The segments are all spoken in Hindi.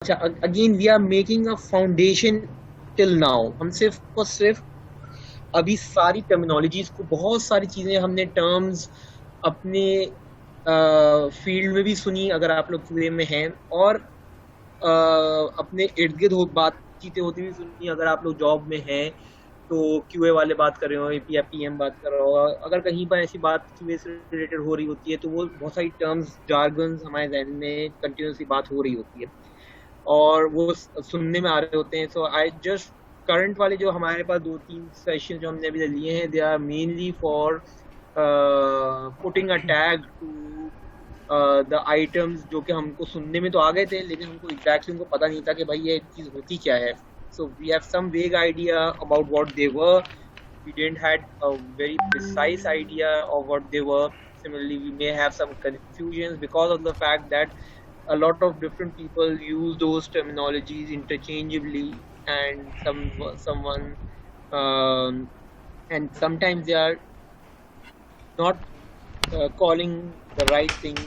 अच्छा, again we are making a foundation till now. हम सिर्फ और सिर्फ अभी सारी टर्मिनोलॉजीज को, बहुत सारी चीजें हमने टर्म्स अपने फील्ड में भी सुनी, अगर आप लोग क्यूए में हैं, और अपने इर्द गिर्द बातचीतें होती हुई सुनी अगर आप लोग जॉब में हैं। तो क्यूए वाले बात कर रहे हो या पीएम बात कर रहा हो, अगर कहीं पर ऐसी बात क्यूए से रिलेटेड हो रही होती है तो वो बहुत सारी टर्म्स जार्गन्स हमारे जहन में कंटिन्यूसली बात हो रही होती है और वो सुनने में आ रहे होते हैं। सो आई जस्ट करंट वाले जो हमारे पास 2-3 सेशन जो हमने अभी लिए हैं, they are mainly for putting a tag to the items जो कि हमको सुनने में तो आ गए थे, लेकिन हमको एग्जैक्टली उनको पता नहीं था कि भाई ये चीज़ होती क्या है। सो वी हैव सम वेग idea about what they were, we didn't had a very precise idea of what they were. Similarly, we may have some confusions because of the fact that a lot of different people use those terminologies interchangeably, and someone and sometimes they are not calling the right thing,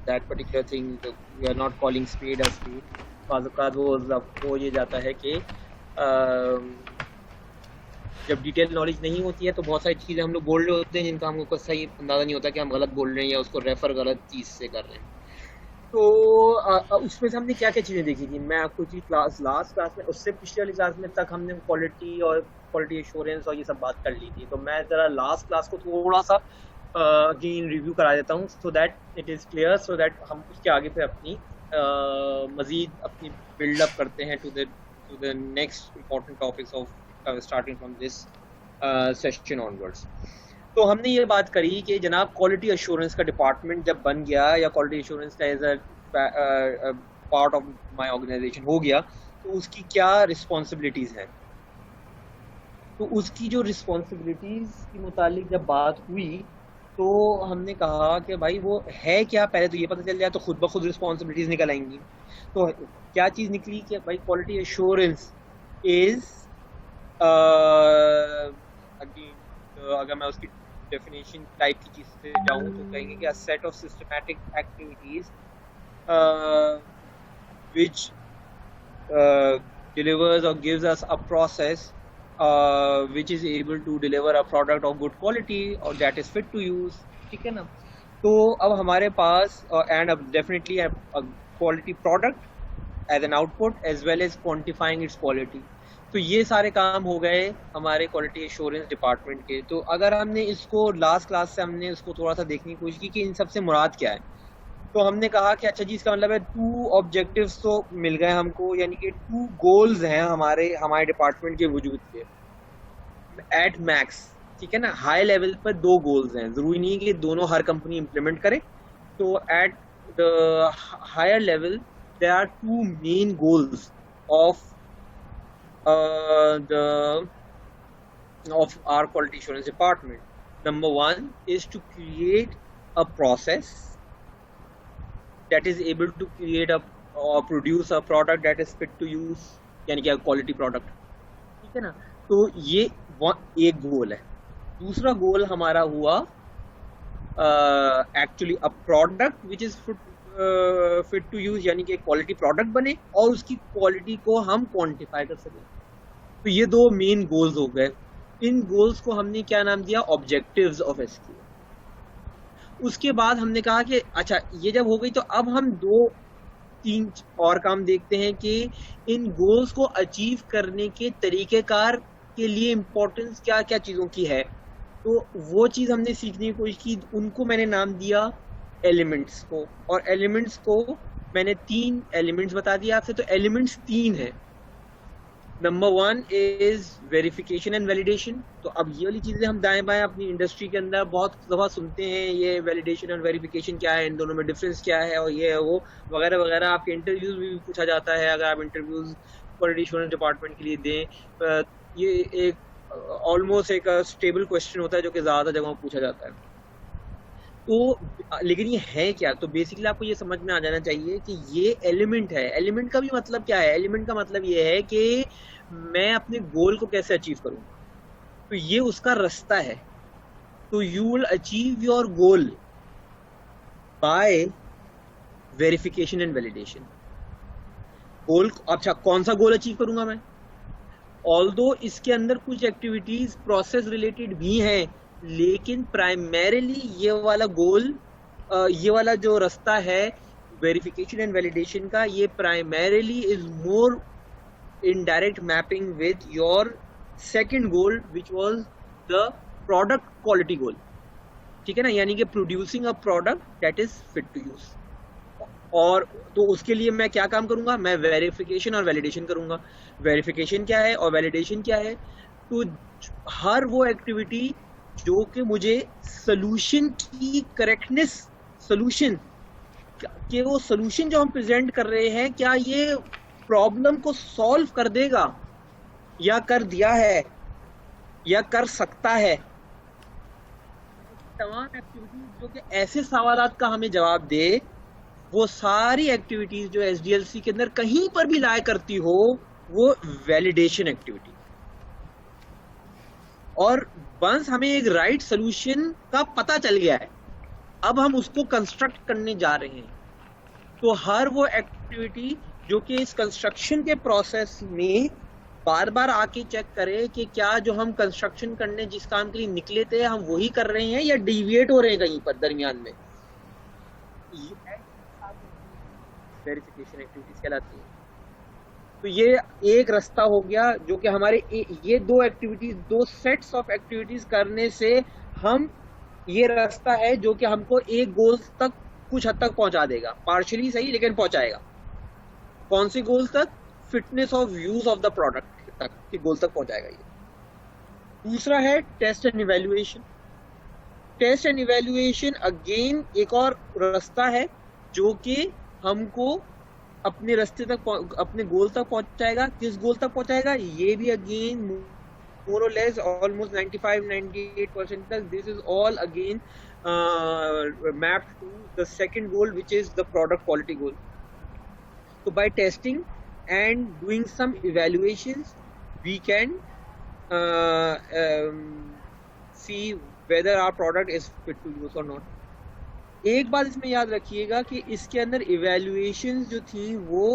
that particular thing. We are not calling spade a spade. वो ये जाता है कि जब डिटेल नॉलेज नहीं होती है तो बहुत सारी चीज़ें हम लोग बोल रहे होते हैं जिनका हमको सही अंदाज़ा नहीं होता कि हम गलत बोल रहे हैं या उसको रेफर गलत चीज़ से कर रहे हैं। तो उसमें से हमने क्या क्या चीज़ें देखी थी, मैं आपको जी लास्ट क्लास में, उससे पिछले वाली क्लास में तक हमने क्वालिटी और क्वालिटी एश्योरेंस और ये सब बात कर ली थी। तो मैं ज़रा लास्ट क्लास को थोड़ा सा अगेन रिव्यू करा देता हूँ, so that it is clear, so that हम उसके आगे पे अपनी मज़ीद अपनी बिल्डअप करते हैं to the next important topics of starting from this session onwards. तो हमने ये बात करी कि जनाब क्वालिटी एश्योरेंस का डिपार्टमेंट जब बन गया या क्वालिटी एश्योरेंस का as a part of my organization हो गया, तो उसकी क्या रिस्पॉन्सिबिलिटीज़ हैं। तो उसकी जो रिस्पॉन्सिबिलिटीज़ के मुतालिक जब बात हुई तो हमने कहा कि भाई वो है क्या, पहले तो ये पता चल जाए तो खुद ब खुद रिस्पॉन्सिबिलिटीज़ निकल आएंगी। तो क्या चीज़ निकली कि भाई क्वालिटी एश्योरेंस इज़ अगेन अगर मैं उसकी डेफिनेशन टाइप की चीज से जाऊं तो कहेंगे कि a set of systematic activities which delivers or gives us a process which is able to deliver a product of good quality or that is fit to use। ठीक है ना। तो अब हमारे पास and definitely a quality product as an output as well as quantifying its quality। तो ये सारे काम हो गए हमारे क्वालिटी एश्योरेंस डिपार्टमेंट के। तो अगर हमने इसको लास्ट क्लास से हमने इसको थोड़ा सा देखने की कोशिश की कि इन सबसे मुराद क्या है, तो हमने कहा कि अच्छा जी इसका मतलब है 2 ऑब्जेक्टिव्स तो मिल गए हमको, यानी कि 2 गोल्स हैं हमारे डिपार्टमेंट के वजूद के एट मैक्स। ठीक है ना, हाई लेवल पर 2 गोल्स हैं, जरूरी नहीं कि दोनों हर कंपनी इंप्लीमेंट करे। तो at the higher level there are 2 main goals of of our quality assurance department. Number 1 is to create a process that is able to create or produce a product that is fit to use, यानी कि क्वालिटी प्रोडक्ट। ठीक है ना। तो ये एक गोल है। दूसरा गोल हमारा हुआ actually a product which is fit to use, यानी कि क्वालिटी प्रोडक्ट बने और उसकी क्वालिटी को हम क्वांटिफाई कर सकें। तो ये 2 मेन गोल्स हो गए। इन गोल्स को हमने क्या नाम दिया, ऑब्जेक्टिव्स ऑफ एसक्यू। उसके बाद हमने कहा कि अच्छा ये जब हो गई तो अब हम 2-3 और काम देखते हैं कि इन गोल्स को अचीव करने के तरीकेकार के लिए इम्पोर्टेंस क्या क्या चीज़ों की है। तो वो चीज़ हमने सीखने की कोशिश की, उनको मैंने नाम दिया एलिमेंट्स को। और एलिमेंट्स को मैंने 3 एलिमेंट्स बता दिया आपसे। तो एलिमेंट्स 3 हैं। Number 1 is verification and validation. तो अब ये वाली चीज़ें हम दाएं बाएं अपनी इंडस्ट्री के अंदर बहुत दफ़ा सुनते हैं, ये वैलिडेशन और वेरिफिकेशन क्या है, इन दोनों में डिफरेंस क्या है, और ये है वो वगैरह वगैरह। आपके इंटरव्यूज़ में भी पूछा जाता है, अगर आप इंटरव्यूज़ क्वालिटी एश्योरेंस डिपार्टमेंट के लिए दें। ये एक ऑलमोस्ट एक स्टेबल क्वेश्चन होता है जो कि ज़्यादा जगहों में पूछा जाता है। तो लेकिन ये है क्या, तो बेसिकली आपको ये समझ में आ जाना चाहिए कि ये एलिमेंट है। एलिमेंट का भी मतलब क्या है, एलिमेंट का मतलब ये है कि मैं अपने गोल को कैसे अचीव करूं। तो ये उसका रास्ता है। तो you will achieve your goal by verification and validation. Goal, अच्छा कौन सा गोल अचीव करूंगा मैं? ऑल्दो इसके अंदर कुछ एक्टिविटीज प्रोसेस रिलेटेड भी हैं, लेकिन प्राइमरीली ये वाला गोल, ये वाला जो रास्ता है वेरिफिकेशन एंड वैलिडेशन का, ये primarily is more in direct mapping with your second goal which was the product quality goal, ठीक है ना, यानी कि producing a product that is fit to use. और तो उसके लिए मैं क्या काम करूंगा? मैं वेरिफिकेशन और वैलिडेशन करूंगा। वेरिफिकेशन क्या है और वैलिडेशन क्या है? तो हर वो एक्टिविटी जो कि मुझे सोल्यूशन की करेक्टनेस, सोल्यूशन के वो सोल्यूशन जो हम प्रेजेंट कर रहे हैं, क्या ये प्रॉब्लम को सॉल्व कर देगा या कर दिया है या कर सकता है। तमाम एक्टिविटीज जो कि ऐसे सवालात का हमें जवाब दे, वो सारी एक्टिविटीज जो एसडीएलसी के अंदर कहीं पर भी लाया करती हो, वो वैलिडेशन एक्टिविटी। और वंस हमें एक राइट सोल्यूशन का पता चल गया है, अब हम उसको कंस्ट्रक्ट करने जा रहे हैं, तो हर वो एक्टिविटी जो कि इस कंस्ट्रक्शन के प्रोसेस में बार बार आके चेक करे कि क्या जो हम कंस्ट्रक्शन करने जिस काम के लिए निकले थे हम वही कर रहे हैं या डिविएट हो रहे हैं कहीं पर दरमियान में, वेरिफिकेशन एक्टिविटीज कहलाती है। तो ये एक रास्ता हो गया जो कि हमारे ये दो एक्टिविटीज, दो सेट्स ऑफ एक्टिविटीज करने से हम, ये रास्ता है जो कि हमको एक गोल तक कुछ हद तक पहुंचा देगा, पार्शियली सही लेकिन पहुंचाएगा। कौन से गोल तक? Fitness of use of the product तक के गोल तक पहुंचाएगा ये। दूसरा है test and evaluation. Test and evaluation again एक और रास्ता है जो कि हमको अपने रास्ते तक, अपने गोल तक पहुंचाएगा। किस गोल तक पहुंचाएगा? ये भी अगेन मोर और लेस ऑलमोस्ट 95-98% तक, this is all again mapped to the second goal which is the product quality goal. So by testing and doing some evaluations, we can see whether our product is fit to use or not. एक बात इसमें याद रखिएगा कि इसके अंदर evaluations जो थी वो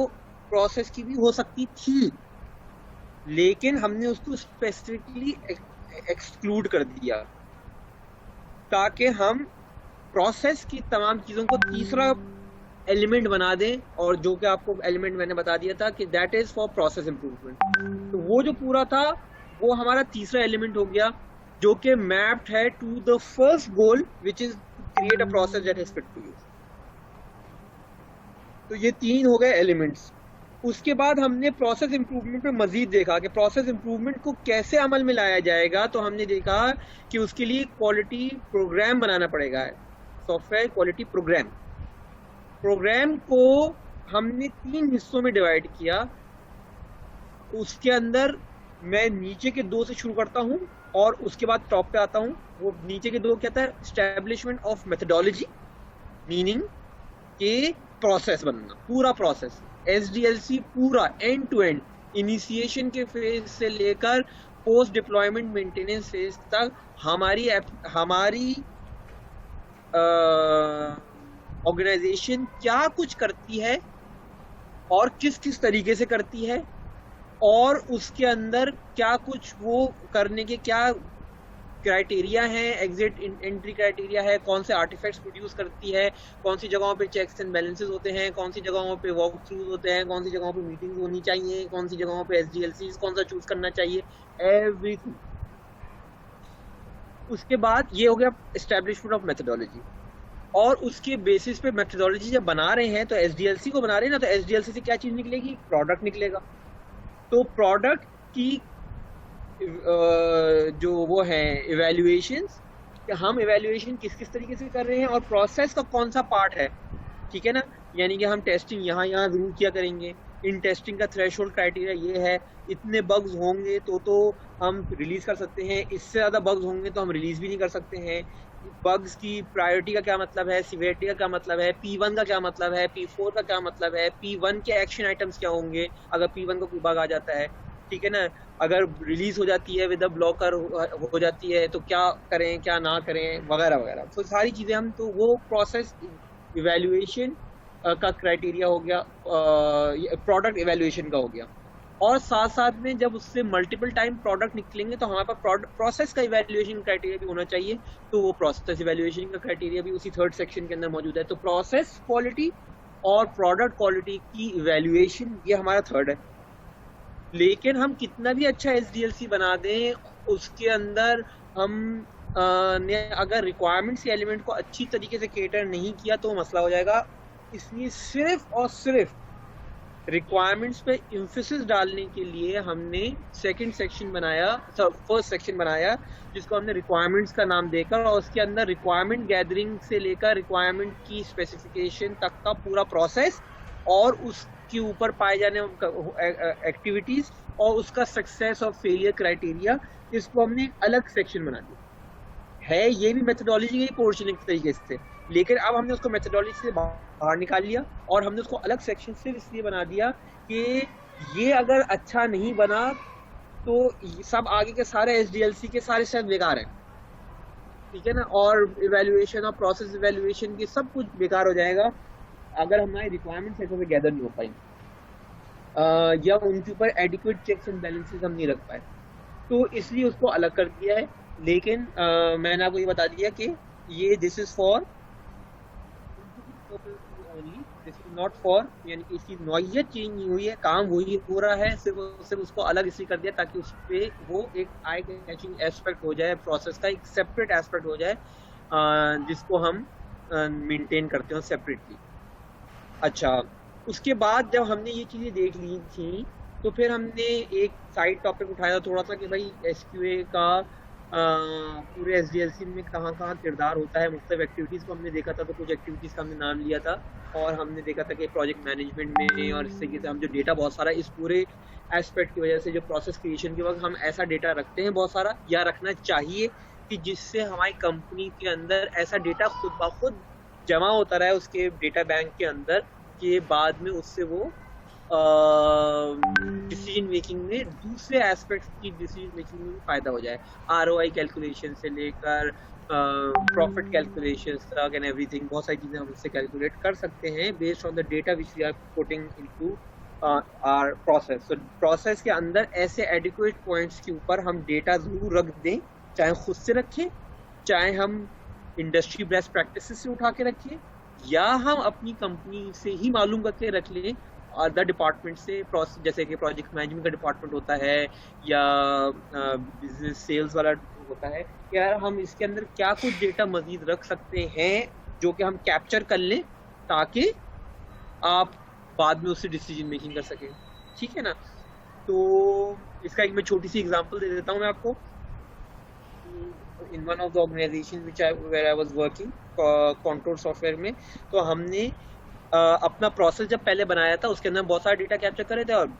प्रोसेस की भी हो सकती थी, लेकिन हमने उसको स्पेसिफिकली एक्सक्लूड कर दिया ताकि हम प्रोसेस की तमाम चीज़ों को तीसरा एलिमेंट बना दें, और जो कि आपको एलिमेंट मैंने बता दिया था कि that is for process improvement. तो वो जो पूरा था वो हमारा तीसरा एलिमेंट हो गया जो कि मैप्ड है to the first goal which is create a process that is fit to use. तो ये तीन हो गए एलिमेंट्स। उसके बाद हमने प्रोसेस इंप्रूवमेंट पे मजीद देखा कि प्रोसेस इंप्रूवमेंट को कैसे अमल में लाया जाएगा। तो हमने देखा कि उसके लिए क्वालिटी प्रोग्राम बनाना पड़ेगा, सॉफ्टवेयर क्वालिटी प्रोग्राम। प्रोग्राम को हमने 3 हिस्सों में डिवाइड किया। उसके अंदर मैं नीचे के 2 से शुरू करता हूं और उसके बाद टॉप पे आता हूं। वो नीचे के 2 क्या था? एस्टैब्लिशमेंट ऑफ मेथोडोलॉजी, मीनिंग के प्रोसेस बनना, पूरा प्रोसेस एसडीएलसी पूरा एंड टू एंड, इनिशिएशन के फेज से लेकर पोस्ट डिप्लॉयमेंट मेंटेनेंस फेज तक हमारी ऑर्गेनाइजेशन क्या कुछ करती है और किस किस तरीके से करती है, और उसके अंदर क्या कुछ वो करने के क्या क्राइटेरिया है, एग्जिट एंट्री क्राइटेरिया है, कौन से आर्टिफैक्ट्स प्रोड्यूस करती है, कौन सी जगहों पे चेक्स एंड बैलेंसेस होते हैं, कौन सी जगहों पे वॉक थ्रूज होते हैं, कौन सी जगहों पे मीटिंग्स होनी चाहिए, कौन सी जगहों पे एसडीएलसीज कौन सा चूज करना चाहिए, एवरीथिंग। उसके बाद ये हो गया एस्टैब्लिशमेंट ऑफ मेथोडोलॉजी, और उसके बेसिस पे मेथोडोलॉजी जब बना रहे हैं तो एसडीएलसी को बना रहे हैं ना, तो एसडीएलसी से क्या चीज निकलेगी? प्रोडक्ट निकलेगा। तो प्रोडक्ट की जो वो है इवैल्यूएशंस, कि हम इवैल्यूएशन किस किस तरीके से कर रहे हैं और प्रोसेस का कौन सा पार्ट है, ठीक है ना। यानी कि हम टेस्टिंग यहाँ जरूर किया करेंगे। इन टेस्टिंग का थ्रेशोल्ड क्राइटेरिया ये है, इतने बग्स होंगे तो हम रिलीज कर सकते हैं, इससे ज़्यादा बग्स होंगे तो हम रिलीज भी नहीं कर सकते हैं। बग्स की प्रायोरिटी का क्या मतलब है, सिवियरिटी का क्या मतलब है, P1 का क्या मतलब है, P4 का क्या मतलब है, P1 के एक्शन आइटम्स क्या होंगे अगर P1 को कोई बग आ जाता है, ठीक है ना। अगर रिलीज हो जाती है विद अ ब्लॉकर हो जाती है तो क्या करें क्या ना करें, वगैरह वगैरह। तो सारी चीज़ें हम, तो वो प्रोसेस इवैल्यूएशन का क्राइटेरिया हो गया, प्रोडक्ट इवेल्युएशन का हो गया, और साथ साथ में जब उससे मल्टीपल टाइम प्रोडक्ट निकलेंगे तो हमारे पास प्रोसेस का इवेल्युएशन क्राइटेरिया भी होना चाहिए। तो वो प्रोसेस इवेल्युएशन का क्राइटेरिया भी उसी थर्ड सेक्शन के अंदर मौजूद है। तो प्रोसेस क्वालिटी और प्रोडक्ट क्वालिटी की इवेल्युएशन ये हमारा थर्ड है। लेकिन हम कितना भी अच्छा SDLC बना दें, उसके अंदर हम ने अगर रिक्वायरमेंट्स के एलिमेंट को अच्छी तरीके से केटर नहीं किया तो मसला हो जाएगा। इसलिए सिर्फ और सिर्फ रिक्वायरमेंट्स पे एम्फेसिस डालने के लिए हमने सेकंड सेक्शन बनाया, फर्स्ट सेक्शन बनाया, जिसको हमने रिक्वायरमेंट्स का नाम देकर, और उसके अंदर रिक्वायरमेंट गैदरिंग से लेकर रिक्वायरमेंट की स्पेसिफिकेशन तक का पूरा प्रोसेस और उसके ऊपर पाए जाने एक्टिविटीज और उसका सक्सेस और फेलियर क्राइटेरिया, इसको हमने एक अलग सेक्शन बना दिया है। ये भी मेथोडोलॉजी का ही पोर्शन एक तरीके से, लेकिन अब हमने उसको मेथोडोलॉजी से बाहर निकाल लिया और हमने उसको अलग सेक्शन सिर्फ इसलिए बना दिया कि ये अगर अच्छा नहीं बना तो सब आगे के सारे SDLC के सारे स्टेप बेकार हैं, ठीक है ना। और इवेल्युएशन और प्रोसेस इवेल्युएशन की सब कुछ बेकार हो जाएगा अगर हमारी रिक्वायरमेंट्स अच्छे से गैदर नहीं हो पाई या उनके ऊपर एडिक्वेट चेक्स एंड बैलेंसेस हम नहीं रख पाए। तो इसलिए उसको अलग कर दिया है। लेकिन मैंने आपको ये बता दिया कि ये this is for only, this is not for, यानी कि इसकी नौइयत चेंज नहीं हुई है, काम वही हो रहा है, सिर्फ उसको अलग इसलिए कर दिया ताकि उस पर वो एक आई कैचिंग एस्पेक्ट हो जाए, प्रोसेस का एक सेपरेट एस्पेक्ट हो जाए जिसको हम मेंटेन करते हो सेपरेटली। अच्छा, उसके बाद जब हमने ये चीज़ें देख ली थी तो फिर हमने एक साइड टॉपिक उठाया थोड़ा सा कि भाई SQA का पूरे SDLC में कहाँ कहाँ किरदार होता है। मुख्तलिफ एक्टिविटीज़ को हमने देखा था, तो कुछ एक्टिविटीज़ का हमने नाम लिया था और हमने देखा था कि प्रोजेक्ट मैनेजमेंट में और इससे हम जो डेटा बहुत सारा इस पूरे एस्पेक्ट की वजह से जो प्रोसेस क्रिएशन के वक्त हम ऐसा डेटा रखते हैं बहुत सारा, या रखना चाहिए कि जिससे हमारी कंपनी के अंदर ऐसा डेटा खुद ब खुद जमा होता रहे उसके डेटा बैंक के अंदर, कि बाद में उससे वो डिसीजन मेकिंग में दूसरे एस्पेक्ट्स की डिसीजन मेकिंग में फायदा हो जाए। ROI कैलकुलेशन से लेकर प्रॉफिट कैलकुलेशन तक एंड एवरीथिंग, बहुत सारी चीज़ें हम उससे कैलकुलेट कर सकते हैं based on the data which we are putting into our process. तो प्रोसेस के अंदर ऐसे एडिक्वेट पॉइंट्स के ऊपर हम डेटा जरूर रख दें, चाहे खुद से रखें, चाहे हम इंडस्ट्री बेस्ट प्रैक्टिसेस से उठा के रखें, या हम अपनी कंपनी से ही मालूम करके रख लें अदर डिपार्टमेंट से, जैसे कि प्रोजेक्ट मैनेजमेंट का डिपार्टमेंट होता है या बिजनेस सेल्स वाला होता है, यार हम इसके अंदर क्या कुछ डेटा मजीद रख सकते हैं जो कि हम कैप्चर कर लें ताकि आप बाद में उससे डिसीजन मेकिंग कर सकें, ठीक है ना। तो इसका एक मैं छोटी सी एग्जांपल दे देता हूँ मैं आपको। In one of the organization which I was working control software में, तो हमने अपना प्रोसेस जब पहले बनाया था उसके अंदर बहुत सारा डेटा कैप्चर कर रहे थे और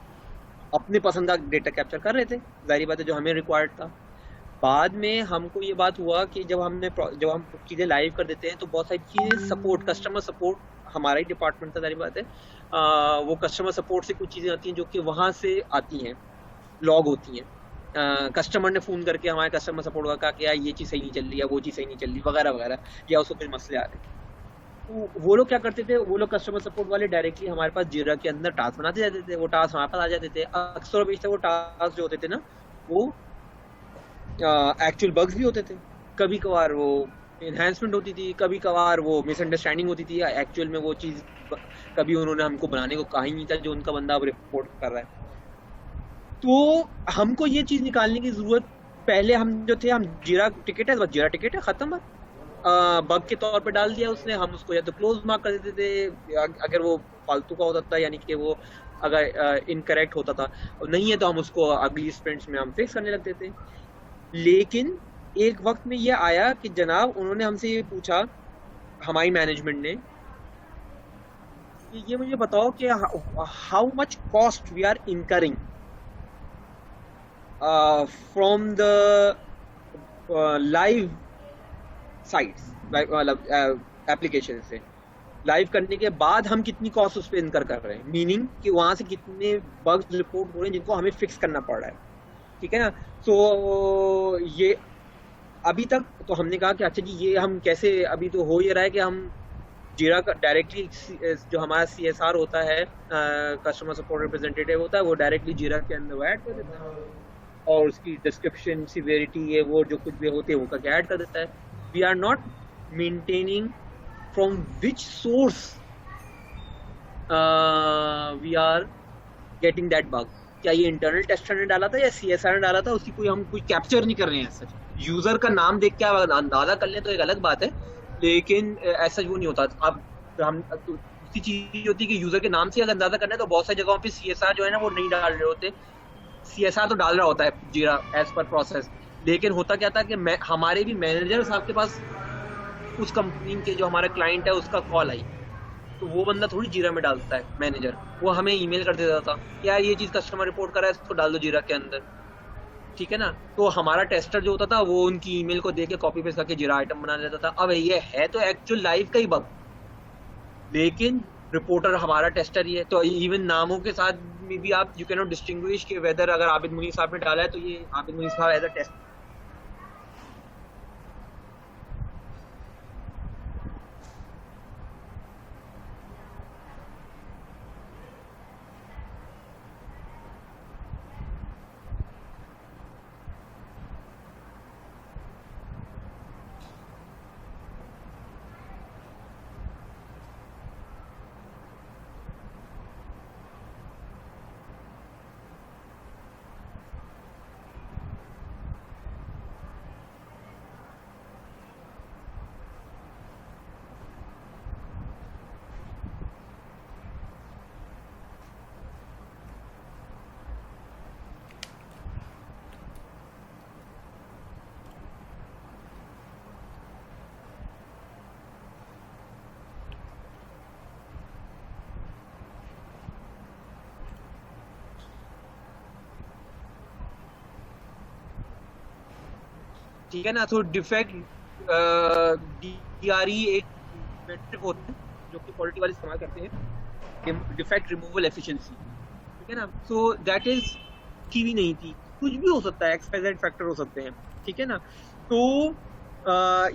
अपने पसंद का डेटा कैप्चर कर रहे थे, जाहिर बात है जो हमें रिक्वायर्ड था। बाद में हमको ये बात हुआ कि जब हम चीज़ें लाइव कर देते हैं तो बहुत सारी चीज़ें सपोर्ट, कस्टमर सपोर्ट हमारा ही डिपार्टमेंट था, जाहिर बात है वो कस्टमर सपोर्ट से कुछ चीज़ें आती हैं जो कि वहाँ से आती हैं, लॉग होती हैं। कस्टमर ने फ़ोन करके हमारे कस्टमर सपोर्ट का कहा कि यार ये चीज़ सही नहीं चल रही है, वो चीज़ सही नहीं चल रही वगैरह वगैरह, या उसको कुछ मसले आ रहे हैं। तो वो लोग क्या करते थे, वो लोग कस्टमर सपोर्ट वाले डायरेक्टली हमारे पास जीरा के अंदर टास्क बनाते जाते थे, वो टास्क हमारे पास आ जाते थे। अक्सर बेशतर वो टास्क जो होते थे ना वो एक्चुअल बग्स भी होते थे, कभी कभार वो इन्हांसमेंट होती थी, कभी कभार वो मिसअंडरस्टैंडिंग होती थी, एक्चुअल में वो चीज़ कभी उन्होंने हमको बनाने को कहा ही नहीं था जो उनका बंदा अब रिपोर्ट कर रहा है। तो हमको ये चीज़ निकालने की ज़रूरत, पहले हम जो थे हम जीरा टिकट है, बस जीरा टिकट है ख़त्म, बग के तौर पे डाल दिया उसने, हम उसको या तो क्लोज मार्क कर देते थे अगर वो फालतू का होता था, यानी कि वो अगर इनकरेक्ट होता था, नहीं है तो हम उसको अगली स्प्रिंट्स में हम फिक्स करने लगते थे। लेकिन एक वक्त में ये आया कि जनाब उन्होंने हमसे ये पूछा, हमारी मैनेजमेंट ने, कि ये मुझे बताओ कि how much cost we are incurring from the live sites, मतलब एप्लीकेशन से लाइव करने के बाद हम कितनी कॉस्ट उस पर इनकर कर रहे हैं, मीनिंग कि वहाँ से कितने बग्स रिपोर्ट हो रहे हैं जिनको हमें फिक्स करना पड़ रहा है, ठीक है ना। तो ये अभी तक तो हमने कहा कि अच्छा जी ये हम कैसे, अभी तो हो ये रहा है कि हम जीरा का डायरेक्टली जो हमारा CSR होता है, कस्टमर सपोर्ट रिप्रेजेंटेटिव होता है, वो डायरेक्टली जीरा के अंदर वो ऐड कर देता है और उसकी डिस्क्रिप्शन, सिवियरिटी, ये वो जो कुछ भी होते हैं वो करके ऐड कर देता है. We are not maintaining from which source we are getting that bug. क्या ये इंटरनल टेस्टर ने डाला था या CSR ने डाला था, उसकी हम कोई कैप्चर नहीं कर रहे हैं. सच यूजर का नाम देख के आप अंदाजा कर लें तो एक अलग बात है, लेकिन ऐसा वो नहीं होता. अब हम दूसरी चीज होती है कि यूजर के नाम से अगर अंदाजा करना है तो बहुत सारी जगहों पे CSR जो है ना वो नहीं डाल रहे होते. CSR तो डाल रहा होता है जीरा एज पर प्रोसेस, लेकिन होता क्या था कि हमारे भी मैनेजर साहब के पास उस कंपनी के जो हमारा क्लाइंट है उसका कॉल आई, तो वो बंदा थोड़ी जीरा में डालता है. मैनेजर वो हमें ईमेल कर देता था, यार ये चीज कस्टमर रिपोर्ट कर रहा है इसको डाल दो जीरा के अंदर, ठीक है ना. तो हमारा टेस्टर जो होता था वो उनकी ईमेल को देख के कॉपी पेस्ट करके जीरा आइटम बना लेता था. अब ये है तो एक्चुअल लाइव का ही बग, लेकिन रिपोर्टर हमारा टेस्टर ही है. तो इवन नामों के साथ भी आप यू कैन नॉट डिस्टिंग्विश कि वेदर अगर आबिद मुनीर साहब ने डाला है तो ये आबिद मुनीर साहब एज अ टेस्ट. ठीक है ना. तो डिफेक्ट DRE एक मेट्रिक होता है जो कि क्वालिटी वाले इस्तेमाल करते हैं, डिफेक्ट रिमूवल एफिशिएंसी, ठीक है ना. सो दैट इज की भी नहीं थी, कुछ भी हो सकता है, XYZ फैक्टर हो सकते हैं, ठीक है ना. तो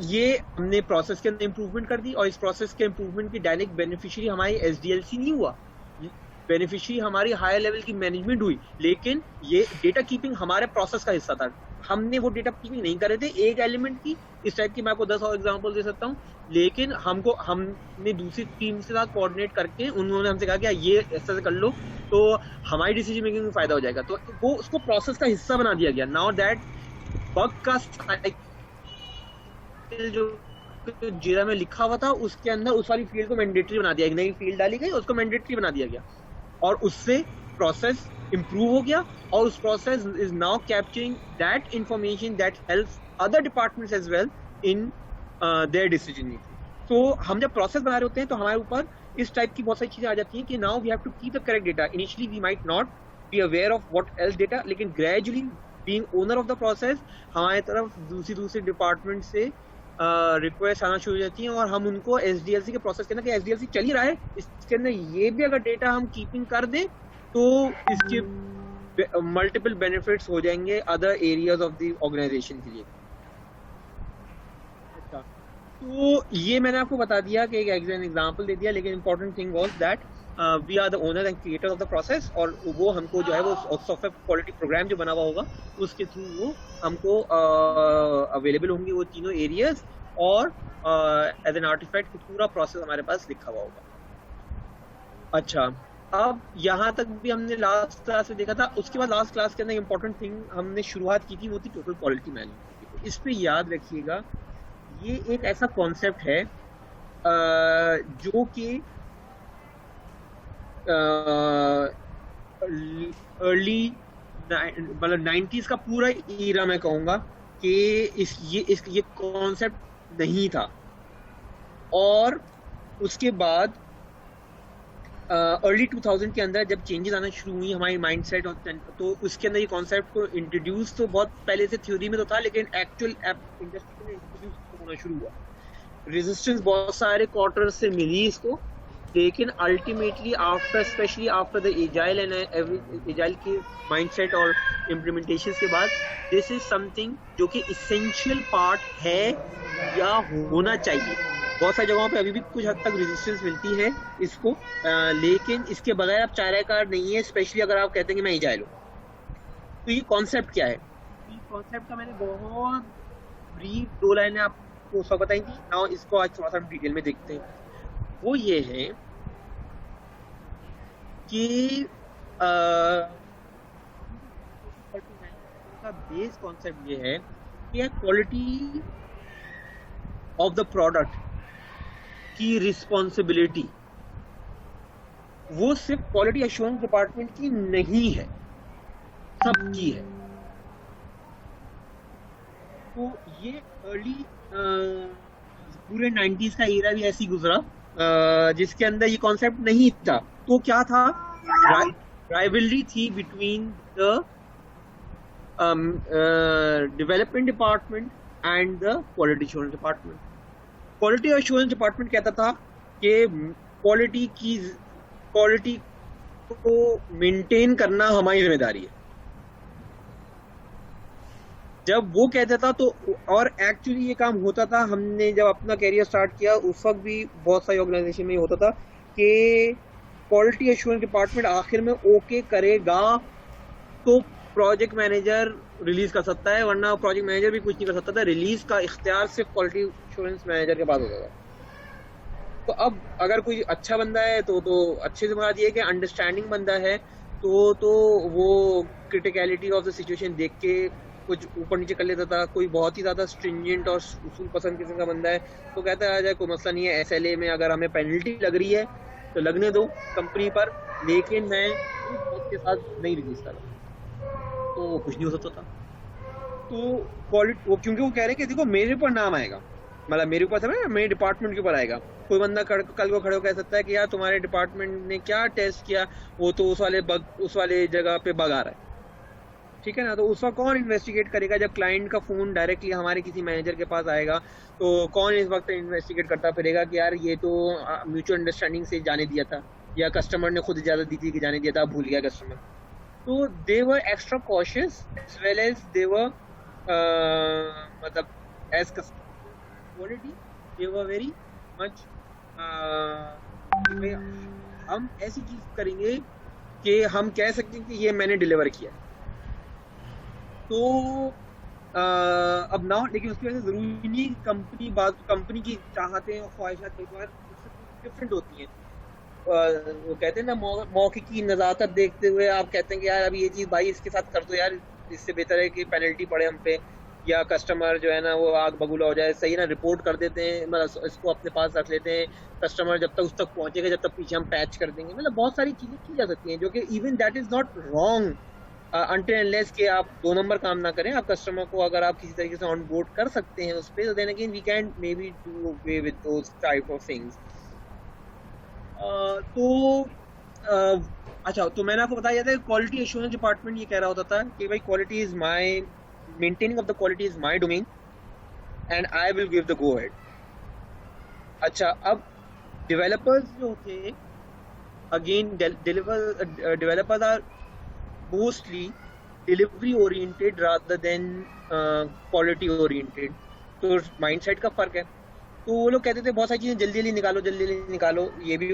ये हमने प्रोसेस के अंदर इम्प्रूवमेंट कर दी, और इस प्रोसेस के इम्प्रूवमेंट की डायरेक्ट बेनिफिशियरी हमारी SDLC नहीं हुआ, बेनिफिशियरी हमारी हायर लेवल की मैनेजमेंट हुई, लेकिन ये डेटा कीपिंग हमारे प्रोसेस का हिस्सा था. हमने वो डेटा कीपिंग नहीं कर रहे थे एक एलिमेंट की. इस टाइप की मैं आपको 10 और एग्जांपल दे सकता हूँ, लेकिन हमने दूसरी टीम के साथ कोऑर्डिनेट करके उन्होंने हमसे कहा कि ये ऐसा कर लो तो हमारी डिसीजन मेकिंग में फायदा हो जाएगा. तो वो उसको प्रोसेस का हिस्सा बना दिया गया. नाउ दैट बग का जो जीरा में लिखा हुआ था उसके अंदर उस वाली फील्ड को मैंडेटरी बना दिया, एक नई फील्ड डाली गई, उसको मैंडेटरी बना दिया गया, और उससे प्रोसेस improve हो गया. और उस process is now capturing that information that helps other departments as well in their decision making. तो हम जब प्रोसेस बना रहे होते हैं तो हमारे ऊपर इस टाइप की बहुत सारी चीजें आ जाती हैं कि now we have to keep the correct data. Initially we might not be aware of what else data, लेकिन gradually being owner of the process हमारे तरफ दूसरी डिपार्टमेंट से रिक्वेस्ट आना शुरू हो जाती हैं, और हम उनको SDLC के प्रोसेस के अंदर कि SDLC चल ही रहा है, इसके अंदर ये भी अगर डेटा हम कीपिंग कर दें तो इसके मल्टीपल बेनिफिट्स हो जाएंगे other areas of the organization के लिए. अच्छा, तो ये मैंने आपको बता दिया कि एक एग्जांपल दे दिया, लेकिन important thing was that we are the owner and creator of the process, और वो हमको जो है वो सॉफ्टवेयर क्वालिटी प्रोग्राम जो बना हुआ होगा उसके थ्रू वो हमको अवेलेबल होंगे वो तीनों एरियाज, और एज एन आर्टिफैक्ट पूरा प्रोसेस हमारे पास लिखा हुआ होगा. अच्छा, अब यहाँ तक भी हमने लास्ट क्लास में देखा था. उसके बाद लास्ट क्लास के अंदर इंपॉर्टेंट थिंग हमने शुरुआत की थी वो थी टोटल क्वालिटी मैनेजमेंट. इस पे याद रखिएगा ये एक ऐसा कॉन्सेप्ट है जो कि अर्ली मतलब 90s का पूरा ईरा मैं कहूँगा कि ये कॉन्सेप्ट नहीं था, और उसके बाद अर्ली 2000 के अंदर जब चेंजेस आना शुरू हुई हमारी माइंडसेट, तो उसके अंदर ये कॉन्सेप्ट को इंट्रोड्यूस तो बहुत पहले से थ्योरी में तो था, लेकिन एक्चुअल इंडस्ट्री में इंट्रोड्यूस होना शुरू हुआ. रेजिस्टेंस बहुत सारे क्वार्टर से मिली इसको, लेकिन ultimately after specially after the agile and agile के माइंडसेट और इम्प्लीमेंटेशन के बाद दिस इज समथिंग जो कि इसेंशियल पार्ट है या होना चाहिए. बहुत सारी जगहों पे अभी भी कुछ हद तक रेजिस्टेंस मिलती है इसको, लेकिन इसके बगैर आप चारा कार नहीं है, स्पेशली अगर आप कहते हैं कि मैं एजाइल हूँ। तो ये कॉन्सेप्ट क्या है, ये कॉन्सेप्ट का मैंने बहुत ब्रीफ 2 लाइनें आपको सब बताई थी। नाउ इसको आज थोड़ा सा डिटेल में देखते हैं। वो ये है कि का बेस कॉन्सेप्ट ये है कि क्वालिटी ऑफ द प्रोडक्ट की रिस्पॉन्सिबिलिटी वो सिर्फ क्वालिटी एश्योरेंस डिपार्टमेंट की नहीं है, सबकी है। तो ये अर्ली पूरे 90s का एरा भी ऐसी गुजरा जिसके अंदर ये कॉन्सेप्ट नहीं था। तो क्या था, राइवलरी थी between the development department and the quality assurance department. Quality assurance department कहता था कि क्वालिटी को मेंटेन करना हमारी जिम्मेदारी है। जब वो कहता था तो, और एक्चुअली ये काम होता था। हमने जब अपना कैरियर स्टार्ट किया उस वक्त भी बहुत सारी ऑर्गेनाइजेशन में होता था कि क्वालिटी एश्योरेंस डिपार्टमेंट आखिर में ओके करेगा तो प्रोजेक्ट मैनेजर रिलीज कर सकता है, वरना प्रोजेक्ट मैनेजर भी कुछ नहीं कर सकता था। रिलीज का इख्तियार सिर्फ क्वालिटी एश्योरेंस मैनेजर के पास होता था। तो अब अगर कोई अच्छा बंदा है तो अच्छे से मुराद ये है कि अंडरस्टैंडिंग बंदा है तो वो क्रिटिकलिटी ऑफ द सिचुएशन देख के कुछ ऊपर नीचे कर लेता था। कोई बहुत ही ज्यादा स्ट्रिंजेंट और उसूल पसंद किस्म का बंदा है तो कहता है कोई मसला नहीं है, SLA में अगर हमें पेनल्टी लग रही है तो लगने दो कंपनी पर, लेकिन मैं उसके साथ नहीं रिलीज कर रहा, तो वो कुछ नहीं हो सकता था। तो क्वालिटी वो क्योंकि वो कह रहे हैं कि देखो मेरे ऊपर नाम आएगा, मतलब मेरे ऊपर था, मेरे डिपार्टमेंट के ऊपर आएगा। कोई बंदा कल को खड़े हो कह सकता है कि यार तुम्हारे डिपार्टमेंट ने क्या टेस्ट किया, वो तो उस वाले जगह पे बग आ रहा है, ठीक है ना। तो उस वक्त कौन इन्वेस्टिगेट करेगा? जब क्लाइंट का फोन डायरेक्टली हमारे किसी मैनेजर के पास आएगा तो कौन इस वक्त इन्वेस्टिगेट करता फिरेगा कि यार ये तो म्यूचुअल अंडरस्टैंडिंग से जाने दिया था, या कस्टमर ने खुद इजाजत दी थी कि जाने दिया था, भूल गया कस्टमर। तो they were extra cautious as well as they were मतलब as quality they were very much हम ऐसी चीज करेंगे कि हम कह सकते हैं कि ये मैंने डिलीवर किया। तो अब ना, लेकिन उसकी वजह से जरूरी नहीं कंपनी की चाहतें और ख्वाहिशात कई बार डिफरेंट होती हैं। वो कहते हैं ना, मौके की नज़ाकत देखते हुए आप कहते हैं कि यार अभी ये चीज़ भाई इसके साथ कर दो यार, इससे बेहतर है कि पेनल्टी पड़े हम पे, या कस्टमर जो है ना वो आग बगुला हो जाए, सही ना, रिपोर्ट कर देते हैं, मतलब इसको अपने पास रख लेते हैं। कस्टमर जब तक उस तक पहुंचेगा, जब तक पीछे हम पैच कर देंगे। मतलब बहुत सारी चीज़ें की जा सकती हैं जो कि even that is not wrong until unless कि आप 2 नंबर काम ना करें। आप कस्टमर को अगर आप किसी तरीके से ऑन बोर्ड कर सकते हैं उस पर, तो then again we can maybe do away with those type of things. अच्छा, तो मैंने आपको बताया था क्वालिटी एश्योरेंस डिपार्टमेंट ये कह रहा होता था कि भाई quality is my, maintaining of the quality is my domain and I will give the go ahead. अच्छा, अब डेवलपर्स जो थे, अगेन developers are mostly delivery oriented rather than quality oriented. तो माइंडसेट का फर्क है। तो वो लोग कहते थे बहुत सारी चीज़ें जल्दी जल्दी निकालो, ये भी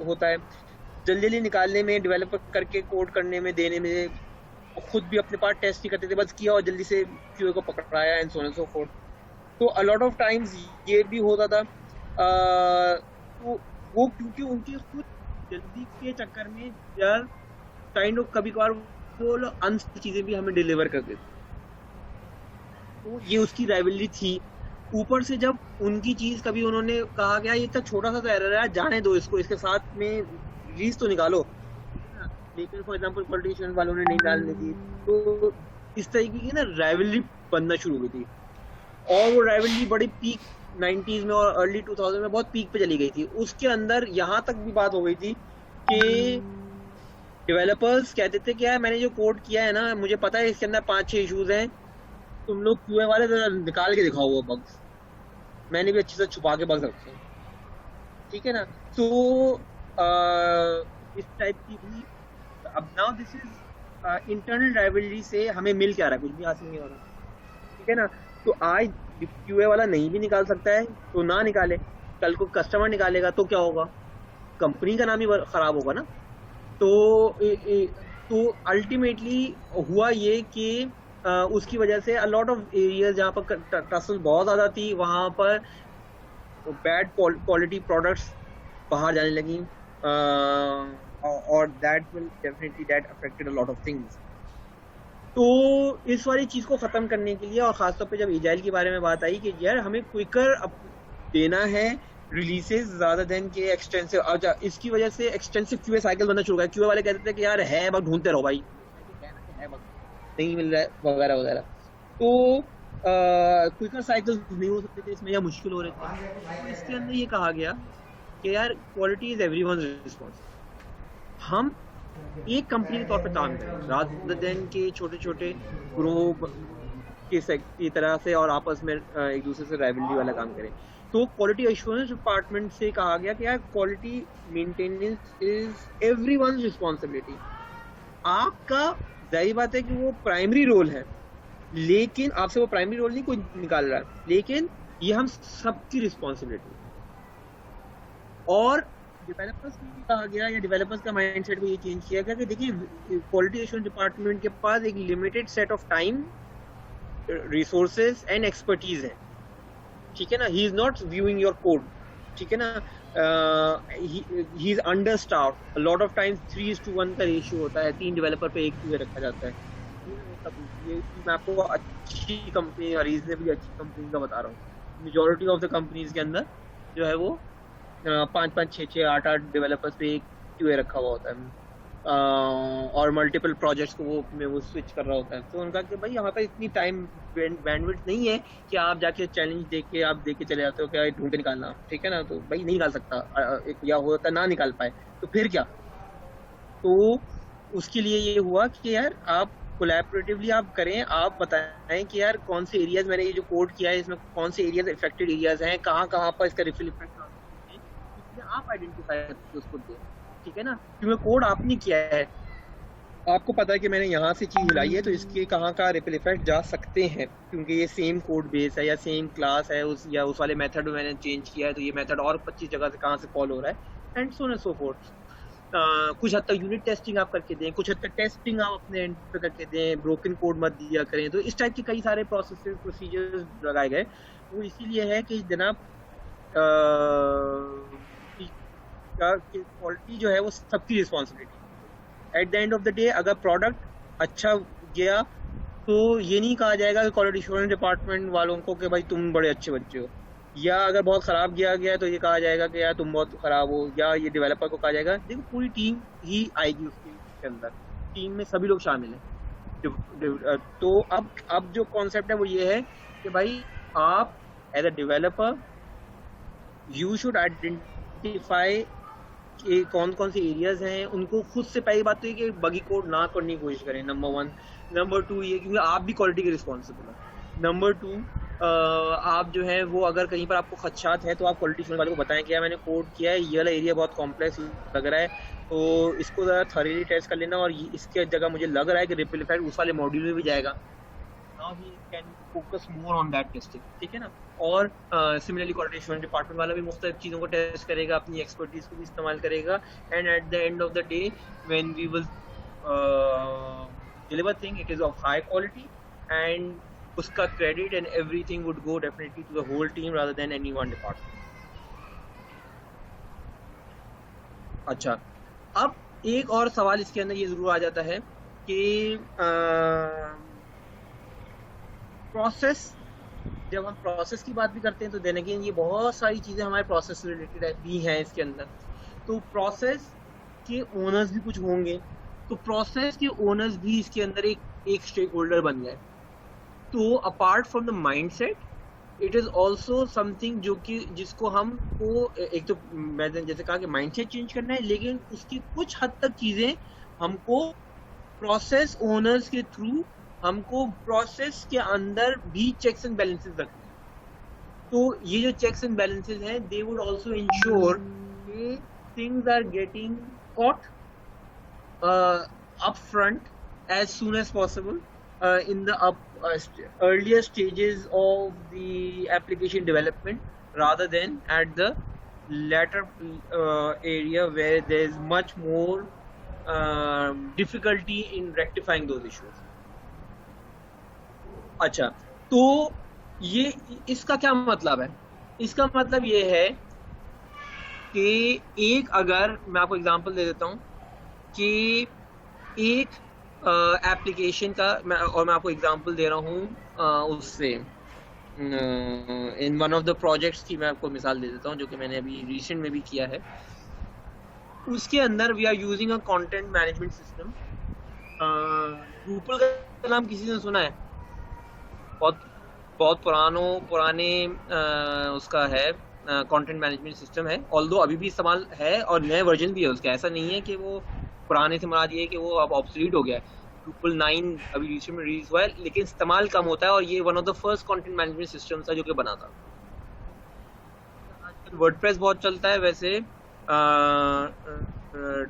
होता है। जल्दी निकालने में, डेवलपर करके कोड करने में, देने में, खुद भी अपने पास टेस्ट नहीं करते थे, बस किया और जल्दी से क्यूए को पकड़ाया and so on and so fourth. तो अ लॉट ऑफ टाइम्स ये भी होता था। तो वो क्योंकि उनके खुद जल्दी के चक्कर में यार काइंड ऑफ कभी कभार वो लोग अनसही चीज़ें भी हमें डिलीवर कर देते। तो ये उसकी राइवलरी थी। ऊपर से जब उनकी चीज कभी उन्होंने कहा कि ये इतना छोटा सा तो एरर है, जाने दो इसको, इसके साथ में रिलीज तो निकालो, लेकिन फॉर एग्जांपल पॉलिटिशियन वालों ने नहीं डालने दी, तो इस तरीके की ना राइवलरी बनना शुरू हो गई थी। और वो राइवलरी बड़ी पीक 90s में और अर्ली 2000 में बहुत पीक पे चली गई थी। उसके अंदर यहाँ तक भी बात हो गई थी कि डेवलपर्स कहते थे कि यार मैंने जो कोड किया है ना, मुझे पता है इसके अंदर 5-6 इश्यूज हैं, तुम लोग क्यूए वाले जरा निकाल के दिखाओ वो बग्स, मैंने भी अच्छे से छुपा के बग्स रखे हैं, ठीक है ना। तो इस टाइप की भी। अब now this is internal rivalry से हमें मिल क्या रहा है, कुछ भी हासिल नहीं हो रहा, ठीक है ना। तो आज क्यूए वाला नहीं भी निकाल सकता है तो ना निकाले, कल को कस्टमर निकालेगा तो क्या होगा, कंपनी का नाम ही खराब होगा ना। तो तो अल्टीमेटली हुआ ये कि उसकी वजह से अ लॉट ऑफ एरियाज जहाँ पर टसल बहुत ज़्यादा थी वहाँ पर बैड क्वालिटी प्रोडक्ट्स बाहर जाने लगी, और that will definitely that affected a lot of things. तो इस वाली चीज़ को ख़त्म करने के लिए, और ख़ासतौर पे जब एजाइल के बारे में बात आई कि यार हमें क्विकर देना है रिलीजेस ज़्यादा देन के एक्सटेंसिव, अच्छा इसकी वजह से एक्सटेंसिव क्यूए साइकिल बनना शुरू हो गया। क्यूए वाले कहते थे कि यार है बग ढूंढते रहो भाई, है बग नहीं मिल रहा है वगैरह वगैरह। तो क्विकर साइकिल नहीं हो सकते थे इसमें, या मुश्किल हो रहे थे। तो इसके अंदर ये कहा गया कि यार क्वालिटी इज एवरीवन्स रिस्पॉन्सिबिलिटी। हम एक कंपनी के तौर पे काम करें रादर देन के छोटे छोटे ग्रुप की तरह से और आपस में एक दूसरे से राइवलरी वाला काम करें। तो क्वालिटी एश्योरेंस डिपार्टमेंट से कहा गया कि यार quality maintenance is everyone's responsibility. आपका जाहिर बात है कि वो प्राइमरी रोल है, लेकिन आपसे वो प्राइमरी रोल नहीं कोई निकाल रहा है, लेकिन ये हम सबकी रिस्पॉन्सिबिलिटी। और डेवलपर्स को भी कहा गया, या डेवलपर्स का माइंडसेट को ये चेंज किया गया कि देखिए क्वालिटी एश्योरेंस डिपार्टमेंट के पास एक limited set of time, resources and expertise है, ठीक है ना। He is not viewing your code, ठीक है ना। He is under staff, lot of times 3:1 का रेशियो होता है, 3 डेवलपर पे 1 QA रखा जाता है। ये मैं आपको अच्छी कंपनी और रीजनेबली अच्छी कंपनी का बता रहा हूँ। मेजॉरिटी ऑफ द कंपनीज के अंदर जो है वो 5-5, 6-6, 8-8 डेवलपर्स पे 1 QA रखा हुआ होता है, और मल्टीपल प्रोजेक्ट्स को वो स्विच कर रहा होता है। तो उनका कि भाई यहाँ पे इतनी टाइम बैंडविड्थ नहीं है कि आप जाके चैलेंज देख के आप देख के चले जाते हो क्या ढूंढ के निकालना, ठीक है ना। तो भाई नहीं निकाल सकता, या होता ना निकाल पाए तो फिर क्या। तो उसके लिए ये हुआ कि यार आप कोलैबोरेटिवली आप करें, आप बताएं कि यार कौन से एरियाज मैंने ये जो कोड किया है इसमें कौन से एरियाज इफेक्टेड एरियाज हैं, कहाँ कहाँ पर इसका रिफिल इफेक्ट आप आइडेंटिफाई करके उसको दें, ठीक है ना। क्योंकि कोड आपने किया है, आपको पता है कि मैंने यहाँ से चीज़ हिलाई है तो इसके कहाँ का रिपल इफेक्ट जा सकते हैं, क्योंकि ये सेम कोड बेस है या सेम क्लास है, उस वाले मेथड में मैंने चेंज किया है तो ये मेथड और 25 जगह से कहाँ से कॉल हो रहा है, and so on and so fourth. कुछ हद तक यूनिट टेस्टिंग आप करके दें, कुछ हद तक टेस्टिंग आप अपने एंड पे करके दें, ब्रोकन कोड मत दिया करें। तो इस टाइप के कई सारे प्रोसेस प्रोसीजर्स लगाए गए। वो इसीलिए है कि जनाब क्वालिटी जो है वो सबकी responsibility. Eight the end of the day अगर प्रोडक्ट अच्छा गया तो ये नहीं कहा जाएगा कि क्वालिटी एश्योरेंस डिपार्टमेंट वालों को कि भाई तुम बड़े अच्छे बच्चे हो, या अगर बहुत ख़राब किया गया तो ये कहा जाएगा कि यार तुम बहुत ख़राब हो, या ये डेवलपर को कहा जाएगा। देखो पूरी टीम ही आएगी उसके अंदर, टीम में सभी लोग शामिल हैं। तो अब जो कॉन्सेप्ट है वो ये है कि भाई आप as a developer you should identify कि कौन कौन से एरियाज हैं, उनको खुद से पहली बात तो ये कि बगी कोड ना करने की कोशिश करें, नंबर 1। नंबर 2 ये क्योंकि आप भी क्वालिटी के रिस्पॉन्सिबल हैं। नंबर 2 आप जो है वो अगर कहीं पर आपको खदशात है तो आप क्वालिटी एश्योरेंस वाले को बताएं कि यार मैंने कोड किया है, ये वाला एरिया बहुत कॉम्प्लेक्स लग रहा है तो इसको ज़रा थॉरली टेस्ट कर लेना, और इसके जगह मुझे लग रहा है कि रिपल इफेक्ट उस वाले मॉड्यूल में भी जाएगा। Now he can focus more on that testing, ठीक है ना। और सिमिलरली क्वालिटी एश्योरेंस डिपार्टमेंट वाला भी मुख्तलिफ चीज़ों को टेस्ट करेगा, अपनी एक्सपर्टीज को भी इस्तेमाल करेगा, and at the end of the day when we will deliver thing it is of high quality, and उसका credit and everything would go definitely to the whole team rather than any one department. अच्छा, अब एक और सवाल इसके अंदर ये ज़रूर आ जाता है कि प्रोसेस, जब हम प्रोसेस की बात भी करते हैं तो देन अगेन ये बहुत सारी चीज़ें हमारे प्रोसेस से रिलेटेड भी हैं इसके अंदर। तो प्रोसेस के ओनर्स भी कुछ होंगे, तो प्रोसेस के ओनर्स भी इसके अंदर एक स्टेक होल्डर बन गए। तो apart from the mindset it is also something जो कि जिसको हमको एक तो मैं जैसे कहा कि माइंडसेट चेंज करना है, लेकिन उसकी कुछ हद तक चीज़ें हमको प्रोसेस ओनर्स के थ्रू हमको प्रोसेस के अंदर भी चेक्स एंड बैलेंसेस रखने हैं। तो ये जो चेक्स एंड बैलेंसेस हैं दे वुड आल्सो इंश्योर कि things are getting caught up front as soon as possible in the earlier stages of the application development rather than at the latter area where there is much more difficulty in rectifying those issues. अच्छा, तो ये इसका क्या मतलब है? इसका मतलब ये है कि एक, अगर मैं आपको एग्जांपल दे देता हूँ कि एक एप्लीकेशन का मैं आपको एग्जांपल दे रहा हूँ उससे इन वन ऑफ द प्रोजेक्ट्स की मैं आपको मिसाल दे देता हूँ जो कि मैंने अभी रिसेंट में भी किया है। उसके अंदर we are using a content management system. Drupal का नाम किसी ने सुना है? बहुत पुराने उसका है कंटेंट मैनेजमेंट सिस्टम है, ऑल्दो अभी भी इस्तेमाल है और नए वर्जन भी है उसका। ऐसा नहीं है कि वो पुराने से मुराद ये है कि वो अब ऑब्सोलीट हो गया है। ड्रूपल 9 अभी रिसेंट में रिलीज हुआ है, लेकिन इस्तेमाल कम होता है और ये one of the first content management system था जो कि बना था। आजकल वर्डप्रेस बहुत चलता है, वैसे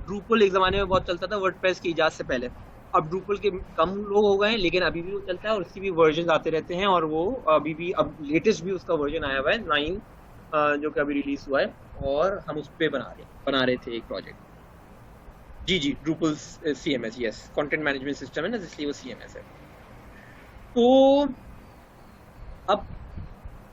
ड्रूपल एक ज़माने में बहुत चलता था वर्डप्रेस की इजाज़त से पहले। अब ड्रूपल के कम लोग हो गए हैं, लेकिन अभी भी वो चलता है और उसकी भी वर्जन आते रहते हैं और वो अभी भी अब लेटेस्ट भी उसका वर्जन आया हुआ है 9 जो कि अभी रिलीज हुआ है और हम उस पर बना रहे थे एक प्रोजेक्ट। जी Drupal CMS, yes, content management system है ना, इसलिए वो CMS है। तो अब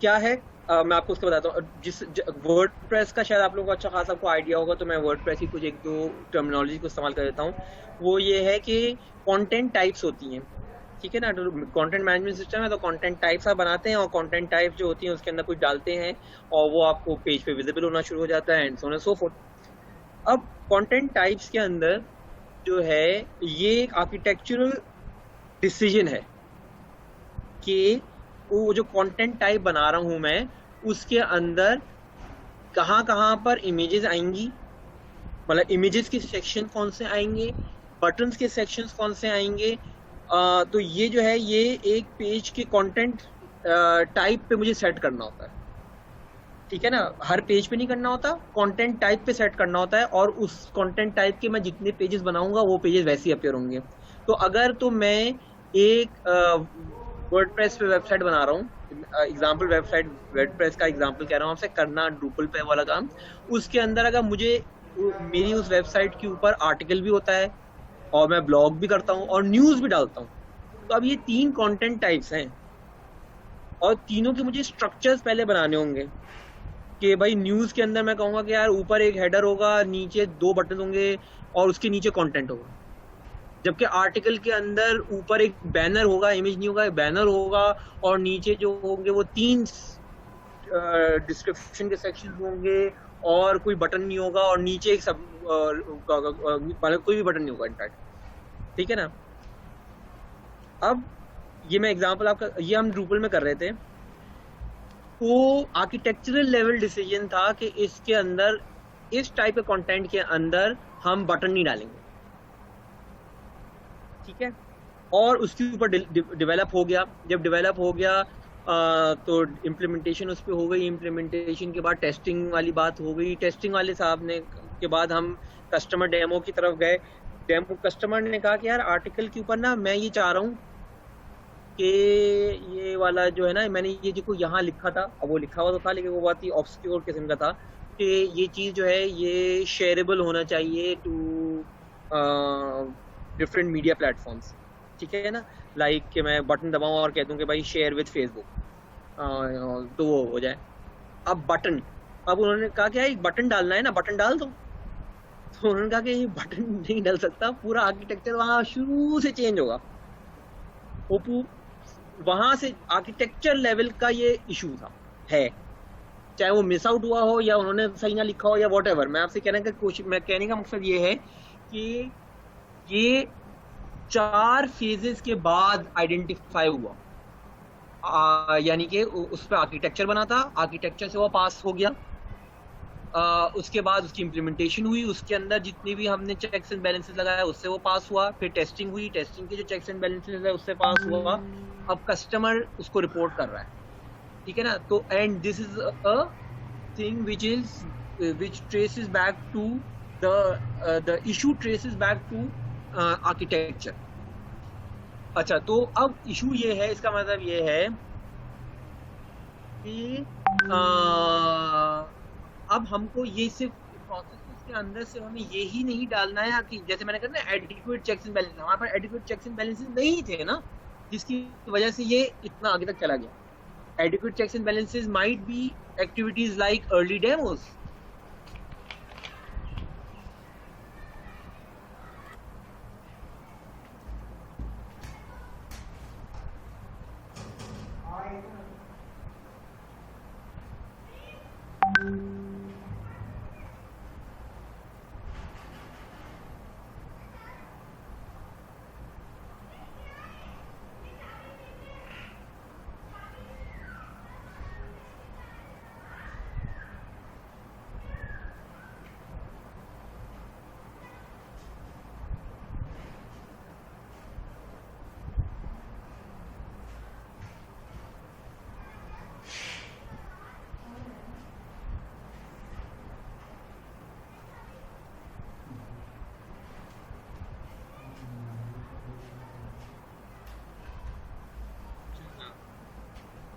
क्या है मैं आपको उसका बताता हूँ। जिस वर्डप्रेस का शायद आप लोगों को अच्छा खासा आपको आइडिया होगा, तो मैं वर्डप्रेस की कुछ एक दो टर्मिनोलॉजी को इस्तेमाल कर देता हूँ। वो ये है कि कंटेंट टाइप्स होती हैं, ठीक है ना। कंटेंट मैनेजमेंट सिस्टम है तो कंटेंट टाइप्स आप बनाते हैं और कंटेंट टाइप जो होती हैं उसके अंदर कुछ डालते हैं और वो आपको पेज पे विजिबल होना शुरू हो जाता है and so on and so fourth. अब कंटेंट टाइप्स के अंदर जो है ये एक आर्किटेक्चरल डिसीजन है कि वो जो कंटेंट टाइप बना रहा हूं मैं उसके अंदर कहाँ पर इमेजेस आएंगी, मतलब इमेजेस के सेक्शन कौन से आएंगे, बटन्स के सेक्शंस कौन से आएंगे। तो ये जो है ये एक पेज के कंटेंट टाइप पे मुझे सेट करना होता है, ठीक है ना। हर पेज पे नहीं करना होता, कंटेंट टाइप पे सेट करना होता है और उस कंटेंट टाइप के मैं जितने पेजेस बनाऊंगा वो पेजेस वैसे ही अपीयर होंगे। तो अगर तो मैं एक वर्डप्रेस पे वेबसाइट बना रहा हूँ, एग्जांपल वेबसाइट वर्डप्रेस का एग्जांपल कह रहा हूँ आपसे, करना ड्रूपल पे वाला काम, उसके अंदर अगर मुझे मेरी उस वेबसाइट के ऊपर आर्टिकल भी होता है और मैं ब्लॉग भी करता हूँ और न्यूज़ भी डालता हूँ, तो अब ये 3 कंटेंट टाइप्स हैं और तीनों के मुझे स्ट्रक्चर्स पहले बनाने होंगे कि भाई न्यूज़ के अंदर मैं कहूँगा कि यार ऊपर एक हेडर होगा, नीचे 2 बटन होंगे और उसके नीचे कंटेंट होगा। जबकि आर्टिकल के अंदर ऊपर एक बैनर होगा, इमेज नहीं होगा, बैनर होगा और नीचे जो होंगे वो 3 डिस्क्रिप्शन के सेक्शन होंगे और कोई बटन नहीं होगा और नीचे एक सब कोई भी बटन नहीं होगा इनफैक्ट, ठीक है ना। अब ये मैं एग्जांपल आपका, ये हम ड्रूपल में कर रहे थे, तो आर्किटेक्चरल लेवल डिसीजन था कि इसके अंदर इस टाइप के कंटेंट के अंदर हम बटन नहीं डालेंगे, ठीक है। और उसके ऊपर डेवलप हो गया। जब डेवलप हो गया तो इम्प्लीमेंटेशन उस पर हो गई। इम्प्लीमेंटेशन के बाद टेस्टिंग वाली बात हो गई। टेस्टिंग वाले साहब ने के बाद हम कस्टमर डेमो की तरफ गए। डेमो कस्टमर ने कहा कि यार आर्टिकल के ऊपर ना मैं ये चाह रहा हूँ कि ये वाला जो है ना, मैंने ये जो यहाँ लिखा था, अब वो लिखा हुआ तो था लेकिन वो बहुत ही ऑब्सक्योर किस्म का था कि ये चीज़ जो है ये शेयरेबल होना चाहिए टू डिफरेंट मीडिया प्लेटफॉर्म्स, ठीक है ना। लाइक कि मैं बटन दबाऊँ और कह दूँ कि भाई शेयर विद फेसबुक, तो वो हो जाए। अब बटन, अब उन्होंने कहा कि एक बटन डालना है ना, बटन डाल दो। तो उन्होंने कहा कि ये बटन नहीं डाल सकता, पूरा आर्किटेक्चर वहाँ शुरू से चेंज होगा। वो वहाँ से आर्किटेक्चर लेवल का ये इशू था, है, चाहे वो मिस आउट हुआ हो या उन्होंने सही ना लिखा हो या वॉट एवर। मैं आपसे कहने का मकसद ये है कि ये 4 फेजेस के बाद आइडेंटिफाई हुआ, यानी कि उस पर आर्किटेक्चर बना था, आर्किटेक्चर से वो पास हो गया, उसके बाद उसकी इम्प्लीमेंटेशन हुई, उसके अंदर जितनी भी हमने चेक्स एंड बैलेंसेस लगाया उससे वो पास हुआ, फिर टेस्टिंग हुई, टेस्टिंग के जो चेक्स एंड बैलेंसेस है उससे पास हुआ। अब कस्टमर उसको रिपोर्ट कर रहा है, ठीक है ना। तो and this is a thing which traces back to the issue traces back to architecture। अच्छा, तो अब इशू ये है, इसका मतलब ये है कि अब हमको ये सिर्फ प्रोसेस के अंदर से हमें ये ही नहीं डालना है कि जैसे मैंने कहा ना एडिक्वेट चेक्स एंड बैलेंस, हमारे पास एडिक्वेट चेक्स एंड बैलेंसेस नहीं थे ना, जिसकी वजह से ये इतना आगे तक चला गया। Adequate checks and balances might be activities like early demos,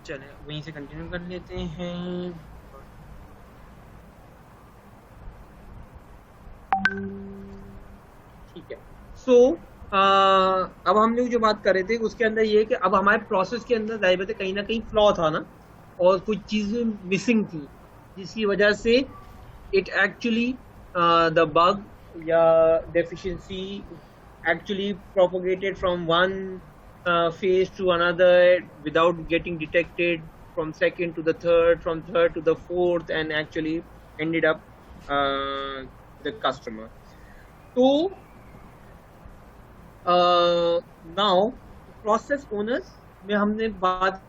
चले वहीं से कंटिन्यू कर लेते हैं। ठीक है, सो अब हम लोग जो बात कर रहे थे उसके अंदर ये कि अब हमारे प्रोसेस के अंदर जाहिर बात है कहीं ना कहीं फ्लॉ था ना, और कुछ चीजें मिसिंग थी, जिसकी वजह से इट एक्चुअली द बग या deficiency actually propagated from one phase to another without getting detected, from second to the third, from third to the fourth, and actually ended up the customer. So now process owners में हमने बात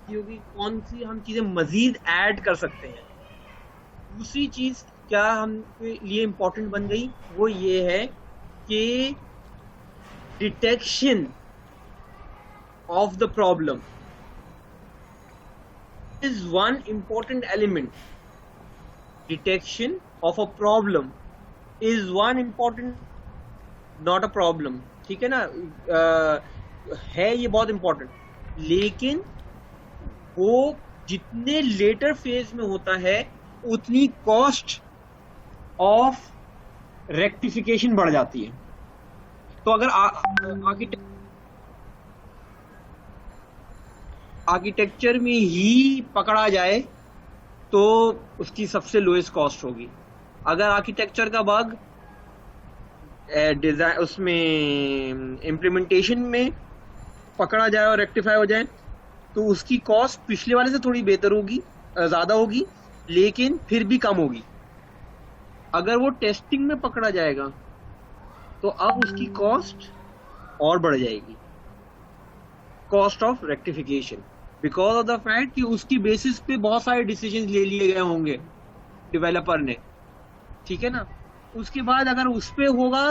की होगी कौन सी हम चीजें मजीद ऐड कर सकते हैं। दूसरी चीज क्या हमके लिए इम्पोर्टेंट बन गई, वो ये है कि detection of the problem is one important element. Detection of a problem is one important, not a problem. ठीक है ना, है ये बहुत important, लेकिन वो जितने लेटर फेज में होता है उतनी कॉस्ट ऑफ रेक्टिफिकेशन बढ़ जाती है। तो अगर आर्किटेक्चर में ही पकड़ा जाए तो उसकी सबसे लोएस्ट कॉस्ट होगी। अगर आर्किटेक्चर का बग डिजाइन उसमें इम्प्लीमेंटेशन में पकड़ा जाए और रेक्टिफाई हो जाए तो उसकी कॉस्ट पिछले वाले से थोड़ी बेहतर होगी, ज्यादा होगी, लेकिन फिर भी कम होगी। अगर वो टेस्टिंग में पकड़ा जाएगा तो अब उसकी कॉस्ट और बढ़ जाएगी, cost of rectification, because of the fact कि उसकी बेसिस पे बहुत सारे डिसीजन ले लिए गए होंगे डेवलपर ने। ठीक है ना, उसके बाद अगर उस पे होगा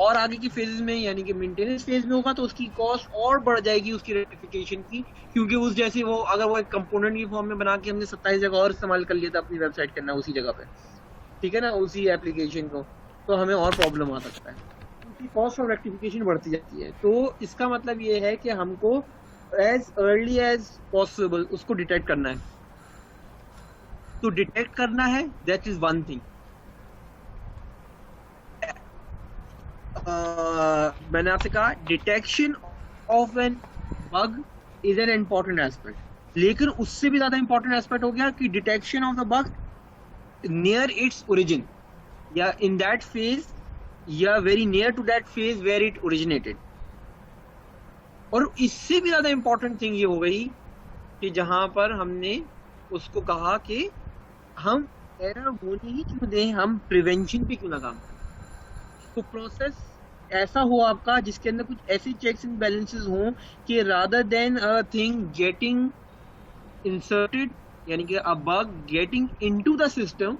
और आगे की फेजेस में यानी कि मेंटेनेंस फेज में होगा तो उसकी कॉस्ट और बढ़ जाएगी उसकी रेक्टिफिकेशन की, क्योंकि उस जैसे वो अगर वो एक कंपोनेंट की फॉर्म में बना के हमने 27 जगह और इस्तेमाल कर लिया था अपनी वेबसाइट करना उसी जगह पे, ठीक है ना, उसी एप्लीकेशन को, तो हमें और प्रॉब्लम आ सकता है, उसकी कॉस्ट ऑफ रेक्टिफिकेशन बढ़ती जाती है। तो इसका मतलब ये है कि हमको एज अर्ली एज पॉसिबल उसको डिटेक्ट करना है। तो डिटेक्ट करना है, दैट इज वन थिंग। मैंने आपसे कहा detection of an bug is an important aspect, लेकिन उससे भी ज्यादा इंपॉर्टेंट एस्पेक्ट हो गया कि detection of the bug near its origin, या इन दैट फेज, या very near to that phase where it originated. और इससे भी ज्यादा इंपॉर्टेंट थिंग ये हो गई कि जहां पर हमने उसको कहा कि हम एरर होने ही क्यों दें, हम प्रिवेंशन पे क्यों ना काम करें। तो प्रोसेस ऐसा हो आपका जिसके अंदर कुछ ऐसे चेक्स एंड बैलेंसेस हों कि rather than a thing getting inserted, यानी कि a bug getting into the system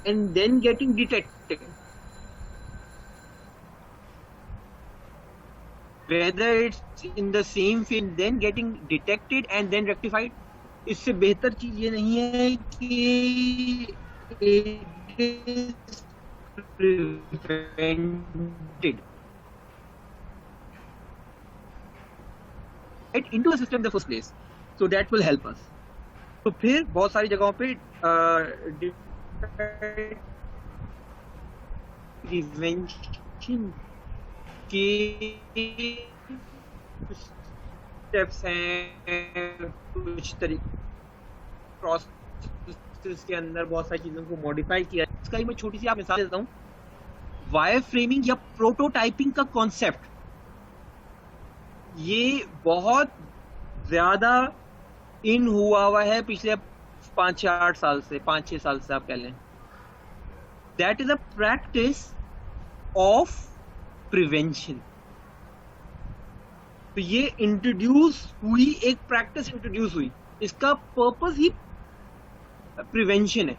and then getting detected, whether it's in the same field then getting detected and then rectified, इससे बेहतर चीज ये नहीं है कि it is prevented right into the system in the first place, so that will help us. तो फिर बहुत सारी जगहों पे प्रिवेंशन के कुछ स्टेप्स हैं, कुछ तरीके प्रोसेस के अंदर बहुत सारी चीजों को मॉडिफाई किया। इसका ही मैं छोटी सी आप मिसाल देता हूँ। वायर फ्रेमिंग या प्रोटोटाइपिंग का कॉन्सेप्ट, ये बहुत ज्यादा इन हुआ है पिछले 5-6 साल से, 5-6 साल से आप कह लें। That is a practice of prevention. तो ये इंट्रोड्यूस हुई, एक प्रैक्टिस इंट्रोड्यूस हुई, इसका पर्पस ही प्रिवेंशन है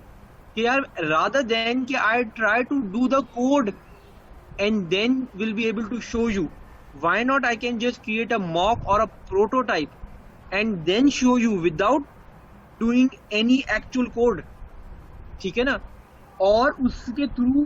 कि यार रादर देन कि I try to do the code and then will be able to show you, why not I can just create a mock और a prototype and then show you without doing any actual code. ठीक है ना। और उसके थ्रू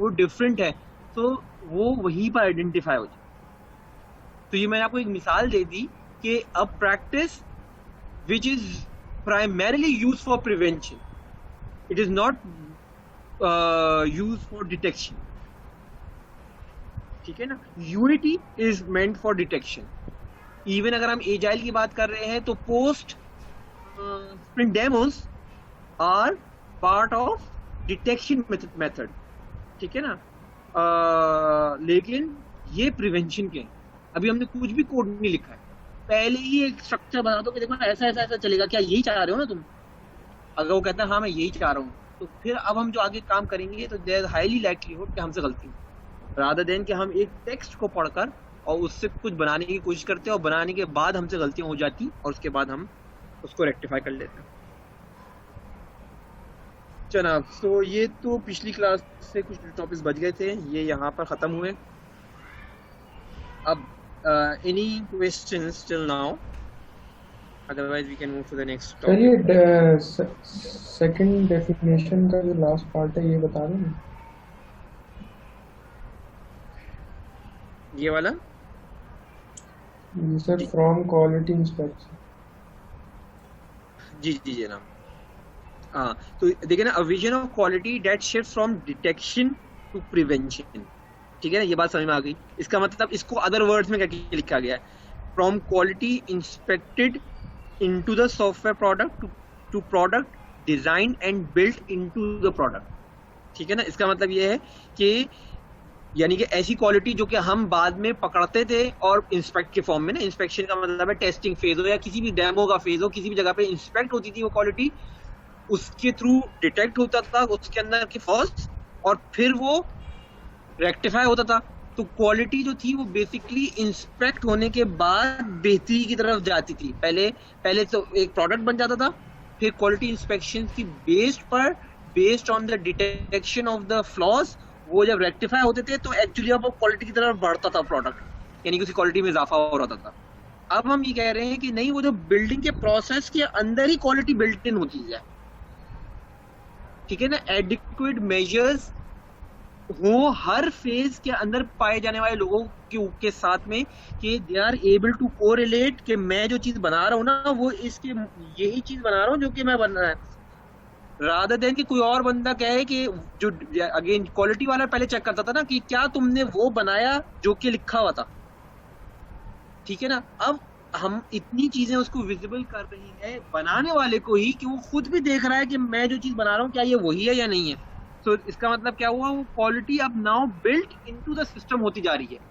वो डिफरेंट है, तो वो वहीं पर आइडेंटिफाई हो जाए। तो ये मैंने आपको एक मिसाल दे दी कि a practice which is primarily use for prevention, it is not use for detection. ठीक है ना। UAT is meant for detection. Even अगर हम एजाइल की बात कर रहे हैं तो post sprint demos are part of detection method. ठीक है ना। लेकिन ये प्रिवेंशन के, अभी हमने कुछ भी कोड नहीं लिखा है, पहले ही एक स्ट्रक्चर बना दो कि देखो ऐसा ऐसा ऐसा चलेगा, क्या यही चाह रहे हो ना तुम? अगर वो कहता है हाँ मैं यही चाह रहा हूँ, तो फिर अब हम जो आगे काम करेंगे तो देयर हाईली लाइक्लीहुड कि हमसे गलती हो, रादर देन कि हम एक टेक्स्ट को पढ़कर और उससे कुछ बनाने की कोशिश करते हैं और बनाने के बाद हमसे गलतियां हो जाती और उसके बाद हम उसको रेक्टिफाई कर लेते हैं। जनाब, तो ये तो पिछली क्लास से कुछ टॉपिक्स बच गए थे, ये यहाँ पर ख़त्म हुए। अब any questions till now? Otherwise we can move to the next topic. Sir ये सेकंड डेफिनेशन का जो लास्ट पार्ट है ये बता दें ना? ये वाला सर फ्रॉम क्वालिटी इंस्पेक्शन। जी जी जनाब। हाँ, तो देखिए ना, a vision of quality that shifts from detection to prevention. ठीक है ना, ये बात समझ में आ गई। इसका मतलब इसको अदर वर्ड्स में क्या लिखा गया है? From quality inspected into the software product to product design and built into the product. ठीक है ना। इसका मतलब ये है कि यानी कि ऐसी क्वालिटी जो कि हम बाद में पकड़ते थे और इंस्पेक्ट के फॉर्म में ना, इंस्पेक्शन का मतलब है टेस्टिंग फेज हो या किसी भी डेमो का फेज हो, किसी भी जगह पे इंस्पेक्ट होती थी वो क्वालिटी, उसके थ्रू डिटेक्ट होता था उसके अंदर के फॉल्ट्स और फिर वो रेक्टिफाई होता था। तो क्वालिटी जो थी वो बेसिकली इंस्पेक्ट होने के बाद बेहतरी की तरफ जाती थी। पहले तो एक प्रोडक्ट बन जाता था, फिर क्वालिटी इंस्पेक्शन की based on the detection of the flaws, वो जब रेक्टिफाई होते थे तो एक्चुअली अब वो क्वालिटी की तरफ बढ़ता था प्रोडक्ट, यानी कि उसकी क्वालिटी में इजाफा हो रहा था। अब हम ये कह रहे हैं कि नहीं, वो जो बिल्डिंग के प्रोसेस के अंदर ही क्वालिटी बिल्ट इन होती है। ठीक है ना। एडिक्वेट मेजर्स हो हर फेज के अंदर पाए जाने वाले लोगों के साथ में कि they are able to correlate कि मैं जो चीज बना रहा हूँ ना वो इसके यही चीज बना रहा हूँ जो कि मैं बन रहा है, रादर देन कि कोई और बंदा कहे कि जो अगेन क्वालिटी वाला पहले चेक करता था ना कि क्या तुमने वो बनाया जो कि लिखा हुआ था। ठीक है ना। अब हम इतनी चीजें उसको विजिबल कर रही है बनाने वाले को ही कि वो खुद भी देख रहा है कि मैं जो चीज बना रहा हूँ क्या ये वही है या नहीं है। तो इसका मतलब क्या हुआ, वो क्वालिटी अब now built into the system होती जा रही है।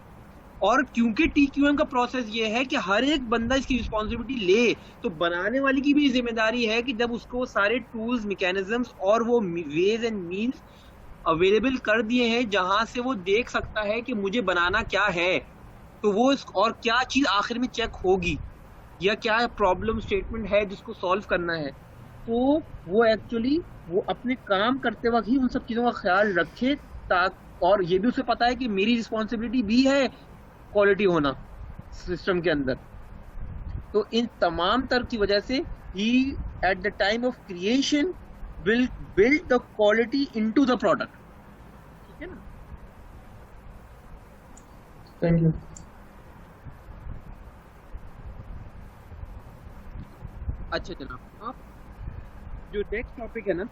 और क्योंकि TQM का प्रोसेस ये है कि हर एक बंदा इसकी रिस्पॉन्सिबिलिटी ले, तो बनाने वाले की भी जिम्मेदारी है कि जब उसको सारे टूल्स, मैकेनिज्म्स और वो वेज एंड मीन्स अवेलेबल कर दिए हैं जहां से वो देख सकता है कि मुझे बनाना क्या है, तो वो और क्या चीज आखिर में चेक होगी या क्या प्रॉब्लम स्टेटमेंट है जिसको सॉल्व करना है, तो वो एक्चुअली वो अपने काम करते वक्त ही उन सब चीजों का ख्याल रखे। और ये भी उसे पता है कि मेरी रिस्पॉन्सिबिलिटी भी है क्वालिटी होना सिस्टम के अंदर। तो इन तमाम तरह की वजह से ही at the time of creation will build the quality into the product. ठीक है ना। Thank you. अच्छा जनाब, आप जो नेक्स्ट टॉपिक है ना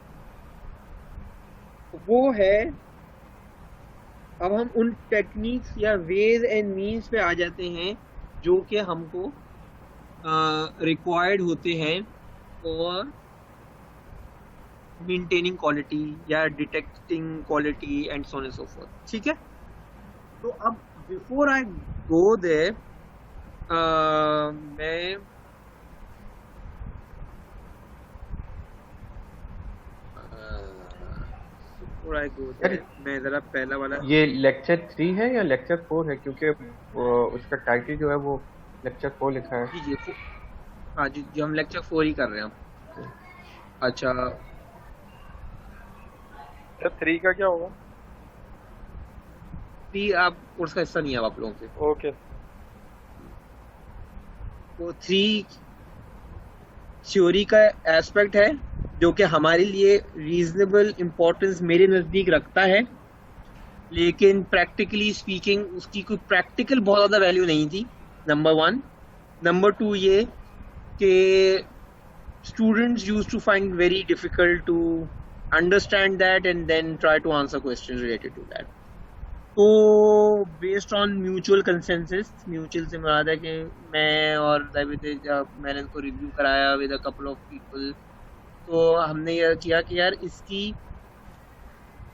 वो है, अब हम उन टेक्निक्स या वेज एंड मीन्स पे आ जाते हैं जो कि हमको रिक्वायर्ड होते हैं फॉर मेंटेनिंग क्वालिटी या detecting quality and so on and so fourth. ठीक है, तो अब बिफोर आई गो देयर मैं बिफोर आई गो देयर मैं जरा पहला वाला ये लेक्चर 3 है या लेक्चर 4 है? क्योंकि उसका टाइटल जो है वो लेक्चर 4 लिखा है। जी हाँ जी जो हम लेक्चर 4 ही कर रहे हैं। अच्छा, सर 3 का क्या होगा? 3 आप उसका हिस्सा नहीं है आप लोगों के। ओके, तो 3 थ्योरी का एस्पेक्ट है जो कि हमारे लिए रीजनेबल इम्पोर्टेंस मेरे नज़दीक रखता है, लेकिन प्रैक्टिकली स्पीकिंग उसकी कोई प्रैक्टिकल बहुत ज़्यादा वैल्यू नहीं थी, नंबर 1। नंबर 2 ये कि students used to find very difficult to understand that and then try to answer questions related to that. तो based on mutual consensus, mutual से मुराद है कि मैं और दाविद जब मैंने इसको रिव्यू कराया with a couple of people, तो हमने यह किया कि यार इसकी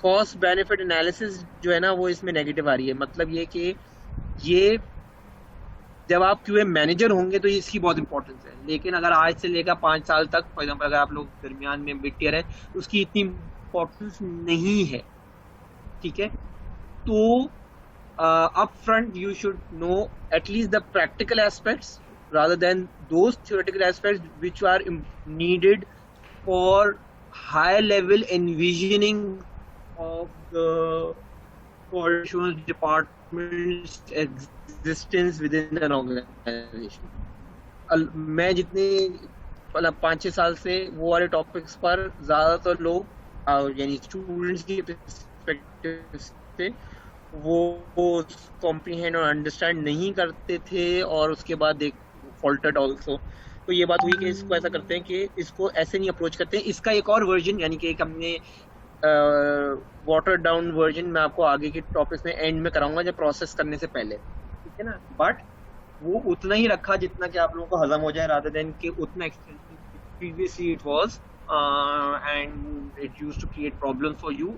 कॉस्ट बेनिफिट एनालिसिस जो है ना वो इसमें नेगेटिव आ रही है। मतलब ये कि ये जब आप क्यूए मैनेजर होंगे तो इसकी बहुत इंपॉर्टेंस है, लेकिन अगर आज से लेकर 5 साल तक फॉर एग्जांपल अगर आप लोग दरमियान में मिड ईयर है तो उसकी इतनी इंपॉर्टेंस नहीं है। ठीक है, तो up front you should know at least the practical aspects rather than those theoretical aspects which are needed for high level envisioning of the quality assurance department's existence within an organization. मैं जितने मतलब 5-6 साल से वो वाले टॉपिक्स पर ज़्यादातर लोग यानी स्टूडेंट्स की पर्सपेक्टिव से वो कॉम्प्रीहेंड और अंडरस्टैंड नहीं करते थे और उसके बाद एक फॉल्टेड ऑल्सो। तो ये बात हुई कि इसको ऐसा करते हैं कि इसको ऐसे नहीं अप्रोच करते हैं। इसका एक और वर्जन यानी कि एक हमने वाटर डाउन वर्जन मैं आपको आगे के टॉपिक्स में एंड में कराऊंगा जब प्रोसेस करने से पहले, ठीक है ना। बट वो उतना ही रखा जितना कि आप लोगों को हजम हो जाए रादर देन कि उतना extensive previously it was and it used to create problems for you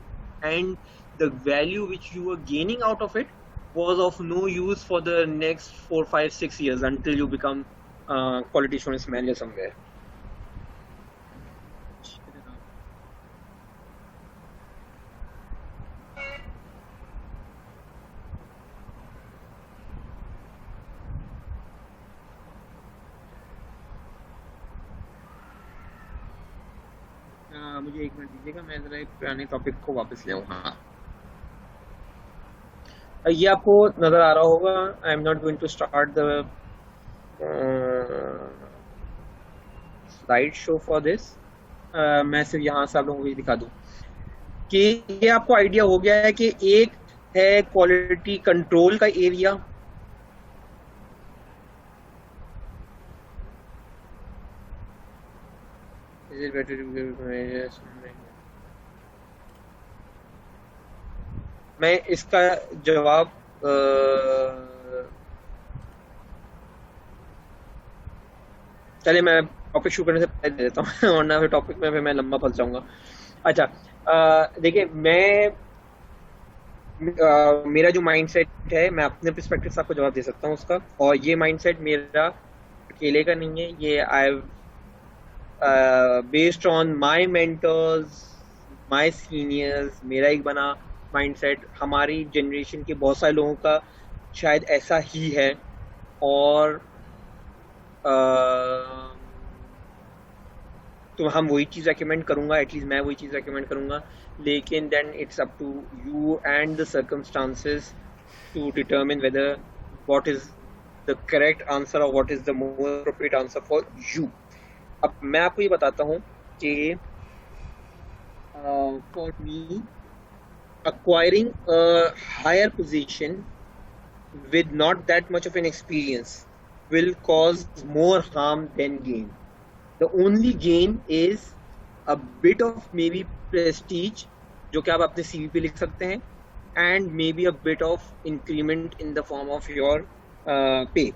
and the value which you were gaining out of it was of no use for the next 4, 5, 6 years until you become quality assurance manager somewhere. मुझे 1 मिनट दीजिएगा, मैं जरा पुराने टॉपिक को वापस ले आऊँ। हाँ, ये आपको नजर आ रहा होगा। I am not going to start the slide show for this. मैं सिर्फ यहाँ से आप लोगों को ये दिखा दूँ कि ये आपको आइडिया हो गया है कि एक है क्वालिटी कंट्रोल का एरिया, मैं इसका जवाब चले मैं टॉपिक शुरू करने से पहले दे देता हूँ वरना फिर टॉपिक में फिर मैं लंबा फंस जाऊंगा। अच्छा, देखिए मेरा जो माइंडसेट है मैं अपने पर्सपेक्टिव से आपको जवाब दे सकता हूँ उसका, और ये माइंडसेट मेरा अकेले का नहीं है, ये आई based on my mentors, my seniors, मेरा एक बना माइंडसेट, हमारी जनरेशन के बहुत सारे लोगों का शायद ऐसा ही है। और तो हम वही चीज़ रेकमेंड करूँगा, एटलीस्ट मैं वही चीज़ रेकमेंड करूँगा, लेकिन then it's up to you and the circumstances to determine whether what is the correct answer और what is the more appropriate answer for you. अब मैं आपको ये बताता हूँ कि for me acquiring a higher position with not that much of an experience will cause more harm than gain. The only gain is a bit of maybe prestige, जो कि आप अपने CV पे लिख सकते हैं, and maybe a bit of increment in the form of your pay.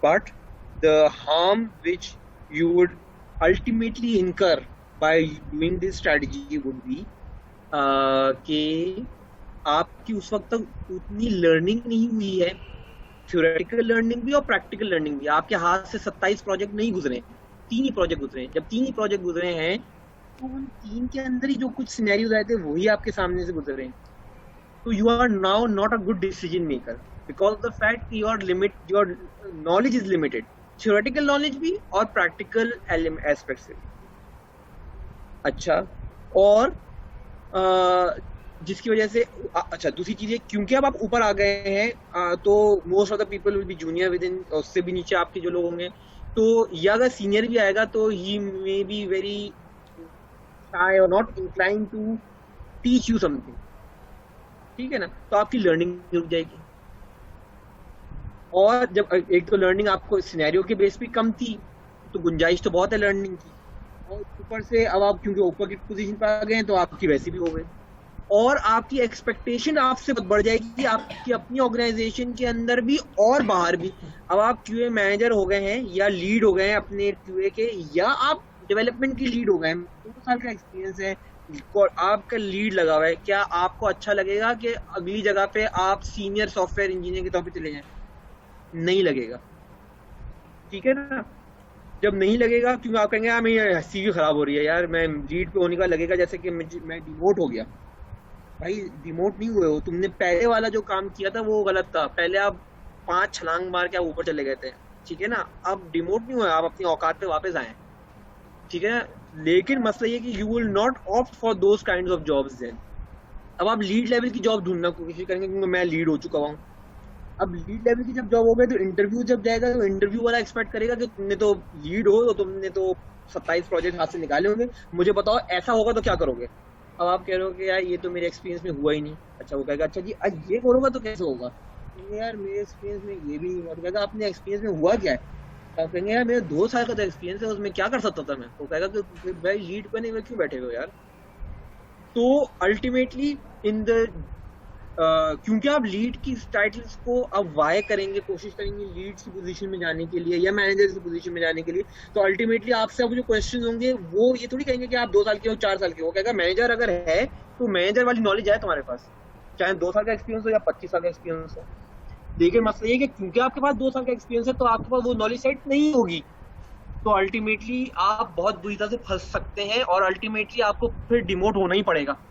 But the harm which you would ultimately incur by doing this strategy would be कि आपकी उस वक्त तक उतनी लर्निंग नहीं हुई है, थ्योरेटिकल लर्निंग भी और प्रैक्टिकल लर्निंग भी। आपके हाथ से 27 प्रोजेक्ट नहीं गुजरे, 3 ही प्रोजेक्ट गुजरे हैं। जब 3 ही प्रोजेक्ट गुजरे हैं तो उन 3 के अंदर ही जो कुछ सिनेरियोज आए थे वही आपके सामने से गुजरे हैं। तो you are now not a good decision maker because of the fact your knowledge is limited, theoretical knowledge भी और प्रैक्टिकल एस्पेक्ट से। अच्छा, और जिसकी वजह से अच्छा दूसरी चीज है, क्योंकि अब आप ऊपर आ गए हैं तो most of the people will be junior with in, उससे भी नीचे आपके जो लोग होंगे, तो या अगर सीनियर भी आएगा तो ही मे बी वेरी शाय और not incline to teach you something, ठीक है ना। तो आपकी लर्निंग रुक जाएगी। और जब एक तो लर्निंग आपको सिनेरियो के बेस पे कम थी, तो गुंजाइश तो बहुत है लर्निंग की, और ऊपर से अब आप क्योंकि ऊपर की पोजीशन पर आ गए हैं तो आपकी वैसी भी हो गई, और आपकी एक्सपेक्टेशन आपसे बढ़ जाएगी आपकी अपनी ऑर्गेनाइजेशन के अंदर भी और बाहर भी। अब आप क्यूए मैनेजर हो गए हैं या लीड हो गए हैं अपने क्यूए के, या आप डेवलपमेंट की लीड हो गए हैं, 2 साल का एक्सपीरियंस है और आपका लीड लगा हुआ है, क्या आपको अच्छा लगेगा कि अगली जगह पे आप सीनियर सॉफ्टवेयर इंजीनियर के तौर पे चले जाएं? नहीं लगेगा, ठीक है ना। जब नहीं लगेगा क्योंकि आप कहेंगे यार मेरी सीवी खराब हो रही है, यार मैं लीड पे होने का लगेगा जैसे कि मैं डिमोट हो गया। भाई डिमोट नहीं हुए हो, तुमने पहले वाला जो काम किया था वो गलत था, पहले आप 5 छलांग मार के आप ऊपर चले गए थे, ठीक है ना। अब डिमोट नहीं हुआ, आप अपनी औकात पे वापस आए, ठीक है। लेकिन मसला ये कि you will not opt for those kinds of jobs then. अब आप लीड लेवल की जॉब ढूंढना कोशिश करेंगे क्योंकि मैं लीड हो चुका हूँ। अब लीड लेवल की जब जॉब हो गई तो इंटरव्यू जब जाएगा तो इंटरव्यू वाला एक्सपेक्ट करेगा कि तुमने तो लीड हो तो तुमने तो 27 प्रोजेक्ट हाथ से निकाले होंगे, मुझे बताओ ऐसा होगा तो क्या करोगे। अब आप कह रहे हो कि यार ये तो मेरे एक्सपीरियंस में हुआ ही नहीं। अच्छा, वो कहेगा अच्छा जी आज ये करोगा तो कैसे होगा, यार मेरे एक्सपीरियंस में ये भी नहीं हुआ। तो कहेगा अपने एक्सपीरियंस में हुआ क्या है, आप कहेंगे यार मेरे 2 साल का तो एक्सपीरियंस है, उसमें क्या कर सकता था मैं। वो कहेगा कि भाई लीड बने हुए क्यों बैठे हो यार। तो अल्टीमेटली इन द क्योंकि आप लीड की टाइटल्स को अब वाई करेंगे, कोशिश करेंगे लीड की पोजीशन में जाने के लिए या मैनेजर की पोजीशन में जाने के लिए, तो अल्टीमेटली आपसे अब जो क्वेश्चन होंगे वो ये थोड़ी कहेंगे कि आप 2 साल के हो 4 साल के हो। कहेगा मैनेजर अगर है तो मैनेजर वाली नॉलेज है तुम्हारे पास, चाहे 2 साल का एक्सपीरियंस हो या 25 साल का एक्सपीरियंस हो। लेकिन मसला ये कि क्योंकि आपके पास 2 साल का एक्सपीरियंस है तो आपके पास वो नॉलेज सेट नहीं होगी, तो अल्टीमेटली आप बहुत बुरी तरह से फंस सकते हैं और अल्टीमेटली आपको फिर डिमोट होना ही पड़ेगा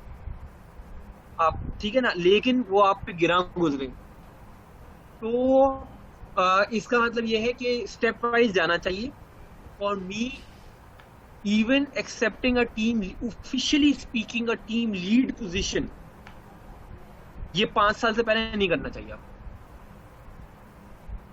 आप, ठीक है ना। लेकिन वो आप पे गिरा गुजरे। तो इसका मतलब ये है कि स्टेप वाइज जाना चाहिए। For me even accepting a team, officially speaking a team lead position, ये 5 साल से पहले नहीं करना चाहिए आप,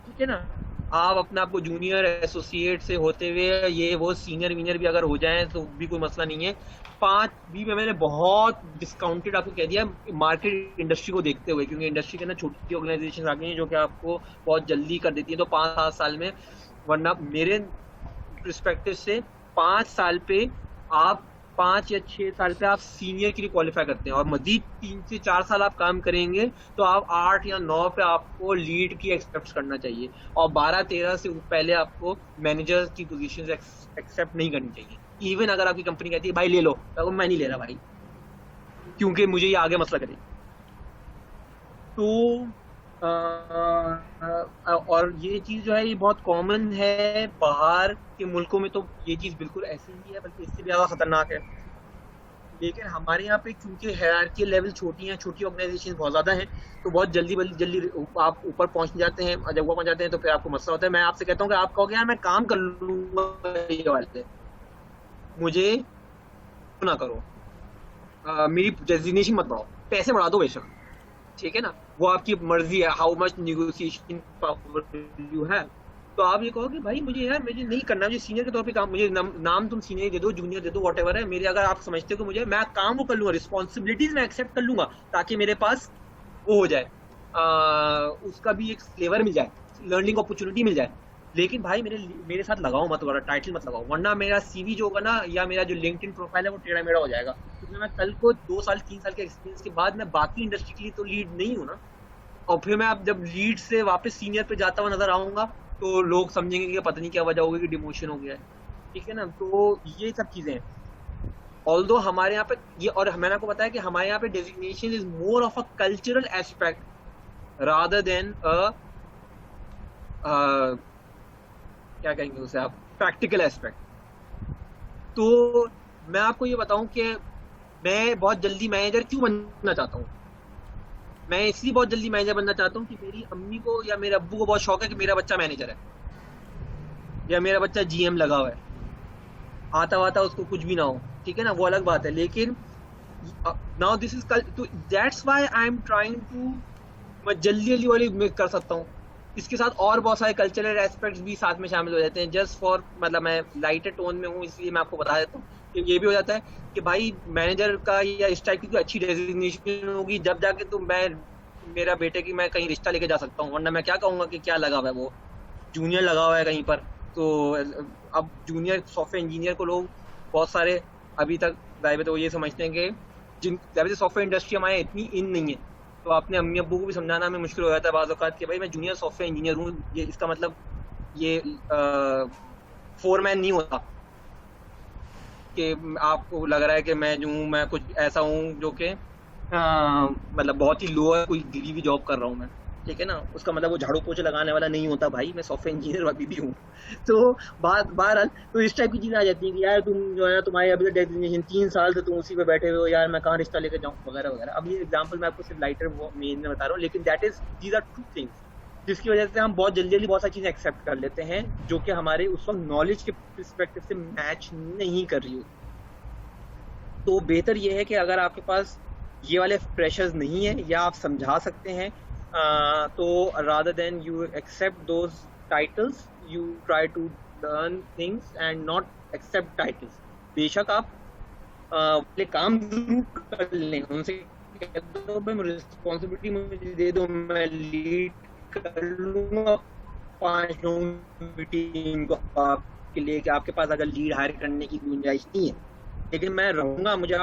ठीक है ना। आप अपने आप को जूनियर एसोसिएट से होते हुए ये वो सीनियर वीनियर भी अगर हो जाए तो भी कोई मसला नहीं है। 5 भी मैंने बहुत डिस्काउंटेड आपको कह दिया मार्केट इंडस्ट्री को देखते हुए, क्योंकि इंडस्ट्री के अंदर छोटी ऑर्गेनाइजेशन आ गई हैं जो कि आपको बहुत जल्दी कर देती है, तो 5-7 साल में। वरना मेरे पर्सपेक्टिव से 5 साल पे आप 5 या 6 साल पे आप सीनियर के लिए क्वालिफाई करते हैं और मजीद 3 से 4 साल आप काम करेंगे तो आप 8 या 9 पे आपको लीड की एक्सेप्ट करना चाहिए और 12-13 से पहले आपको मैनेजर की पोजीशन एक्सेप्ट नहीं करनी चाहिए। इवन अगर आपकी कंपनी कहती है भाई ले लो, तो मैं नहीं ले रहा भाई क्योंकि मुझे ये आगे मसला करेगी। तो और ये चीज जो है ये बहुत कॉमन है, बाहर के मुल्कों में तो ये चीज बिल्कुल ऐसी ही है, बल्कि इससे भी ज्यादा खतरनाक है। लेकिन हमारे यहाँ पे क्योंकि हायरार्की लेवल छोटी है, छोटी ऑर्गेनाइजेशन बहुत ज्यादा है, तो बहुत जल्दी आप ऊपर पहुंच जाते हैं। जब ऊपर पहुंच जाते हैं तो फिर आपको मसला होता है। मैं आपसे कहता हूँ कि आप कहोगे यार मैं काम कर लूंगा ये वाले, मुझे ना करो, मेरी डेजिग्नेशन मत बढ़ाओ, पैसे बढ़ा दो बेशक, ठीक है ना, वो आपकी मर्जी है, how much negotiation power you have. तो आप ये कहो कि भाई मुझे नहीं करना, मुझे सीनियर के तौर पे काम, मुझे नाम तुम सीनियर दे दो, जूनियर दे दो, व्हाटएवर है मेरे, अगर आप समझते हो कि मैं काम वो कर लूंगा, रिस्पॉन्सिबिलिटीज मैं एक्सेप्ट कर लूंगा ताकि मेरे पास वो हो जाए, उसका भी एक फ्लेवर मिल जाए, लर्निंग अपॉर्चुनिटी मिल जाए। लेकिन भाई मेरे साथ लगाओ मत, वाला टाइटल मत लगाओ, वरना मेरा सीवी जो होगा ना, या मेरा जो लिंक्डइन प्रोफाइल है वो टेढ़ा मेढ़ा हो जाएगा। क्योंकि मैं कल को 2 साल 3 साल के एक्सपीरियंस के बाद मैं बाकी इंडस्ट्री के लिए तो लीड नहीं हूँ ना। और फिर मैं अब जब लीड से वापस सीनियर पे जाता हुआ नजर आऊंगा तो लोग समझेंगे कि पता नहीं क्या वजह होगी कि डिमोशन हो गया है। ठीक है ना, तो ये सब चीजें हैं। ऑल्दो हमारे यहाँ पे ये, और मैंने आपको बताया कि हमारे यहाँ पे designation is more of a cultural aspect rather than क्या कहेंगे उसे आप, प्रैक्टिकल एस्पेक्ट। तो मैं आपको ये बताऊं कि मैं बहुत जल्दी मैनेजर क्यों बनना चाहता हूँ। मैं इसलिए बहुत जल्दी मैनेजर बनना चाहता हूँ कि मेरी अम्मी को या मेरे अब्बू को बहुत शौक है कि मेरा बच्चा मैनेजर है या मेरा बच्चा जीएम लगा हुआ है। आता वाता उसको कुछ भी ना हो, ठीक है ना, वो अलग बात है। लेकिन नाउ दिस इज, तो that's why I am trying to, मैं जल्दी वाली कर सकता हूँ। इसके साथ और बहुत सारे कल्चरल एस्पेक्ट्स भी साथ में शामिल हो जाते हैं, जस्ट फॉर, मतलब मैं लाइटर टोन में हूँ इसलिए मैं आपको बता देता हूँ कि ये भी हो जाता है कि भाई मैनेजर का या इस टाइप की कोई अच्छी डेजिग्नेशन होगी जब जाके तो मैं मेरा बेटे की मैं कहीं रिश्ता लेके जा सकता हूँ, वरना मैं क्या कहूँगा कि क्या लगा हुआ है, वो जूनियर लगा हुआ है कहीं पर। तो अब जूनियर सॉफ्टवेयर इंजीनियर को लोग बहुत सारे अभी तक दायबे तो ये समझते हैं कि जिन दायबे सॉफ्टवेयर इंडस्ट्री हमारे इतनी इन नहीं है, तो अपने अम्मी अब्बू को भी समझाना हमें मुश्किल हो जाता है बाज़ औक़ात कि भाई मैं जूनियर सॉफ्टवेयर इंजीनियर हूँ, ये इसका मतलब ये फोरमैन नहीं होता कि आपको लग रहा है कि मैं कुछ ऐसा हूँ जो कि मतलब बहुत ही लो है, कोई गिरी हुई जॉब कर रहा हूँ मैं, ठीक है ना, उसका मतलब वो झाड़ू पोछे लगाने वाला नहीं होता। भाई मैं सॉफ्टवेयर इंजीनियर अभी भी हूँ। तो बहरहाल तो इस टाइप की चीज़ें आ जाती हैं कि यार तुम जो है तुम्हारी अभी तक डेजिग्नेशन 3 साल से तुम उसी पे बैठे हुए हो, यार मैं कहाँ रिश्ता लेकर जाऊँ वगैरह वगैरह। अब ये एग्जाम्पल मैं आपको सिर्फ लाइटर मेन में बता रहा हूँ, लेकिन that is these are true things जिसकी वजह से हम बहुत जल्दी बहुत सारी चीज़ें एक्सेप्ट कर लेते हैं जो कि हमारे उस वक्त नॉलेज के परस्पेक्टिव से मैच नहीं कर रही हो। तो बेहतर ये है कि अगर आपके पास ये वाले प्रेशर्स नहीं है या आप समझा सकते हैं, तो rather than you accept those titles, you try to learn things and not accept titles. बेशक आप अपने काम जरूर कर लें, उनसे कह दो भाई रिस्पॉन्सिबिलिटी मुझे दे दो, मैं लीड कर लूंगा 5 लोगों की टीम को आपके लिए, कि आपके पास अगर लीड हायर करने की गुंजाइश नहीं है, लेकिन मैं रहूंगा। मैंने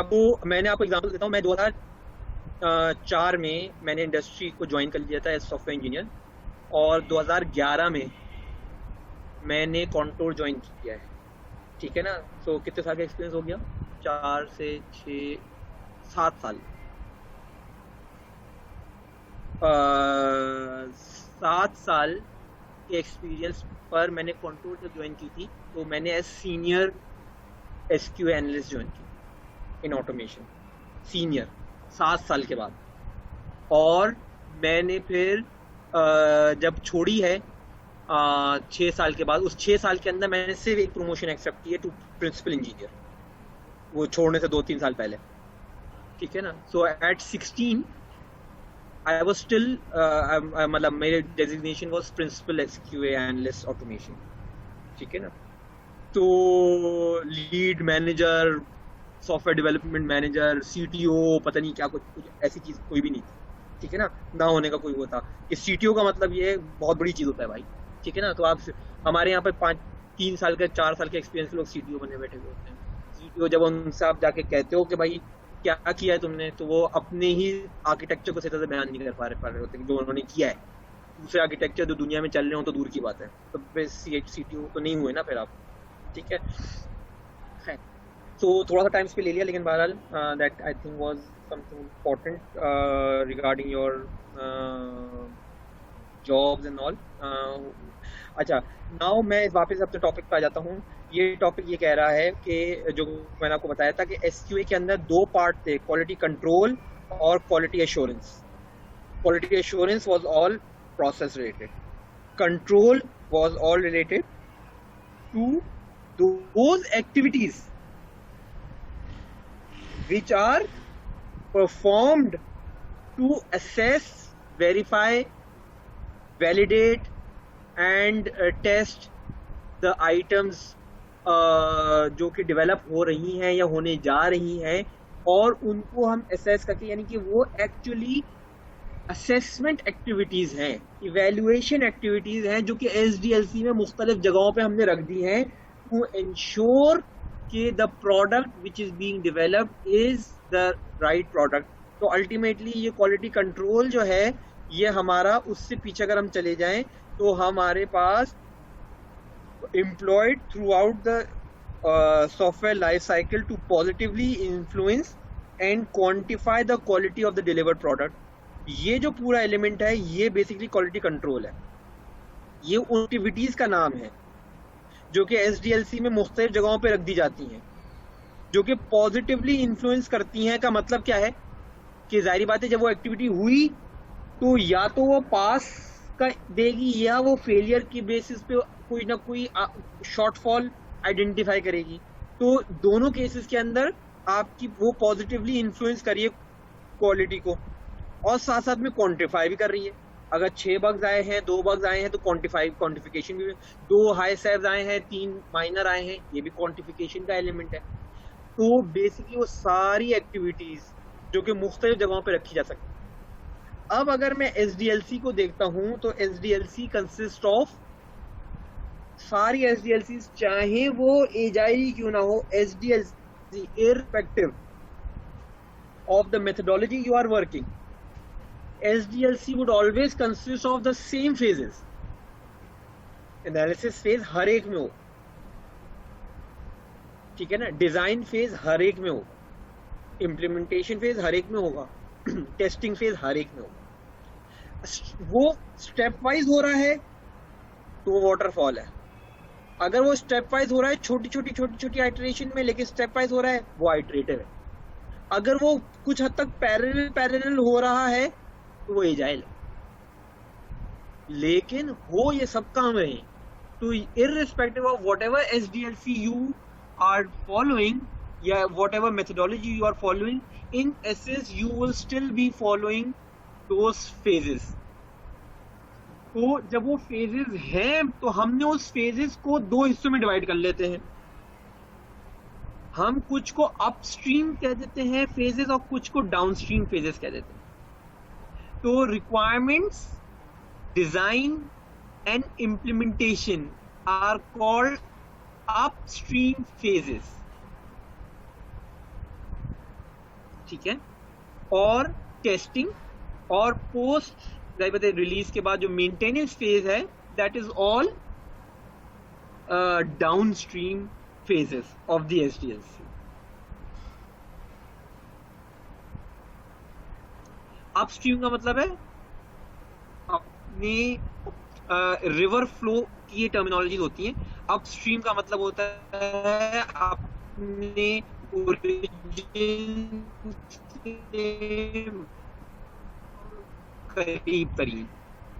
आपको एग्जांपल देता हूँ, मैं 2004 में मैंने इंडस्ट्री को ज्वाइन कर लिया था एज सॉफ्टवेयर इंजीनियर, और 2011 में मैंने कॉन्टोर ज्वाइन किया है, ठीक है ना। सो कितने साल का एक्सपीरियंस हो गया, 4 से 6 7 साल, 7 साल के एक्सपीरियंस पर मैंने कॉन्टोर जब ज्वाइन की थी तो मैंने एज सीनियर एसक्यूए एनालिस्ट ज्वाइन की इन ऑटोमेशन, सीनियर 7 साल के बाद। और मैंने फिर जब छोड़ी है 6 साल के बाद, उस 6 साल के अंदर मैंने सिर्फ एक प्रमोशन एक्सेप्ट की है टू प्रिंसिपल इंजीनियर, वो छोड़ने से 2-3 साल पहले, ठीक है ना। So at 16 I was still, मतलब मेरे designation was principal SQA analyst automation, ठीक है ना। तो lead manager, software development manager, CTO, पता नहीं क्या, कुछ ऐसी चीज कोई भी नहीं थी, ठीक है ना होने का कोई वो था कि सीटीओ का मतलब ये बहुत बड़ी चीज होता है भाई, ठीक है ना। तो आप हमारे यहाँ पे 3 साल के 4 साल के एक्सपीरियंस के लोग सीटीओ बने बैठे हुए होते हैं। सीटीओ जब उनसे आप जाके कहते हो कि भाई क्या किया है तुमने, तो वो अपने ही आर्किटेक्चर को सही तरह से बयान नहीं कर पा रहे होते जो उन्होंने किया है। दूसरे आर्किटेक्चर जो दुनिया में चल रहे हो तो दूर की बात है, तो सीटीओ तो नहीं हुए ना फिर आप, ठीक है। तो थोड़ा सा टाइम पे ले लिया, लेकिन बहरहाल that I think was something important regarding your jobs and all. अच्छा, नाउ मैं वापस अपने टॉपिक पे आ जाता हूँ। ये टॉपिक ये कह रहा है कि जो मैंने आपको बताया था कि एसक्यूए के अंदर 2 पार्ट थे, क्वालिटी कंट्रोल और quality assurance. Quality assurance was all process related, control was all related to those activities which are performed to assess, verify, validate and test the items जो कि डेवलप हो रही हैं या होने जा रही हैं, और उनको हम असेस करके, यानी कि वो एक्चुअली असेसमेंट एक्टिविटीज हैं, इवेल्युएशन एक्टिविटीज हैं जो कि SDLC में मुख्तलिफ जगहों पे हमने रख दी हैं टू इंश्योर कि the product which is being developed is the right product. तो अल्टीमेटली ये क्वालिटी कंट्रोल जो है ये हमारा, उससे पीछे अगर हम चले जाएं तो हमारे पास employed throughout the software life cycle to positively influence and quantify the quality of the delivered product। ये जो पूरा एलिमेंट है ये बेसिकली क्वालिटी कंट्रोल है। ये उन एक्टिविटीज का नाम है जो कि SDLC में मुख्तलिफ जगहों पे रख दी जाती हैं, जो कि पॉजिटिवली इन्फ्लुएंस करती हैं। का मतलब क्या है कि जाहिर बात है जब वो एक्टिविटी हुई तो या तो वो पास का देगी या वो फेलियर की बेसिस पे कोई ना कोई शॉर्टफॉल आइडेंटिफाई करेगी। तो दोनों केसेस के अंदर आपकी वो पॉजिटिवली इन्फ्लुएंस करिए क्वालिटी को और साथ साथ में क्वांटिफाई भी कर रही है। अगर 6 बग्स आए हैं, 2 बग्स आए हैं तो क्वांटिफिकेशन भी, 2 हाई सेव्स आए हैं, 3 माइनर आए हैं, ये भी क्वांटिफिकेशन का एलिमेंट है। तो बेसिकली वो सारी एक्टिविटीज जो कि मुख्तलिफ जगहों पे रखी जा सकती है। अब अगर मैं SDLC को देखता हूं तो SDLC कंसिस्ट ऑफ सारी SDLC, चाहे वो एजाइल क्यों ना हो, SDLC irrespective of the methodology you are working, SDLC would always consist of the same phases। Analysis phase हर एक में हो, ठीक है ना, डिजाइन फेज हर एक में होगा, इम्प्लीमेंटेशन फेज हर एक में होगा, टेस्टिंग फेज हर एक में होगा। वो स्टेप वाइज हो रहा है तो वो वाटरफॉल है। अगर वो स्टेप वाइज हो रहा है छोटी छोटी आइटरेशन में, लेकिन स्टेप वाइज हो रहा है वो आइटरेटिव है। अगर वो कुछ हद तक पैरेलल हो रहा है तो वो एजाइल है। लेकिन हो ये सब काम रहे तो irrespective of whatever SDLC you are following या whatever methodology you are following, in essence you will still be following those phases। तो जब वो phases हैं तो हमने उस phases को 2 हिस्सों में डिवाइड कर लेते हैं। हम कुछ को अपस्ट्रीम कह देते हैं phases और कुछ को डाउनस्ट्रीम phases कह देते हैं। तो requirements, design and implementation are called upstream phases, ठीक है। और टेस्टिंग और पोस्ट रिलीज के बाद जो मेंटेनेंस फेज है that is all downstream phases of the SDLC। Upstream का मतलब है अपने रिवर फ्लो की ये टर्मिनोलॉजी होती है। अपस्ट्रीम का मतलब होता है अपने ओरिजिन से करीब।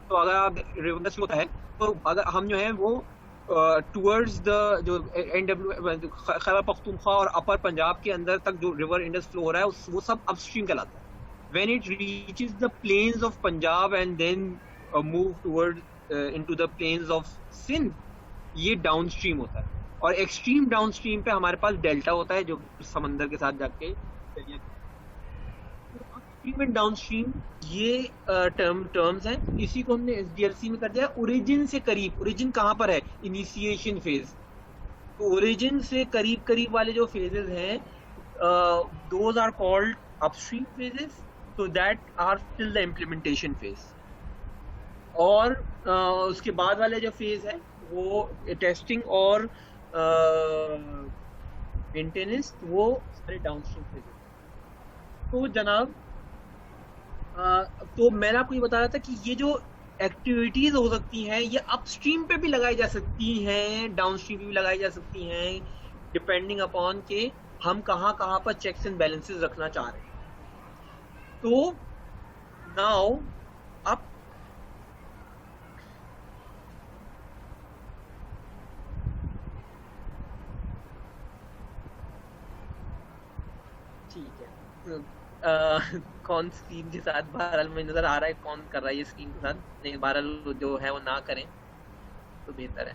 तो अगर आप रिवर फ्लो होता है तो अगर हम जो है वो टुवर्ड्स द जो NW खैबर पख्तूनख्वा और अपर पंजाब के अंदर तक जो रिवर इंडस फ्लो हो रहा है वो सब अपस्ट्रीम कहलाता है। When it reaches the plains of Punjab and then move toward into the plains of Sindh, ये डाउनस्ट्रीम होता है। और एक्सट्रीम डाउनस्ट्रीम पे हमारे पास डेल्टा होता है जो समंदर के साथ जाके अपस्ट्रीम एंड डाउनस्ट्रीम ये टर्म्स हैं। इसी को हमने SDLC में कर दिया ओरिजिन से करीब। ओरिजिन कहाँ पर है? Initiation phase. तो ओरिजिन से करीब करीब वाले जो फेजेस हैं those are called upstream phases, so that are till the implementation phase। और उसके बाद वाले जो फेज है वो टेस्टिंग और मेंटेनेंस, वो सारे डाउनस्ट्रीम फेज है। तो जनाब तो मैंने आपको ये बता रहा था कि ये जो एक्टिविटीज हो सकती हैं ये अपस्ट्रीम पे भी लगाई जा सकती हैं, डाउनस्ट्रीम पे भी लगाई जा सकती हैं, डिपेंडिंग अपॉन के हम कहाँ कहाँ पर चेक्स एंड बैलेंसेस रखना चाह रहे हैं। तो नाउ अब ठीक है, कौन स्क्रीन के साथ बहरहाल मुझे नजर आ रहा है कौन कर रहा है ये स्क्रीन के साथ, नहीं बहरहाल जो है वो ना करें तो बेहतर है।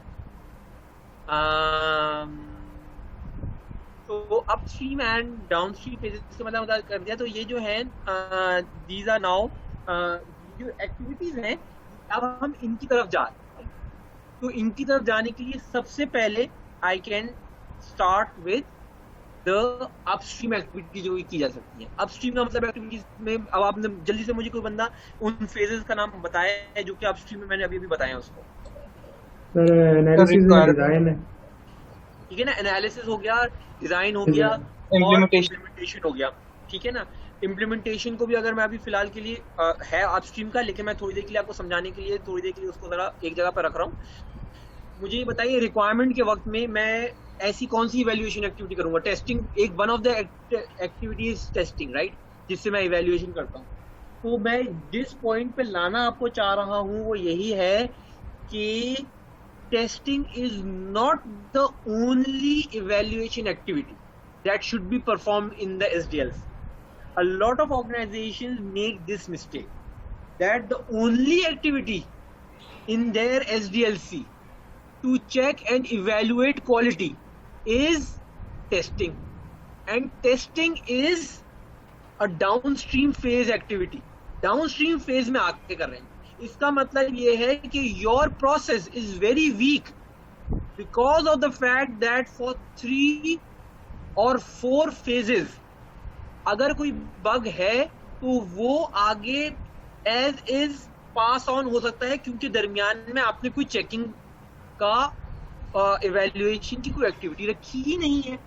तो अपस्ट्रीम एंड डाउनस्ट्रीम फेजेस का मतलब कर दिया। तो ये जो है दीज आर नाउ जो एक्टिविटीज हैं अब हम इनकी तरफ जा रहे हैं। तो इनकी तरफ जाने के लिए सबसे पहले I can start with the upstream activity जो की जा सकती है। अपस्ट्रीम का मतलब एक्टिविटीज में अब आपने जल्दी से मुझे कोई बंदा उन फेजेस का नाम बताया है जो कि अपस्ट्रीम में मैंने अभी भी बताया उसको। सर एनालिसिस और डिजाइन है, ठीक है ना, एनालिसिस हो गया, डिजाइन हो गया, इम्प्लीमेंटेशन हो गया, ठीक है ना। इम्प्लीमेंटेशन को भी अगर मैं अभी फिलहाल के लिए है अपस्ट्रीम का, लेकिन मैं थोड़ी देर के लिए आपको समझाने के लिए थोड़ी देर के लिए उसको जरा एक जगह पर रख रहा हूँ। मुझे ये बताइए रिक्वायरमेंट के वक्त में मैं ऐसी कौन सी इवैल्यूएशन एक्टिविटी करूंगा? टेस्टिंग एक one of the activity is testing, right, जिससे मैं इवैल्यूएशन करता हूँ। तो मैं जिस पॉइंट पे लाना आपको चाह रहा हूँ वो यही है कि testing is not the only evaluation activity that should be performed in the SDLC. A lot of organizations make this mistake that the only activity in their SDLC to check and evaluate quality is testing, and testing is a downstream phase activity. Downstream phase में आके कर रहे हैं। इसका मतलब ये है कि your process is very weak because of the fact that for 3 और 4 फेजेस अगर कोई बग है तो वो आगे एज इज पास ऑन हो सकता है, क्योंकि दरमियान में आपने कोई चेकिंग का इवैल्यूएशन की कोई एक्टिविटी रखी ही नहीं है।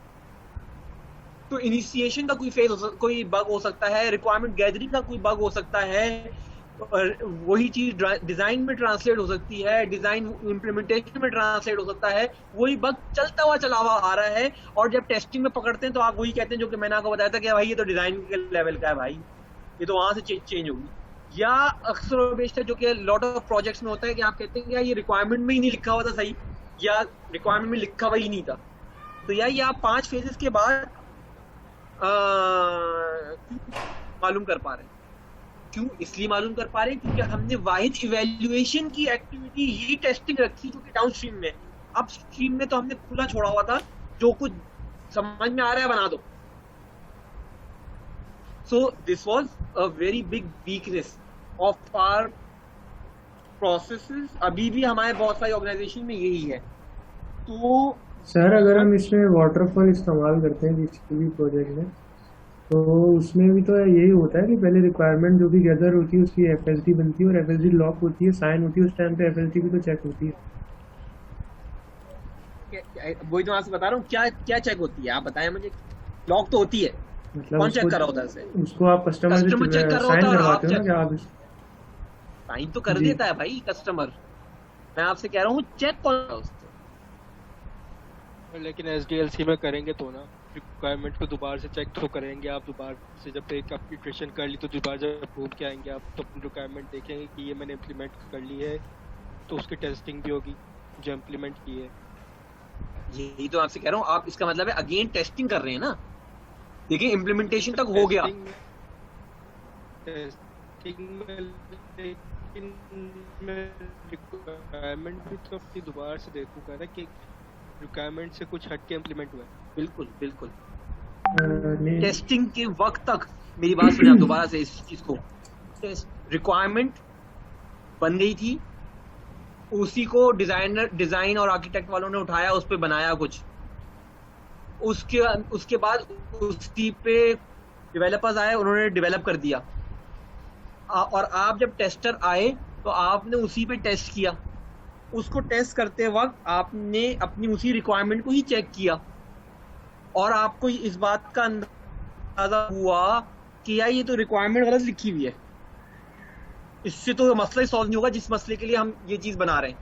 तो इनिशिएशन का कोई फेज कोई बग हो सकता है, रिक्वायरमेंट गैदरिंग का कोई बग हो सकता है, और वही चीज डिजाइन में ट्रांसलेट हो सकती है, डिजाइन इम्प्लीमेंटेशन में ट्रांसलेट हो सकता है, वही बग चलता हुआ चला हुआ आ रहा है, और जब टेस्टिंग में पकड़ते हैं तो आप वही कहते हैं जो कि मैंने आपको बताया था कि भाई ये तो डिजाइन के लेवल का है, भाई ये तो वहां से चेंज होगी। या अक्सर और बेशतर जो कि लॉट ऑफ प्रोजेक्ट्स में होता है कि आप कहते हैं कि यार ये रिक्वायरमेंट में ही नहीं लिखा हुआ था सही, या रिक्वायरमेंट में लिखा हुआ ही नहीं था। तो यार ये आप 5 फेजेस के बाद मालूम कर पा रहे हैं। क्यों इसलिए मालूम कर पा रहे हैं क्योंकि हमने वाहिद इवैल्यूएशन की एक्टिविटी ही टेस्टिंग रखी जो कि डाउनस्ट्रीम में। अपस्ट्रीम में तो हमने खुला छोड़ा हुआ था, जो कुछ समझ में आ रहा है बना दो। So this was a very big weakness of our processes. अभी भी हमारे बहुत सारी ऑर्गेनाइजेशन में यही है। तो सर अगर हम इसमें वाटरफॉल इस्तेमाल करते हैं किसी भी प्रोजेक्ट में, तो उसमें भी तो यही होता है कि पहले रिक्वायरमेंट जो भी गैदर होती है उसकी एफएसडी बनती है, और एफएसडी लॉक होती है, साइन होती है, उस टाइम पे एफएसडी भी तो चेक होती है। वही तो आपसे बता रहा हूँ, क्या क्या चेक होती है आप बताएं मुझे। लॉक तो होती है, मतलब कौन चेक कर रहा होता है उसे? उसको आप कस्टमर से चेक कर रहा साइन होता है, करवाते हो ना, आप क्या आप साइन तो कर देता है भाई कस्टमर। मैं आपसे कह रहा हूँ चेक कौन है उससे। लेकिन एसडीएलसी में करेंगे तो ना, रिक्वायरमेंट को दोबारा से चेक तो करेंगे आप। दोबारा से जब एक आपकी इटरेशन कर ली तो दोबारा जब घूम के आएंगे आप, तो रिक्वायरमेंट देखेंगे कि ये मैंने इम्प्लीमेंट कर ली है, तो उसकी टेस्टिंग भी होगी जो इम्प्लीमेंट की है। यही तो आपसे कह रहा हूँ, आप इसका मतलब है अगेन टेस्टिंग कर रहे हैं ना। देखिए इम्प्लीमेंटेशन तक हो गया, टेस्टिंग में लेकिन मैं रिक्वायरमेंट भी तो अपनी दोबारा से देखूंगा ना कि रिक्वायरमेंट से कुछ हट के इम्प्लीमेंट हुआ है। बिल्कुल बिल्कुल। टेस्टिंग के वक्त तक मेरी बात सुनिए आप दोबारा से इस चीज को। रिक्वायरमेंट बन गई थी, उसी को डिजाइन और आर्किटेक्ट वालों ने उठाया, उस पे बनाया कुछ। उसके बाद उसी पे डेवलपर्स आए, उन्होंने डेवलप कर दिया। और आप जब टेस्टर आए तो आपने उसी पे टेस्ट किया। उसको टेस्ट करते वक्त आपने अपनी उसी रिक्वायरमेंट को ही चेक किया, और आपको इस बात का अंदाजा हुआ कि यार ये तो रिक्वायरमेंट गलत लिखी हुई है, इससे तो मसला ही सॉल्व नहीं होगा जिस मसले के लिए हम ये चीज बना रहे हैं,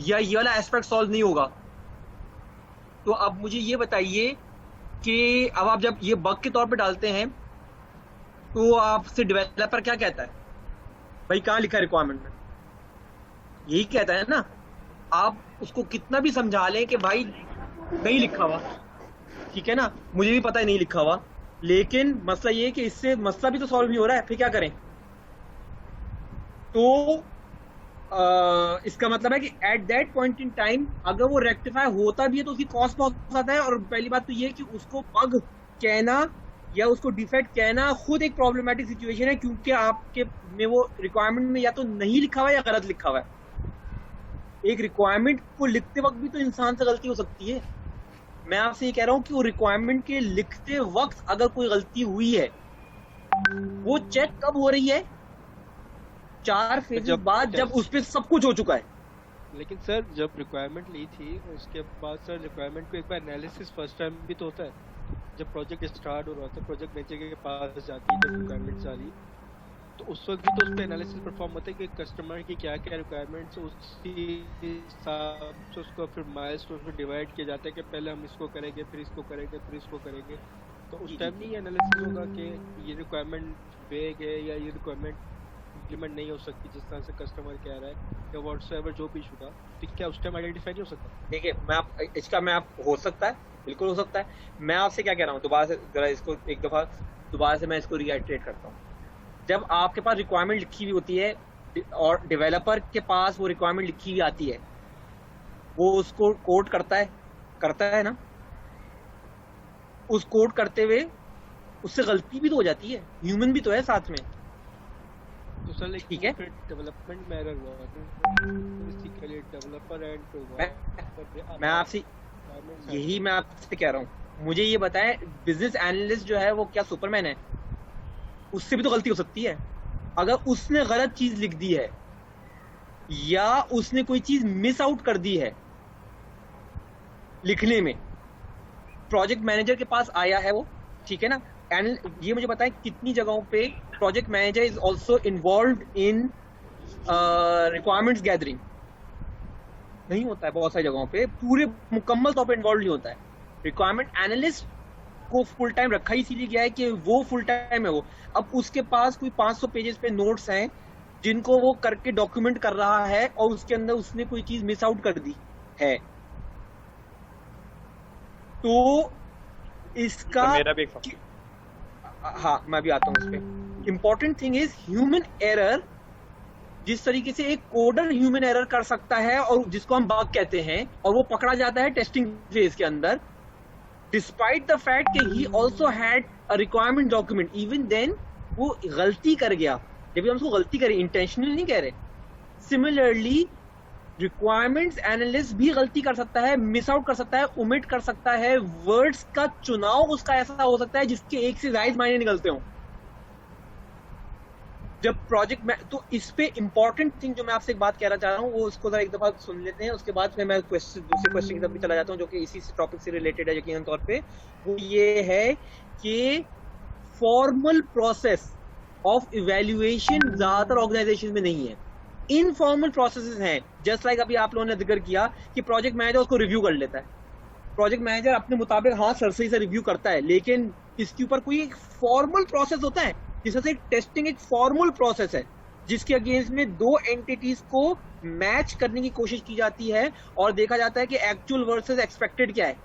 या ये वाला एस्पेक्ट सॉल्व नहीं होगा। तो अब मुझे ये बताइए कि अब आप जब ये बग के तौर पे डालते हैं तो आपसे डेवलपर क्या कहता है? भाई कहाँ लिखा है रिक्वायरमेंट में? यही कहता है ना। आप उसको कितना भी समझा लें कि भाई नहीं लिखा हुआ, ठीक है ना, मुझे भी पता है नहीं लिखा हुआ, लेकिन मसला ये है कि इससे मसला भी तो सॉल्व नहीं हो रहा है, फिर क्या करें? तो इसका मतलब है कि at that point in time अगर वो रेक्टिफाई होता भी है तो उसकी कॉस्ट बहुत ज्यादा है। और पहली बात तो ये है कि उसको बग कहना या उसको डिफेक्ट कहना खुद एक प्रॉब्लमेटिक सिचुएशन है, क्योंकि आपके में वो रिक्वायरमेंट में या तो नहीं लिखा हुआ है या गलत लिखा हुआ है। एक रिक्वायरमेंट को लिखते वक्त भी तो इंसान से गलती हो सकती है। मैं आपसे ये कह रहा हूँ कि वो रिक्वायरमेंट के लिखते वक्त अगर कोई गलती हुई है, वो चेक कब हो रही है? 4 फेज बाद, जब उस पर सब कुछ हो चुका है। लेकिन सर जब रिक्वायरमेंट ली थी उसके बाद सर रिक्वायरमेंट को एक बार एनालिसिस फर्स्ट टाइम भी तो होता है। जब प्रोजेक्ट स्टार्ट हो रहा था, प्रोजेक्ट मैनेजर के पास जाती है जब रिक्वायरमेंट्स आ रही, तो उस वक्त भी तो उस पर एनालिसिस परफॉर्म होता है कि कस्टमर की क्या क्या रिक्वायरमेंट्स, उसी हिसाब से उसको फिर माइलस्टोन में डिवाइड किया जाता है कि पहले हम इसको करेंगे, फिर इसको करेंगे, फिर इसको करेंगे। तो उस टाइम नहीं एनालिसिस होगा कि ये रिक्वायरमेंट वेग है या ये रिक्वायरमेंट इम्प्लीमेंट नहीं हो सकती जिस तरह से कस्टमर कह रहा है, या व्हाट्सएवर जो भी इशू था, तो क्या उस टाइम आइडेंटिफाई नहीं हो सकता? देखिए, मैं आप हो सकता है, बिल्कुल हो सकता है। मैं आपसे क्या कह रहा हूँ, दोबारा से जरा इसको एक दफा दोबारा से मैं इसको रिआइटरेट करता हूँ। जब आपके पास रिक्वायरमेंट लिखी हुई होती है और डेवलपर के पास वो रिक्वायरमेंट लिखी हुई आती है, वो उसको कोड करता है ना। उस कोड करते हुए उससे गलती भी तो हो जाती है, ह्यूमन भी तो है साथ में। तो सर लाइक ठीक है, फिर डेवलपमेंट में एरर हुआ, बेसिकली डेवलपर एंड पे हुआ। मैं आपसे कह रहा हूँ, मुझे ये बताएं, बिजनेस एनालिस्ट जो है वो क्या सुपरमैन है? उससे भी तो गलती हो सकती है। अगर उसने गलत चीज लिख दी है या उसने कोई चीज मिस आउट कर दी है लिखने में, प्रोजेक्ट मैनेजर के पास आया है वो, ठीक है ना। एंड ये मुझे बताएं कितनी जगहों पे project manager is also involved in requirements gathering? नहीं होता है बहुत सारी जगहों पे, पूरे मुकम्मल तौर पे इन्वॉल्व नहीं होता है। रिक्वायरमेंट एनालिस्ट को फुल टाइम रखा ही इसीलिए गया है कि वो फुल टाइम है वो। अब उसके पास कोई 500 पेजेस पे नोट्स हैं जिनको वो करके डॉक्यूमेंट कर रहा है, और उसके अंदर उसने कोई चीज मिस आउट कर दी है, तो इसका तो मेरा भी एक हाँ, मैं भी आता हूँ उस पे। Important thing is human error. जिस तरीके से एक कोडर ह्यूमन एरर कर सकता है और जिसको हम बग कहते हैं, और वो पकड़ा जाता है टेस्टिंग फेज के अंदर, डिस्पाइट द फैक्ट कि he also had a requirement document, even then वो गलती कर गया। जब भी हम उसको गलती करें, इंटेंशनली नहीं कह रहे। सिमिलरली रिक्वायरमेंट्स एनालिस्ट भी गलती कर सकता है, मिस आउट कर सकता है, ओमिट कर सकता है। वर्ड्स का चुनाव उसका ऐसा हो सकता है जिसके एक से ज्यादा मायने निकलते हो जब प्रोजेक्ट में। तो इस पे इंपॉर्टेंट थिंग जो मैं आपसे एक बात कहना चाह रहा हूँ, वो उसको जरा एक दफा सुन लेते हैं, उसके बाद फिर मैं दूसरे क्वेश्चन की तरफ भी चला जाता हूँ जो कि इसी टॉपिक से रिलेटेड है यकीनन तौर पे। वो ये है कि फॉर्मल प्रोसेस ऑफ इवैल्यूएशन ज्यादातर ऑर्गेनाइजेशन में नहीं है, इनफॉर्मल प्रोसेसेस हैं। जस्ट लाइक अभी आप लोगों ने जिक्र किया कि प्रोजेक्ट मैनेजर उसको रिव्यू कर लेता है। प्रोजेक्ट मैनेजर अपने मुताबिक हाँ सरसरी से रिव्यू करता है, लेकिन इसके ऊपर कोई एक फॉर्मल प्रोसेस होता है, जिससे टेस्टिंग एक फॉर्मल प्रोसेस है जिसके अगेंस्ट में दो एंटिटीज को मैच करने की कोशिश की जाती है और देखा जाता है कि एक्चुअल वर्सेस एक्सपेक्टेड क्या है।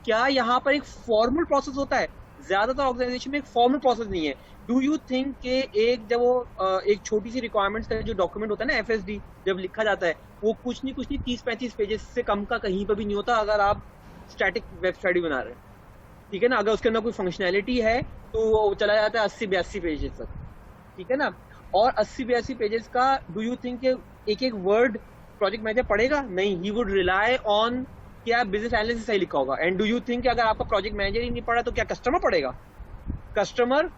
क्या यहाँ पर एक फॉर्मल प्रोसेस होता है? ज्यादातर ऑर्गेनाइजेशन में एक फॉर्मल प्रोसेस नहीं है। डू यू थिंक कि जब वो एक छोटी सी रिक्वायरमेंट्स का जो डॉक्यूमेंट होता है ना, एफएसडी, जब लिखा जाता है, वो कुछ नहीं 30-35 पेजेस से कम का कहीं पर भी नहीं होता अगर आप स्टैटिक वेबसाइट बना रहे हैं, ठीक है ना। अगर उसके अंदर कोई फंक्शनैलिटी है तो वो चला जाता है 80-82 पेजेस तक, ठीक है ना। और 80-82 पेजेस का डू यू थिंक एक एक वर्ड प्रोजेक्ट मैनेजर पढ़ेगा? नहीं, ही वुड रिलाई ऑन कि आप बिजनेस एनालिसिस सही लिखा होगा। एंड डू यू थिंक अगर आपका प्रोजेक्ट मैनेजर ही नहीं पढ़ा तो क्या कस्टमर पढ़ेगा? कस्टमर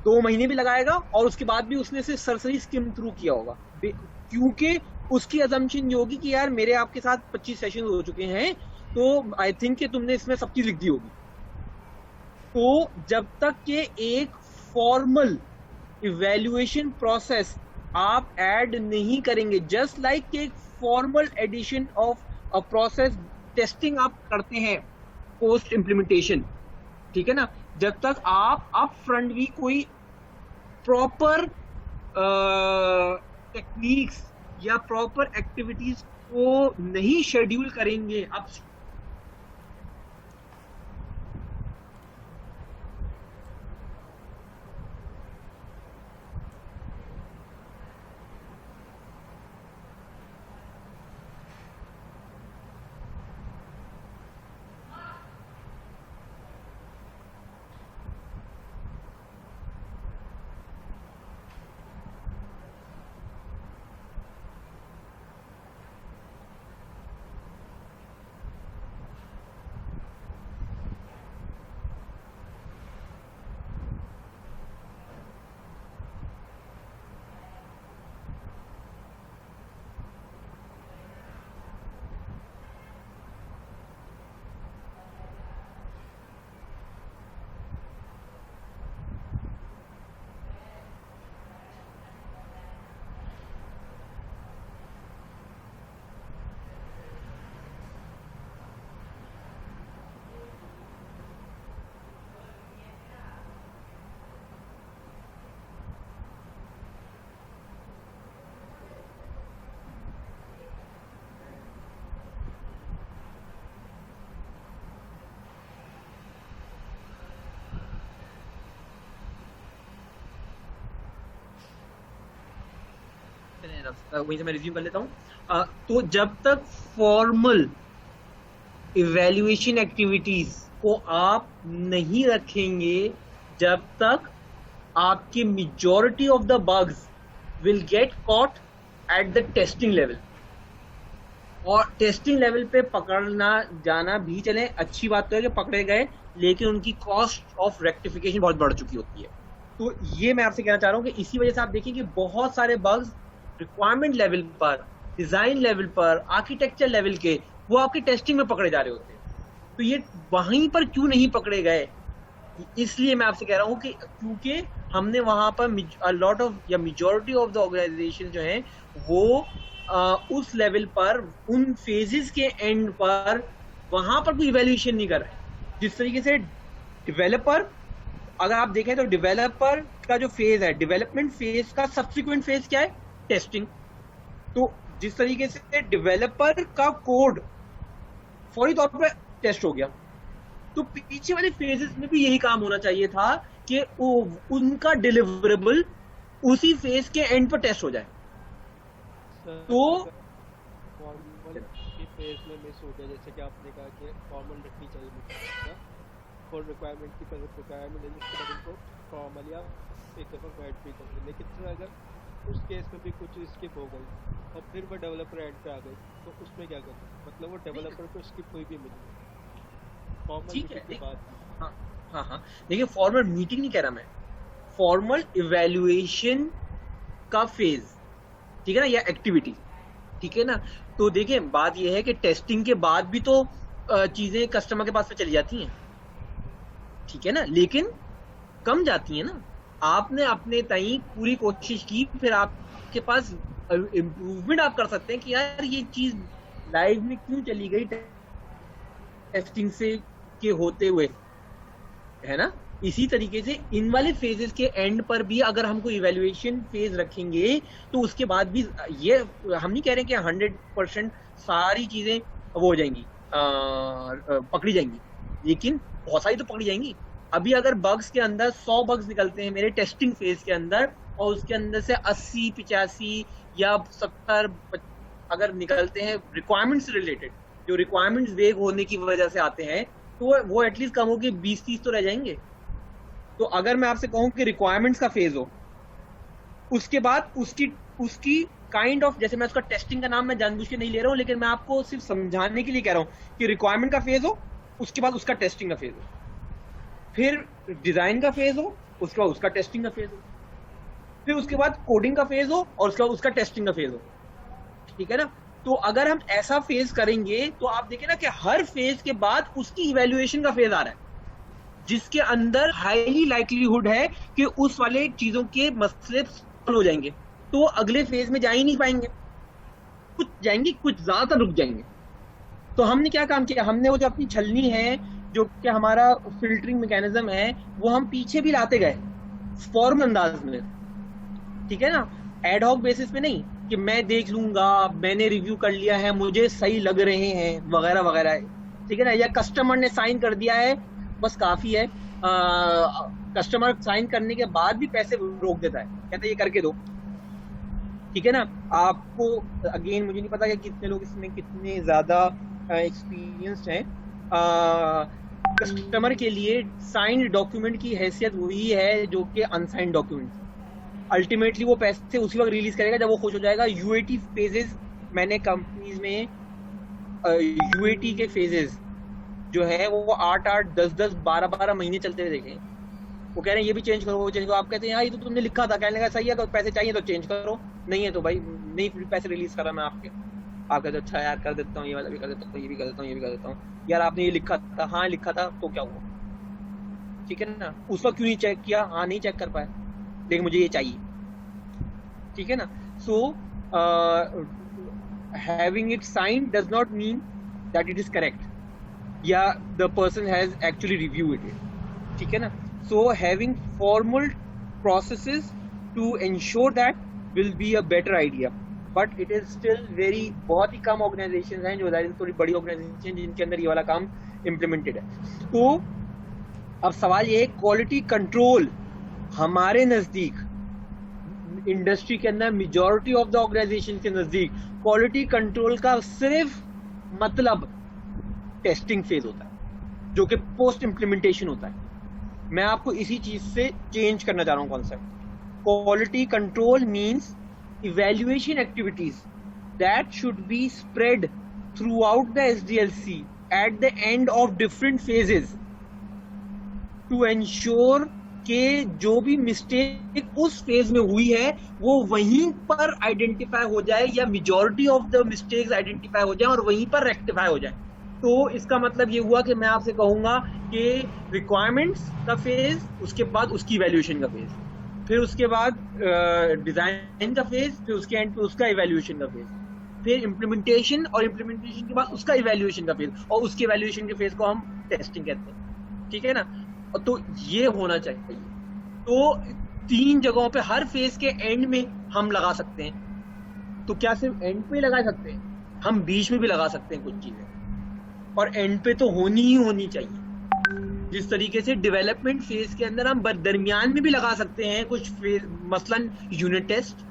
2 महीने भी लगाएगा और उसके बाद भी उसने सिर्फ सरसरी स्किम थ्रू किया होगा, क्योंकि उसकी अजम्पशन ये होगी कि यार मेरे आपके साथ 25 सेशन हो चुके हैं, तो आई थिंक कि तुमने इसमें सब चीज लिख दी होगी। तो जब तक के एक फॉर्मल इवैल्यूएशन प्रोसेस आप ऐड नहीं करेंगे, जस्ट लाइक एक formal addition of a process testing आप करते हैं पोस्ट इम्प्लीमेंटेशन, ठीक है ना, जब तक आप अप फ्रंट भी कोई प्रॉपर टेक्निक्स या प्रॉपर एक्टिविटीज को नहीं शेड्यूल करेंगे, अब वहीं से मैं रिज्यूम कर लेता हूँ। तो जब तक फॉर्मल इवैल्यूएशन एक्टिविटीज को आप नहीं रखेंगे, जब तक आपके majority of the bugs will get caught at the testing level. और टेस्टिंग लेवल पे पकड़ना जाना भी चले, अच्छी बात तो है कि पकड़े गए, लेकिन उनकी कॉस्ट ऑफ रेक्टिफिकेशन बहुत बढ़ चुकी होती है। तो ये मैं आपसे कहना चाह रहा हूँ कि इसी वजह से आप देखिए कि बहुत सारे बग्स रिक्वायरमेंट लेवल पर, डिजाइन लेवल पर, आर्किटेक्चर लेवल के, वो आपकी टेस्टिंग में पकड़े जा रहे होते हैं। तो ये वहीं पर क्यों नहीं पकड़े गए, इसलिए मैं आपसे कह रहा हूँ कि क्योंकि हमने वहां पर लॉट ऑफ या मेजॉरिटी ऑफ द ऑर्गेनाइजेशन जो है वो उस लेवल पर, उन फेजेस के एंड पर, वहां पर कोई इवैल्यूएशन नहीं कर रहे। जिस तरीके से डेवलपर, अगर आप देखें तो डेवलपर का जो फेज है, डेवलपमेंट फेज का सब्सिक्वेंट फेज क्या है, टेस्टिंग। तो जिस तरीके से डेवलपर का कोड फौरी तौर पर टेस्ट हो गया, तो पीछे वाले फेजेस में भी यही काम होना चाहिए था कि उनका डिलीवरेबल उसी फेज के एंड पर टेस्ट हो जाए। तो फॉर्मल की फेज में मिस हो गया, जैसे कि आपने कहा कि फॉर्मल रखनी चाहिए मुझे फॉर रिक्वायरमेंट की तरफ, रिक्वायरमेंट है जिसके बाद उनको फॉर्मल या एक दफ़ा वाइट भी करेंगे। लेकिन फिर अगर उस केस में भी कुछ स्किप हो गई और फिर वो डेवलपर एंड पे आ गई, तो उसमें क्या करें? मतलब वो डेवलपर को स्किप कोई भी मिली फॉर्मल मीटिंग के बाद। हाँ, देखिए फॉर्मल मीटिंग नहीं कह रहा मैं, फॉर्मल इवैल्यूएशन का फेज, ठीक है ना, या एक्टिविटी, ठीक है ना। तो देखिए बात यह है कि टेस्टिंग के बाद भी तो चीजें कस्टमर के पास में चली जाती हैं, ठीक है ना, लेकिन कम जाती है ना। आपने अपने तई पूरी कोशिश की, फिर आपके पास इम्प्रूवमेंट आप कर सकते हैं कि यार ये चीज लाइव में क्यों चली गई टेस्टिंग से के होते हुए, है ना। इसी तरीके से इन वाले फेजेस के एंड पर भी अगर हम कोई इवैल्यूएशन फेज रखेंगे, तो उसके बाद भी ये हम नहीं कह रहे कि 100% सारी चीजें वो हो जाएंगी, पकड़ी जाएंगी, लेकिन बहुत सारी तो पकड़ी जाएंगी। अभी अगर बग्स के अंदर 100 बग्स निकलते हैं मेरे टेस्टिंग फेज के अंदर, और उसके अंदर से 80, 85 या 70 अगर निकलते हैं रिक्वायरमेंट्स रिलेटेड, जो रिक्वायरमेंट्स वेग होने की वजह से आते हैं, तो वो एटलीस्ट कम हो के 20-30 तो रह जाएंगे। तो अगर मैं आपसे कहूं कि रिक्वायरमेंट्स का फेज हो, उसके बाद उसकी काइंड ऑफ, जैसे मैं उसका टेस्टिंग का नाम मैं जानबूझ के नहीं ले रहा हूं, लेकिन मैं आपको सिर्फ समझाने के लिए कह रहा हूं कि रिक्वायरमेंट का फेज हो, उसके बाद उसका टेस्टिंग का फेज हो, फिर डिजाइन का फेज हो, उसके बाद उसका टेस्टिंग का फेज हो, फिर उसके बाद कोडिंग का फेज हो, और उसके बाद उसका टेस्टिंग का फेज हो, ठीक है ना। तो अगर हम ऐसा फेज करेंगे तो आप देखें ना कि हर फेज के बाद उसकी इवैल्यूएशन का फेज आ रहा है, जिसके अंदर हाईली लाइक्लीहुड है कि उस वाले चीजों के मसले सॉल्व हो जाएंगे। तो अगले फेज में जा ही नहीं पाएंगे, कुछ जाएंगे, कुछ ज्यादा रुक जाएंगे। तो हमने क्या काम किया, हमने वो जो अपनी छलनी है, जो कि हमारा फिल्टरिंग मैकेनिज्म है, वो हम पीछे भी लाते गए फॉर्म अंदाज में, ठीक है ना, एड हॉक बेसिस पे नहीं कि मैं देख लूंगा, मैंने रिव्यू कर लिया है, मुझे सही लग रहे हैं वगैरह वगैरह, ठीक है ना, या कस्टमर ने साइन कर दिया है बस काफी है। कस्टमर साइन करने के बाद भी पैसे रोक देता है, कहता है ये करके दो, ठीक है ना। आपको अगेन मुझे नहीं पता कि कितने लोग इसमें कितने ज्यादा एक्सपीरियंस्ड हैं। कस्टमर के लिए साइंड डॉक्यूमेंट की हैसियत वही है जो कि अनसाइंड डॉक्यूमेंट। अल्टीमेटली वो पैसे उसी वक्त रिलीज करेगा जब वो खुश हो जाएगा। यूएटी फेजेस, मैंने कंपनीज में यूएटी के फेजेस जो है वो 8-8, 10-10, 12-12 महीने चलते हुए देखे। वो कह रहे हैं ये भी चेंज करो, वो चेंज करो। आप कहते हैं यार ये तो तुमने लिखा था, कहने लगा सही है, तो पैसे चाहिए तो चेंज करो, नहीं है तो भाई नहीं पैसे रिलीज करा मैं आपके। आप कहते अच्छा यार कर देता हूँ, ये वाला भी कर देता हूँ, ये भी कर देता हूँ, ये भी कर देता हूँ। यार आपने ये लिखा था, हाँ लिखा था, तो क्या हुआ, ठीक है ना। उस वक्त क्यों नहीं चेक किया, हाँ नहीं चेक कर पाए, लेकिन मुझे ये चाहिए, ठीक है ना। So having it signed does not mean that it is correct या the person has actually reviewed it, ठीक है ना। So having formal processes to ensure that will be a better idea, but it is still very, बहुत ही कम ऑर्गेनाइजेशंस हैं जो थोड़ी बड़ी ऑर्गेनाइजेशन जिनके अंदर ये वाला काम इम्प्लीमेंटेड है। तो अब सवाल ये है, क्वालिटी कंट्रोल हमारे नजदीक इंडस्ट्री के अंदर मेजॉरिटी ऑफ द ऑर्गेनाइजेशन के नजदीक क्वालिटी कंट्रोल का सिर्फ मतलब टेस्टिंग फेज होता है, जो कि पोस्ट इम्प्लीमेंटेशन होता है। मैं आपको इसी चीज से चेंज करना चाह रहा हूं concept. Quality control means evaluation activities that should be spread throughout the SDLC at the end of different phases to ensure कि जो भी मिस्टेक उस फेज में हुई है वो वहीं पर आइडेंटिफाई हो जाए, या majority of the mistakes identify हो जाए और वहीं पर रेक्टिफाई हो जाए। तो इसका मतलब ये हुआ कि मैं आपसे कहूंगा कि रिक्वायरमेंट्स का फेज, उसके बाद उसकी इवैल्यूएशन का फेज, फिर उसके बाद डिजाइन का फेज, फिर उसके एंड पे उसका इवैल्यूएशन का फेज, फिर इम्प्लीमेंटेशन, और इम्प्लीमेंटेशन के बाद उसका इवैल्यूएशन का फेज, और उसके इवैल्यूएशन के फेज को हम टेस्टिंग कहते हैं। ठीक है ना? तो ये होना चाहिए। तो 3 जगहों पे हर फेज के एंड में हम लगा सकते हैं। तो क्या सिर्फ एंड पे लगा सकते हैं? हम बीच में भी लगा सकते हैं कुछ चीजें, और एंड पे तो होनी ही होनी चाहिए। जिस तरीके से डेवलपमेंट फेज के अंदर हम दरमियान में भी लगा सकते हैं कुछ फेज, मसलन यूनिट टेस्ट।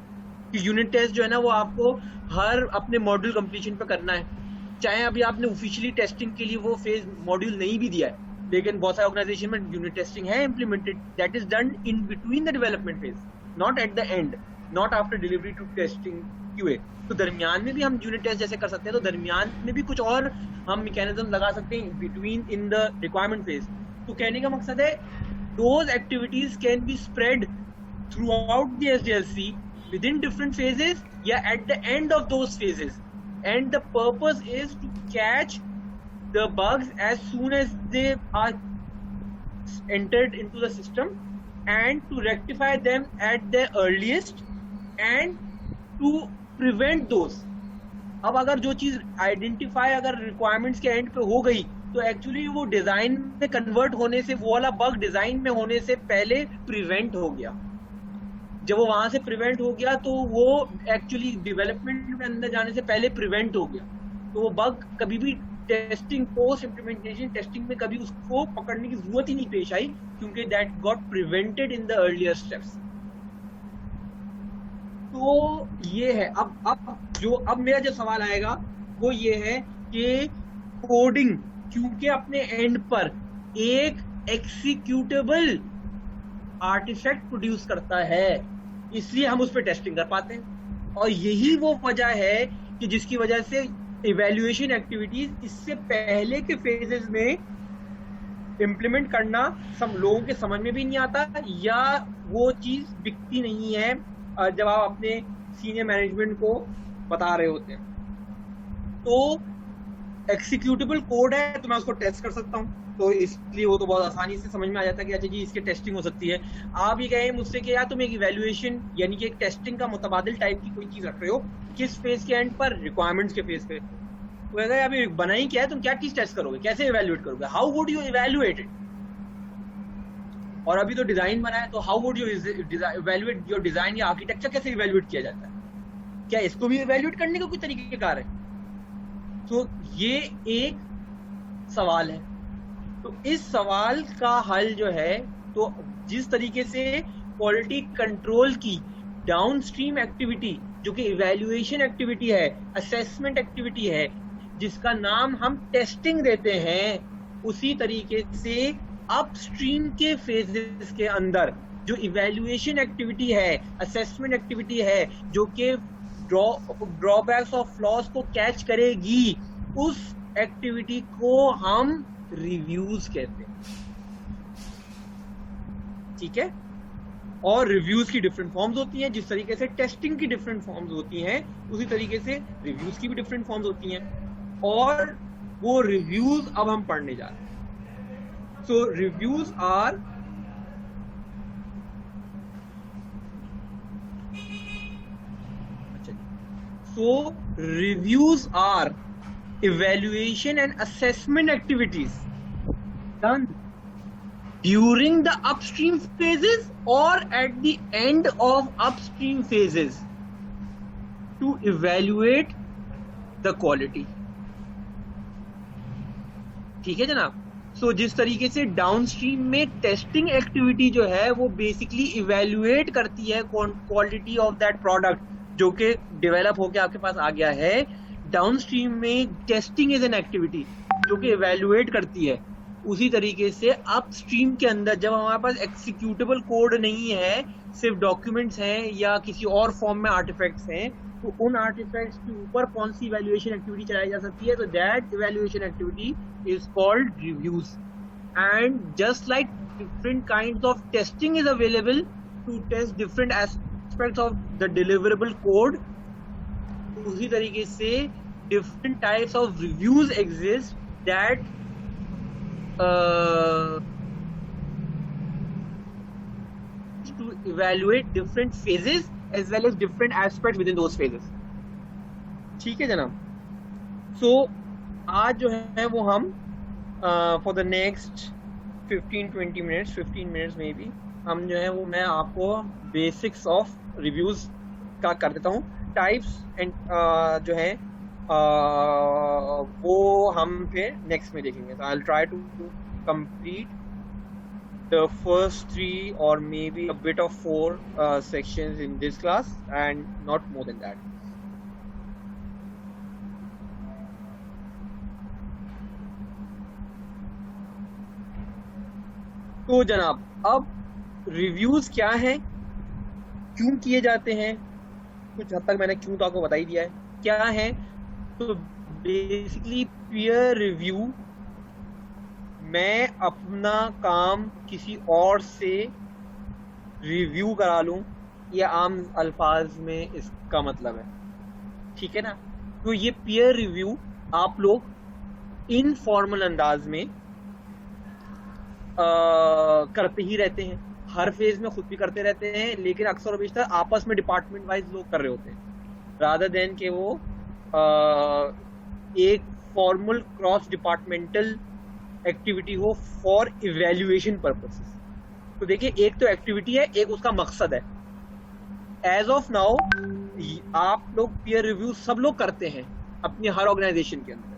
यूनिट टेस्ट जो है ना वो आपको हर अपने मॉड्यूल कंप्लीशन पे करना है, चाहे अभी आपने ऑफिशियली टेस्टिंग के लिए वो फेज मॉड्यूल नहीं भी दिया है, लेकिन बहुत सारे ऑर्गेनाइजेशन में यूनिट टेस्टिंग है implemented, that is done in between the development phase, not at the end, not after delivery to testing QA। तो दरमियान में भी हम यूनिट टेस्ट जैसे कर सकते हैं, तो दरमियान में भी कुछ और हम मैकेनिज्म लगा सकते हैं between in the requirement phase. तो कहने का मकसद है those activities can be spread throughout the SDLC within different phases या at the end of those phases, and the purpose is to catch the bugs as soon as they are entered into the system and to rectify them at the earliest and to prevent those। अब अगर जो चीज आइडेंटिफाई अगर रिक्वायरमेंट्स के एंड पे हो गई तो एक्चुअली वो डिजाइन में कन्वर्ट होने से, वो वाला बग डिजाइन में होने से पहले प्रिवेंट हो गया। जब वो वहां से प्रिवेंट हो गया तो वो एक्चुअली डेवलपमेंट में अंदर जाने से पहले प्रिवेंट हो गया। तो वो बग कभी भी टेस्टिंग, पोस्ट इम्प्लीमेंटेशन टेस्टिंग में कभी उसको पकड़ने की जरूरत ही नहीं पेश आई, क्योंकि that got prevented in the earlier steps. तो ये है। अब मेरा जो सवाल आएगा वो ये है कि कोडिंग क्योंकि अपने एंड पर एक एक्सिक्यूटेबल आर्टिफैक्ट प्रोड्यूस करता है, इसलिए हम उस पर टेस्टिंग कर पाते हैं। और यही वो वजह है कि जिसकी वजह से इवैल्यूएशन एक्टिविटीज इससे पहले के फेजेस में इम्प्लीमेंट करना सब लोगों के समझ में भी नहीं आता, या वो चीज बिकती नहीं है जब आप अपने सीनियर मैनेजमेंट को बता रहे होते हैं। तो एक्सिक्यूटेबल कोड है तो मैं उसको टेस्ट कर सकता हूँ, तो इसलिए वो तो बहुत आसानी से समझ में आ जाता है कि अच्छा जी इसकी टेस्टिंग हो सकती है। आप ये कहें मुझसे कि यार तुम एक इवैल्यूएशन यानी कि एक टेस्टिंग का मुतबादिल टाइप की कोई चीज रख रहे हो, किस फेज के एंड पर? रिक्वायरमेंट्स के फेज पे। तो अगर अभी बना ही क्या है, तुम क्या चीज टेस्ट करोगे, कैसे इवैल्यूएट करोगे, how would you evaluate it? और अभी तो डिजाइन बना है, तो how would you evaluate your design या आर्किटेक्चर, कैसे इवैल्यूएट किया जाता है? क्या इसको भी इवैल्यूएट करने का कोई तरीकेकार है? तो ये एक सवाल है। तो इस सवाल का हल जो है, तो जिस तरीके से क्वालिटी कंट्रोल की डाउनस्ट्रीम एक्टिविटी जो कि इवैल्यूएशन एक्टिविटी है, असेसमेंट एक्टिविटी है, जिसका नाम हम टेस्टिंग देते हैं, उसी तरीके से अपस्ट्रीम के फेजेस के अंदर जो इवैल्यूएशन एक्टिविटी है, असेसमेंट एक्टिविटी है, जो कि ड्रॉबैक्स और फ्लॉज को कैच करेगी, उस एक्टिविटी को हम रिव्यूज कहते हैं। ठीक है? और रिव्यूज की डिफरेंट फॉर्म्स होती हैं। जिस तरीके से टेस्टिंग की डिफरेंट फॉर्म्स होती हैं, उसी तरीके से रिव्यूज की भी डिफरेंट फॉर्म्स होती हैं, और वो रिव्यूज अब हम पढ़ने जा रहे हैं। So reviews are reviews are evaluation and assessment activities done during the upstream phases or at the end of upstream phases to evaluate the quality. ठीक है जनाब? सो जिस तरीके से डाउनस्ट्रीम में टेस्टिंग एक्टिविटी जो है वो बेसिकली इवेल्युएट करती है क्वालिटी ऑफ दैट प्रोडक्ट जो कि डेवलप होकर आपके पास आ गया है, डाउनस्ट्रीम में टेस्टिंग इज एन एक्टिविटी जो कि इवेल्युएट करती है। उसी तरीके से अपस्ट्रीम के अंदर जब हमारे पास एक्सिक्यूटेबल कोड नहीं है, सिर्फ डॉक्यूमेंट्स हैं या किसी और फॉर्म में आर्टिफैक्ट्स हैं, तो उन आर्टिफैक्ट्स के ऊपर कौन सी इवैल्यूएशन एक्टिविटी चलाई जा सकती है? तो that evaluation activity is called reviews. And just like different kinds of testing is available to test different aspects of the deliverable code, उसी तरीके से different types of reviews exist that to evaluate different phases as well as different aspects within those phases. ठीक है जनाब। So आज जो है वो हम for the next 15-20 minutes maybe हम जो है वो मैं आपको basics of reviews का कर देता हूँ। Types and जो है वो हम फिर next में देखेंगे। So I'll try to complete the first 3 or maybe a bit of 4 sections in this class and not more than that. तो जनाब अब रिव्यूज क्या है, क्यों किए जाते हैं, कुछ हद तक मैंने क्यों तो आपको बता ही दिया है क्या है। तो बेसिकली पीयर रिव्यू, मैं अपना काम किसी और से रिव्यू करा लूं, ये आम अल्फाज में इसका मतलब है, ठीक है ना। तो ये पीयर रिव्यू आप लोग इनफॉर्मल अंदाज में करते ही रहते हैं, हर फेज में खुद भी करते रहते हैं, लेकिन अक्सर और बेशतर आपस में डिपार्टमेंट वाइज लोग कर रहे होते हैं, रादर देन के वो एक फॉर्मल क्रॉस डिपार्टमेंटल एक्टिविटी हो फॉर इवैल्यूएशन पर्पसेस। तो देखिए एक तो एक्टिविटी है, एक उसका मकसद है। एज ऑफ नाउ आप लोग पीयर रिव्यू सब लोग करते हैं अपनी हर ऑर्गेनाइजेशन के अंदर,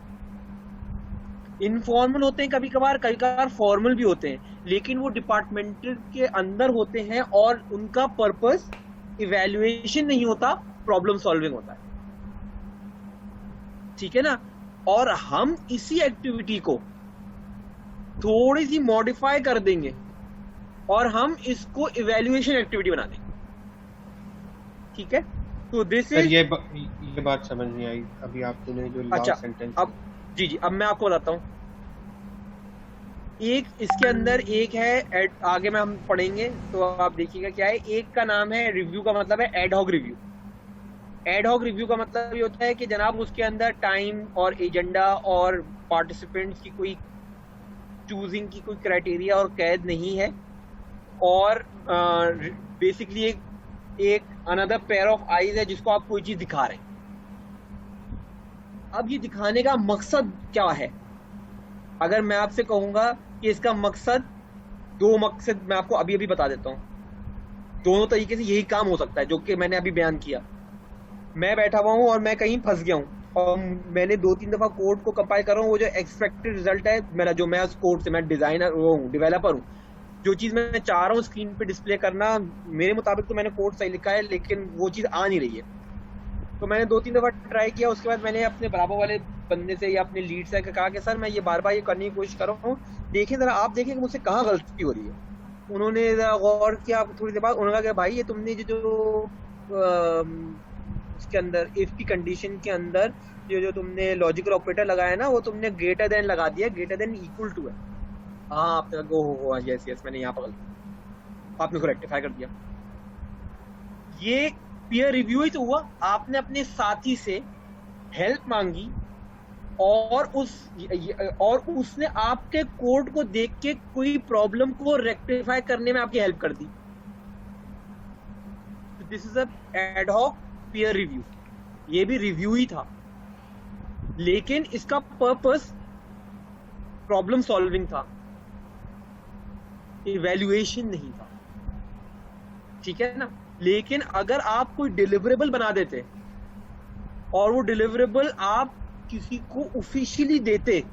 इनफॉर्मल होते हैं कभी कभार फॉर्मल भी होते हैं, लेकिन वो डिपार्टमेंटल के अंदर होते हैं और उनका पर्पस इवैल्यूएशन नहीं होता, प्रॉब्लम सॉल्विंग होता है, ठीक है ना। और हम इसी एक्टिविटी को थोड़ी सी मॉडिफाई कर देंगे और हम इसको इवैल्यूएशन एक्टिविटी बना देंगे, ठीक है। तो दिस इज ये बात समझ नहीं आई अभी आपने जो लास्ट सेंटेंस। अब जी अब मैं आपको बताता हूं। एक इसके अंदर एक है आगे में हम पढ़ेंगे तो आप देखिएगा क्या है। एक का नाम है रिव्यू, का मतलब है ad hoc review. Ad hoc review का मतलब ये होता है कि जनाब उसके अंदर टाइम और एजेंडा और पार्टिसिपेंट्स की कोई चूजिंग की कोई क्राइटेरिया और कैद नहीं है, और बेसिकली एक अनदर पेयर ऑफ आईज है जिसको आप कोई चीज दिखा रहे हैं। अब ये दिखाने का मकसद क्या है? अगर मैं आपसे कहूंगा कि इसका मकसद, 2 मकसद मैं आपको अभी अभी बता देता हूं। दोनों तरीके से यही काम हो सकता है जो कि मैंने अभी बयान किया। मैं बैठा हुआ हूं और मैं कहीं फंस गया हूं और मैंने 2-3 दफा कोड को कंपाइल कर रहा हूं, वो जो एक्सपेक्टेड रिजल्ट है मेरा, जो मैं उस कोड से, मैं डिजाइनर वो हूं, डेवलपर हूं, जो चीज मैं चाह रहा हूं स्क्रीन पे डिस्प्ले करना, मेरे मुताबिक तो मैंने कोड सही लिखा है लेकिन वो चीज आ नहीं रही है। तो मैंने 2-3 दफा ट्राई किया, उसके बाद मैंने अपने बराबर वाले बंदे से या अपने लीड से कहा कि सर मैं ये बार बार ये करने की कोशिश कर रहा हूँ, देखें जरा, आप देखें कि मुझसे कहाँ गलती हो रही है। उन्होंने गौर किया, थोड़ी देर बाद उन्होंने कहा कि भाई ये तुमने जो उसके अंदर इफ की कंडीशन के अंदर जो तुमने लॉजिकल ऑपरेटर लगाया ना, वो तुमने ग्रेटर देन लगा दिया, ग्रेटर देन इक्वल टू है। हाँ आपने गो हो यस मैंने यहाँ पर आपने को रेक्टिफाई कर दिया। ये पीयर रिव्यू ही तो हुआ। आपने अपने साथी से हेल्प मांगी और उसने आपके कोड को देख के कोई प्रॉब्लम को रेक्टिफाई करने में आपकी हेल्प कर दी। This is a ad hoc peer review. ये भी रिव्यू ही था, लेकिन इसका पर्पस प्रॉब्लम सॉल्विंग था, इवैल्यूएशन नहीं था, ठीक है ना। लेकिन अगर आप कोई डिलीवरेबल बना देते और वो डिलीवरेबल आप किसी को ऑफिशियली देते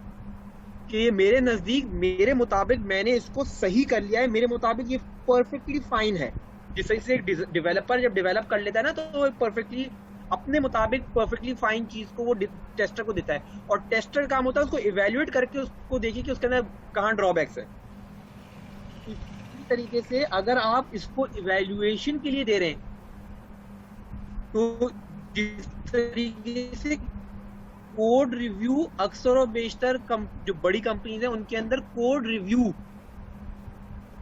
कि ये मेरे नजदीक, मेरे मुताबिक मैंने इसको सही कर लिया है, मेरे मुताबिक ये परफेक्टली फाइन है। जिससे से एक डेवलपर जब डेवलप कर लेता है ना, तो वो परफेक्टली अपने मुताबिक परफेक्टली फाइन चीज को वो टेस्टर को देता है, और टेस्टर काम होता है उसको इवेल्युएट करके उसको देखिए कि उसके अंदर कहाँ ड्रॉबैक्स है। इसी तरीके से अगर आप इसको इवेल्युएशन के लिए दे रहे हैं, तो जिस तरीके से कोड रिव्यू अक्सर और बेशतर जो बड़ी कंपनीज है उनके अंदर कोड रिव्यू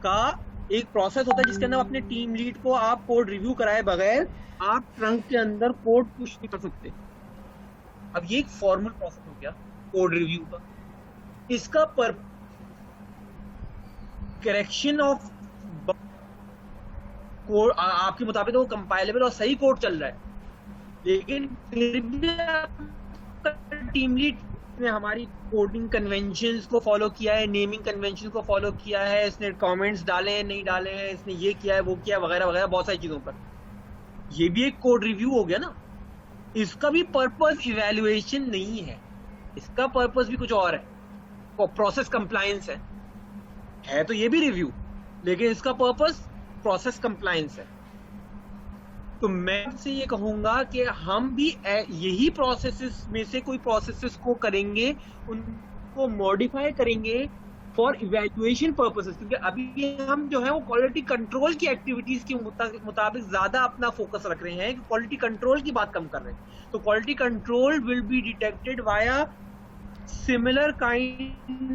का एक प्रोसेस होता है, जिसके अंदर अपने टीम लीड को आप कोड रिव्यू कराए बगैर आप ट्रंक के अंदर कोड पुश नहीं कर सकते। अब ये एक फॉर्मल प्रोसेस हो गया कोड रिव्यू का। इसका पर करेक्शन ऑफ कोड आपके मुताबिक वो कंपाइलेबल और सही कोड चल रहा है, लेकिन फिर भी टीम लीड ने हमारी कोडिंग कन्वेंशंस को फॉलो किया है, नेमिंग कन्वेंशन को फॉलो किया है, इसने कमेंट्स डाले हैं नहीं डाले हैं, इसने ये किया है वो किया वगैरह वगैरह बहुत सारी चीजों पर। ये भी एक कोड रिव्यू हो गया ना। इसका भी पर्पस इवैल्यूएशन नहीं है, इसका पर्पस भी कुछ और है, प्रोसेस कंप्लायंस है तो ये भी रिव्यू, लेकिन इसका पर्पस प्रोसेस कंप्लायंस है। तो मैं से ये कहूंगा कि हम भी यही प्रोसेसेस में से कोई प्रोसेसेस को करेंगे, उनको मॉडिफाई करेंगे फॉर इवैल्यूएशन पर्पसेस, क्योंकि अभी हम जो है वो क्वालिटी कंट्रोल की एक्टिविटीज के मुताबिक ज्यादा अपना फोकस रख रहे हैं, क्वालिटी कंट्रोल की बात कम कर रहे हैं। तो quality control will be detected via similar kind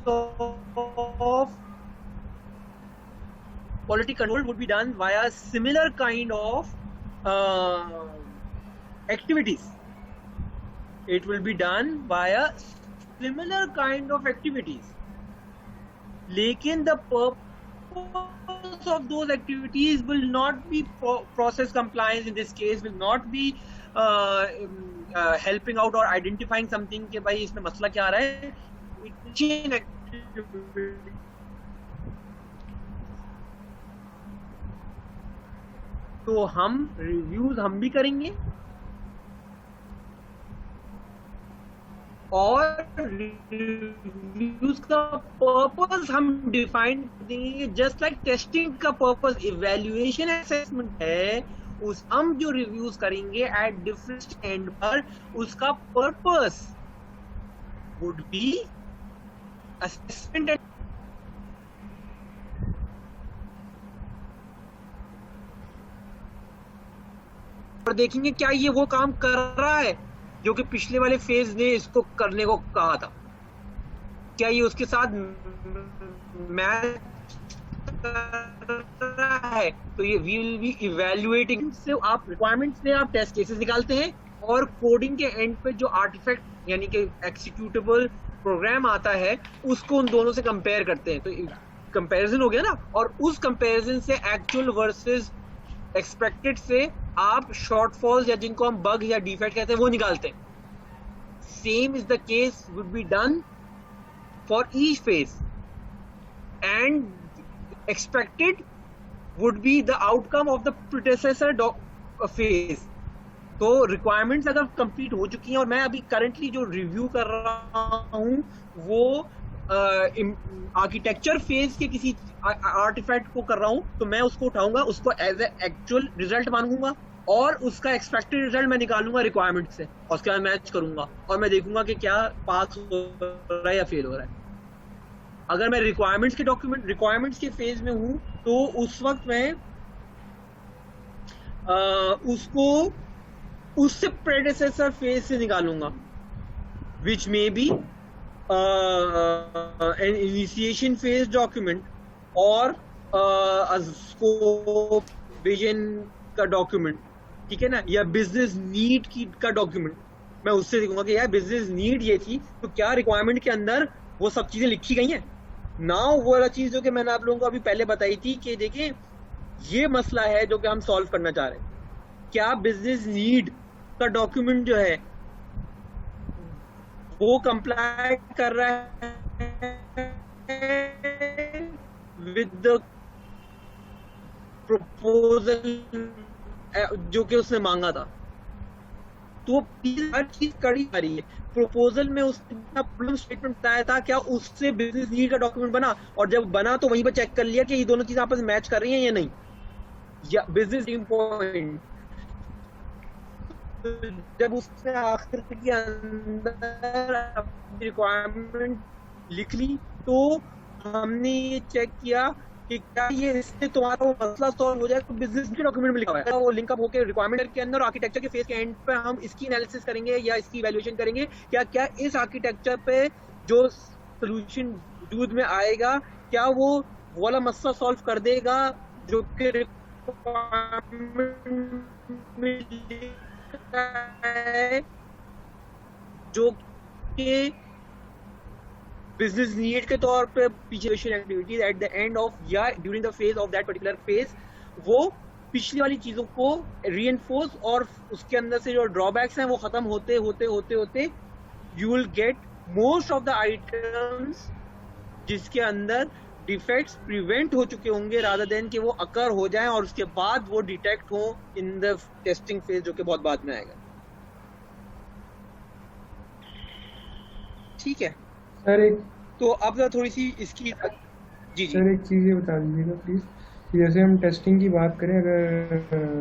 of quality control would be done via similar kind of activities. It will be done via similar kind of activities. लेकिन the purpose of those activities will not be process compliance. In this case, will not be helping out or identifying something कि भाई इसमें मसला क्या आ रहा है। Chain activity. तो हम रिव्यूज हम भी करेंगे और रिव्यूज का पर्पस हम डिफाइन देंगे, जस्ट लाइक टेस्टिंग का पर्पस इवैल्यूएशन असेसमेंट है। उस हम जो रिव्यूज करेंगे एट डिफरेंट एंड पर, उसका पर्पस वुड बी असेसमेंट और देखेंगे क्या ये वो काम कर रहा है जो कि पिछले वाले फेज ने इसको करने को कहा था, क्या ये उसके साथ मैच कर रहा है। तो ये वी विल बी इवैल्यूएटिंग से आप रिक्वायरमेंट्स से आप टेस्ट केसेस निकालते हैं और कोडिंग के एंड पे जो आर्टिफैक्ट यानी कि एक्सिक्यूटेबल प्रोग्राम आता है उसको उन दोनों से कंपेयर करते हैं। तो कंपैरिजन हो गया ना, और उस कंपैरिजन से एक्चुअल वर्सेस एक्सपेक्टेड से आप शॉर्टफॉल्स या जिनको हम बग या डिफेक्ट कहते हैं वो निकालते हैं। Same is the case would be done for each phase and expected would be the outcome of the predecessor phase. तो रिक्वायरमेंट्स अगर कंप्लीट हो चुकी हैं और मैं अभी करंटली जो रिव्यू कर रहा हूं वो आर्किटेक्चर फेज के किसी आर्टिफैक्ट को कर रहा हूं, तो मैं उसको उठाऊंगा, उसको एज ए एक्चुअल रिजल्ट मानूंगा और उसका एक्सपेक्टेड रिजल्ट मैं निकालूंगा रिक्वायरमेंट से और उसके बाद मैच करूंगा और मैं देखूंगा कि क्या पास हो रहा है या फेल हो रहा है। अगर मैं रिक्वायरमेंट्स के फेज में हूं तो उस वक्त मैं उसको उससे प्रेडेसेसर फेज से निकालूंगा, which may be an initiation phase document और a scope vision का डॉक्यूमेंट, ठीक है ना, या बिजनेस नीड की का डॉक्यूमेंट। मैं उससे देखूंगा कि यार बिजनेस नीड ये थी तो क्या रिक्वायरमेंट के अंदर वो सब चीजें लिखी गई हैं ना। वो वाला चीज जो कि मैंने आप लोगों को अभी पहले बताई थी कि देखिए ये मसला है जो कि हम सॉल्व करना चाह रहे हैं, क्या बिजनेस नीड का डॉक्यूमेंट जो है वो कंप्लाई कर रहा है विद द प्रपोजल जो कि उसने मांगा था। तो हर चीज कड़ी आ रही है। प्रपोजल में उसने प्रॉब्लम स्टेटमेंट बताया था, क्या उससे बिजनेस नीड का डॉक्यूमेंट बना, और जब बना तो वहीं पर चेक कर लिया कि ये दोनों चीजें आपस में मैच कर रही हैं या नहीं, या बिजनेस पॉइंट। जब उसने आखिर के अंदर अपनी रिक्वायरमेंट लिख ली तो हमने ये चेक किया कि क्या ये इससे तुम्हारा वो मसला सॉल्व हो जाएगा। बिजनेस के डॉक्यूमेंट में लिखा हुआ है, वो लिंक अप होकर रिक्वायरमेंट के अंदर आर्किटेक्चर के फेज के एंड पे हम इसकी एनालिसिस करेंगे या इसकी इवैल्यूएशन करेंगे, क्या क्या इस आर्किटेक्चर पे जो सोल्यूशन वजूद में आएगा क्या वो वाला मसला सॉल्व कर देगा जो कि रिक्वायरमेंट में लिखा है, जो कि बिजनेस नीड के तौर पे पीछे activities at the end of या during the phase of that particular phase वो पिछली वाली चीजों को रीइंफोर्स और उसके अंदर से जो ड्रॉबैक्स हैं वो खत्म होते होते होते होते you will get most of the items जिसके अंदर डिफेक्ट्स प्रिवेंट हो चुके होंगे रादर देन कि वो अकर हो जाएं और उसके बाद वो डिटेक्ट हो इन द टेस्टिंग फेज, जो कि बहुत बाद में आएगा। ठीक है सर एक तो अब थोड़ी सी इसकी जी सर एक चीज़ ये बता दीजिएगा प्लीज, जैसे हम टेस्टिंग की बात करें, अगर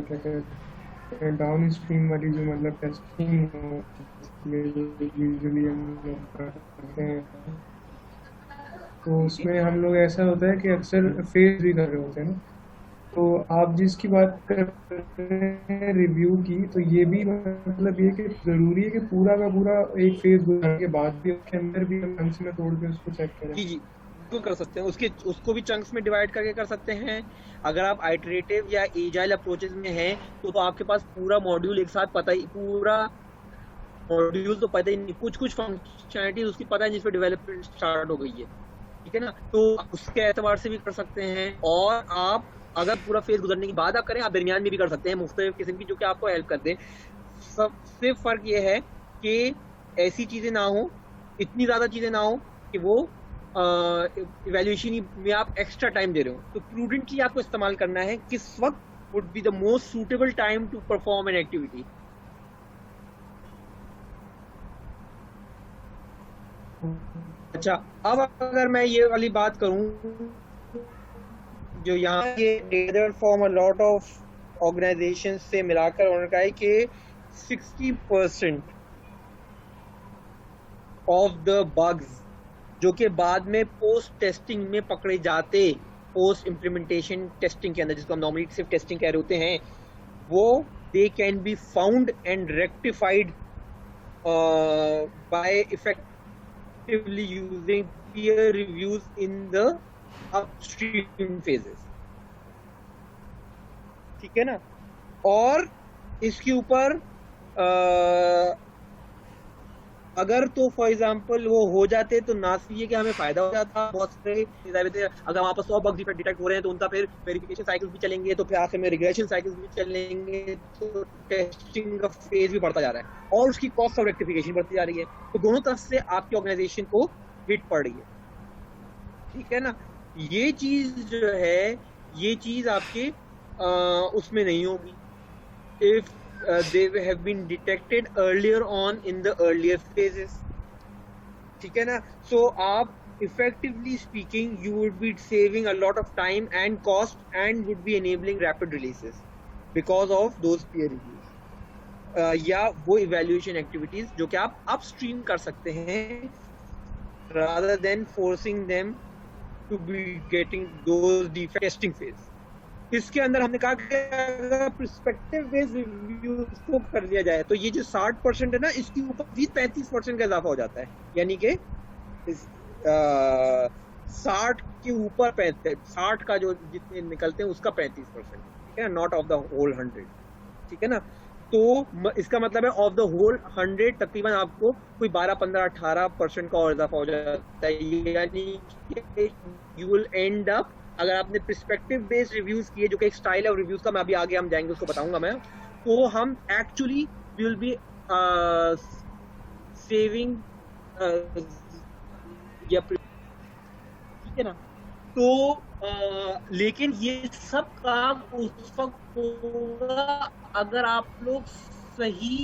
क्या कहते हैं डाउन स्ट्रीम वाली जो मतलब टेस्टिंग यूजुअली हम लोग करते हैं तो उसमें हम लोग ऐसा होता है कि अक्सर फेज भी कर रहे होते हैं ना, तो आप जिसकी बात कर रहे हैं रिव्यू की, तो ये भी मतलब ये कि जरूरी है कि पूरा का पूरा एक फेज गुजरने के बाद भी उसके अंदर भी चंक्स में तोड़ के उसको चेक करें। जी बिल्कुल कर सकते हैं, उसको भी चंक्स में डिवाइड करके कर सकते हैं। अगर आप आइटरेटिव या एजाइल अप्रोचेस में हैं तो आपके पास पूरा मॉड्यूल एक साथ पता ही, पूरा मॉड्यूल तो पता ही नहीं, कुछ फंक्शनैलिटीज उसकी पता है जिस पे डेवलपमेंट स्टार्ट हो गई है, ठीक है ना, तो उसके एतबार से भी कर सकते हैं। और आप अगर पूरा फेज गुजरने के बाद आप करें, आप दरमियान में भी कर सकते हैं मुख्तलिफ किस्म की जो कि आपको हेल्प कर दें। सबसे फर्क ये है कि ऐसी चीजें ना हो, इतनी ज्यादा चीजें ना हो कि वो इवैल्यूएशन में आप एक्स्ट्रा टाइम दे रहे हो। तो प्रूडेंटली आपको इस्तेमाल करना है किस वक्त would be the most suitable time to perform an activity. अच्छा, अब अगर मैं ये वाली बात करूं जो यहाँ ये form a lot of organization से मिलाकर उन्होंने कहा है कि 60% ऑफ द बग्स जो कि बाद में पोस्ट टेस्टिंग में पकड़े जाते, पोस्ट इम्प्लीमेंटेशन टेस्टिंग के अंदर जिसको हम नॉर्मली सिर्फ टेस्टिंग कह रहे होते हैं, वो they can be found and rectified by effectively using peer reviews in the upstream phases, ठीक है ना। और इसके ऊपर अगर तो फॉर एग्जांपल वो हो जाते तो ना ये कि हमें फायदा हो जाता, बहुत सारे अगर वहाँ पर 100 बग्स डिटेक्ट हो रहे हैं तो उनका फिर वेरिफिकेशन साइकिल्स भी चलेंगे, तो फिर आखिर में रिग्रेशन साइकिल्स भी चलेंगे, तो टेस्टिंग का फेज भी बढ़ता जा रहा है और उसकी कॉस्ट ऑफ रेक्टिफिकेशन बढ़ती जा रही है। तो दोनों तरफ से आपकी ऑर्गेनाइजेशन को हिट पड़ रही है, ठीक है ना। ये चीज जो है, ये चीज आपके उसमें नहीं होगी if they have been detected earlier on in the earlier phases, ठीक है ना। So आप effectively speaking you would be saving a lot of time and cost and would be enabling rapid releases because of those peer reviews या वो evaluation activities जो कि आप upstream कर सकते हैं rather than forcing them to be getting those defect testing phase। इसके अंदर हमने कहा कि अगर पर्सपेक्टिव बेस्ड रिव्यूज को कर दिया जाए तो ये जो 60% है ना, इसके ऊपर भी 35% का इजाफा हो जाता है, यानी कि 60 के ऊपर 60 का जो जितने निकलते हैं उसका 35%, ठीक है, नॉट ऑफ द होल 100, ठीक है ना। तो इसका मतलब है ऑफ द होल 100 तकरीबन आपको कोई 12, 15, 18% का और इजाफा हो जाता है, यानी यू विल एंड अप, अगर आपने पर्सपेक्टिव बेस्ड रिव्यूज किए जो कि एक स्टाइल ऑफ रिव्यूज का मैं अभी आगे हम जाएंगे उसको बताऊंगा मैं, तो हम actually we will be saving या, ठीक है ना। तो लेकिन ये सब काम उस वक्त होगा अगर आप लोग सही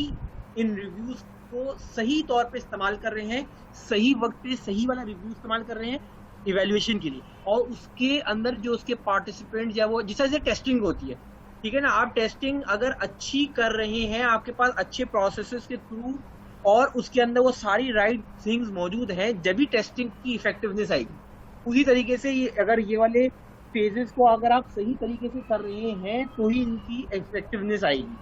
इन रिव्यूज को सही तौर पे इस्तेमाल कर रहे हैं, सही वक्त पे सही वाला रिव्यू इस्तेमाल कर रहे हैं इवैल्यूएशन के लिए, और उसके अंदर जो उसके पार्टिसिपेंट या वो जिस तरह से टेस्टिंग होती है, ठीक है ना, आप टेस्टिंग अगर अच्छी कर रहे हैं, आपके पास अच्छे प्रोसेसेस के थ्रू और उसके अंदर वो सारी राइट थिंग्स मौजूद हैं, जब भी टेस्टिंग की इफेक्टिवनेस आएगी। उसी तरीके से अगर ये वाले फेजेस को अगर आप सही तरीके से कर रहे हैं तो ही इनकी इफेक्टिवनेस आएगी।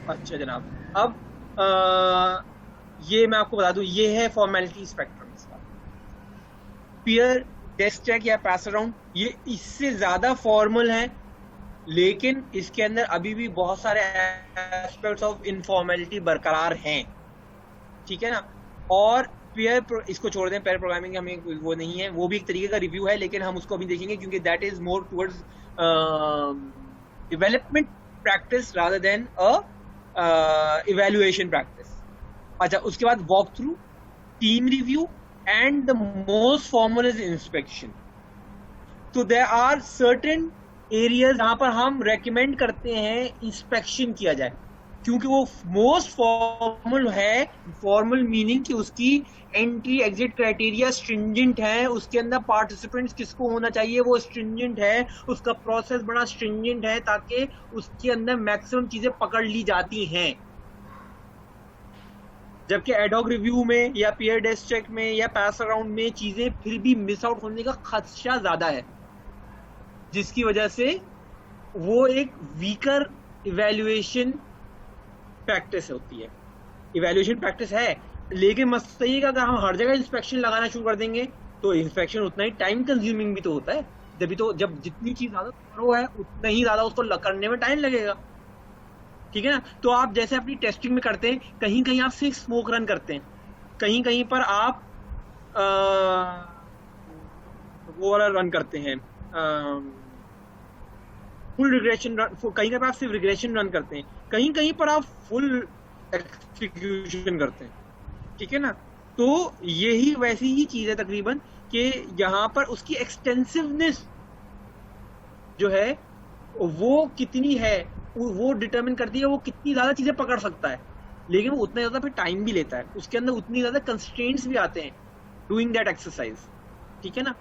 अच्छा जनाब, अब ये मैं आपको बता दूं, ये है फॉर्मेलिटी स्पेक्ट्रम इसका। पीयर डेस्क चेक या पास अराउंड ये इससे ज्यादा फॉर्मल है, लेकिन इसके अंदर अभी भी बहुत सारे एस्पेक्ट्स ऑफ इनफॉर्मेलिटी बरकरार हैं, ठीक है ना। और इसको छोड़ दें, पेयर प्रोग्रामिंग हमें वो नहीं है, वो भी एक तरीके का रिव्यू है, लेकिन हम उसको अभी देखेंगे क्योंकि that is more towards development practice rather than evaluation practice. अच्छा, उसके बाद walk through, team review and the most formal is inspection. तो देयर आर सर्टेन एरियाज जहां पर हम रेकमेंड करते हैं इंस्पेक्शन किया जाए, क्योंकि वो मोस्ट फॉर्मल है। फॉर्मल मीनिंग कि उसकी एंट्री एग्जिट क्राइटेरिया स्ट्रिंजेंट है, उसके अंदर पार्टिसिपेंट्स किसको होना चाहिए वो स्ट्रिंजेंट है, उसका प्रोसेस बड़ा स्ट्रिंजेंट है ताकि उसके अंदर मैक्सिमम चीजें पकड़ ली जाती हैं। जबकि एडॉक रिव्यू में या पीयर डेस्क चेक में या पास अराउंड में चीजें फिर भी मिस आउट होने का खदशा ज्यादा है, जिसकी वजह से वो एक वीकर इवैल्यूएशन प्रैक्टिस होती है। इवैल्यूएशन प्रैक्टिस है, लेकिन मसला ये कि अगर हम हर जगह इंस्पेक्शन लगाना शुरू कर देंगे तो इंस्पेक्शन उतना ही टाइम कंज्यूमिंग भी तो होता है। जब जितनी चीज ज्यादा थोरो है उतना ही ज्यादा उसको करने में टाइम लगेगा, ठीक है ना। तो आप जैसे अपनी टेस्टिंग में करते हैं, कहीं कहीं आप सिर्फ स्मोक रन करते हैं, कहीं कहीं पर आप वो वाला रन करते हैं फुल रिग्रेशन रन, कहीं कहीं पर आप सिर्फ रिग्रेशन रन करते हैं, कहीं कहीं पर आप फुल एग्जीक्यूशन करते हैं, ठीक है ना। तो यही वैसी ही चीज है तकरीबन कि यहाँ पर उसकी एक्सटेंसिवनेस जो है वो कितनी है वो डिटरमिन करती है वो कितनी ज्यादा चीजें पकड़ सकता है, लेकिन वो उतना ज्यादा फिर टाइम भी लेता है, उसके अंदर उतनी ज्यादा कंस्ट्रेंट्स भी आते हैं डूइंग दैट एक्सरसाइज, ठीक है ना।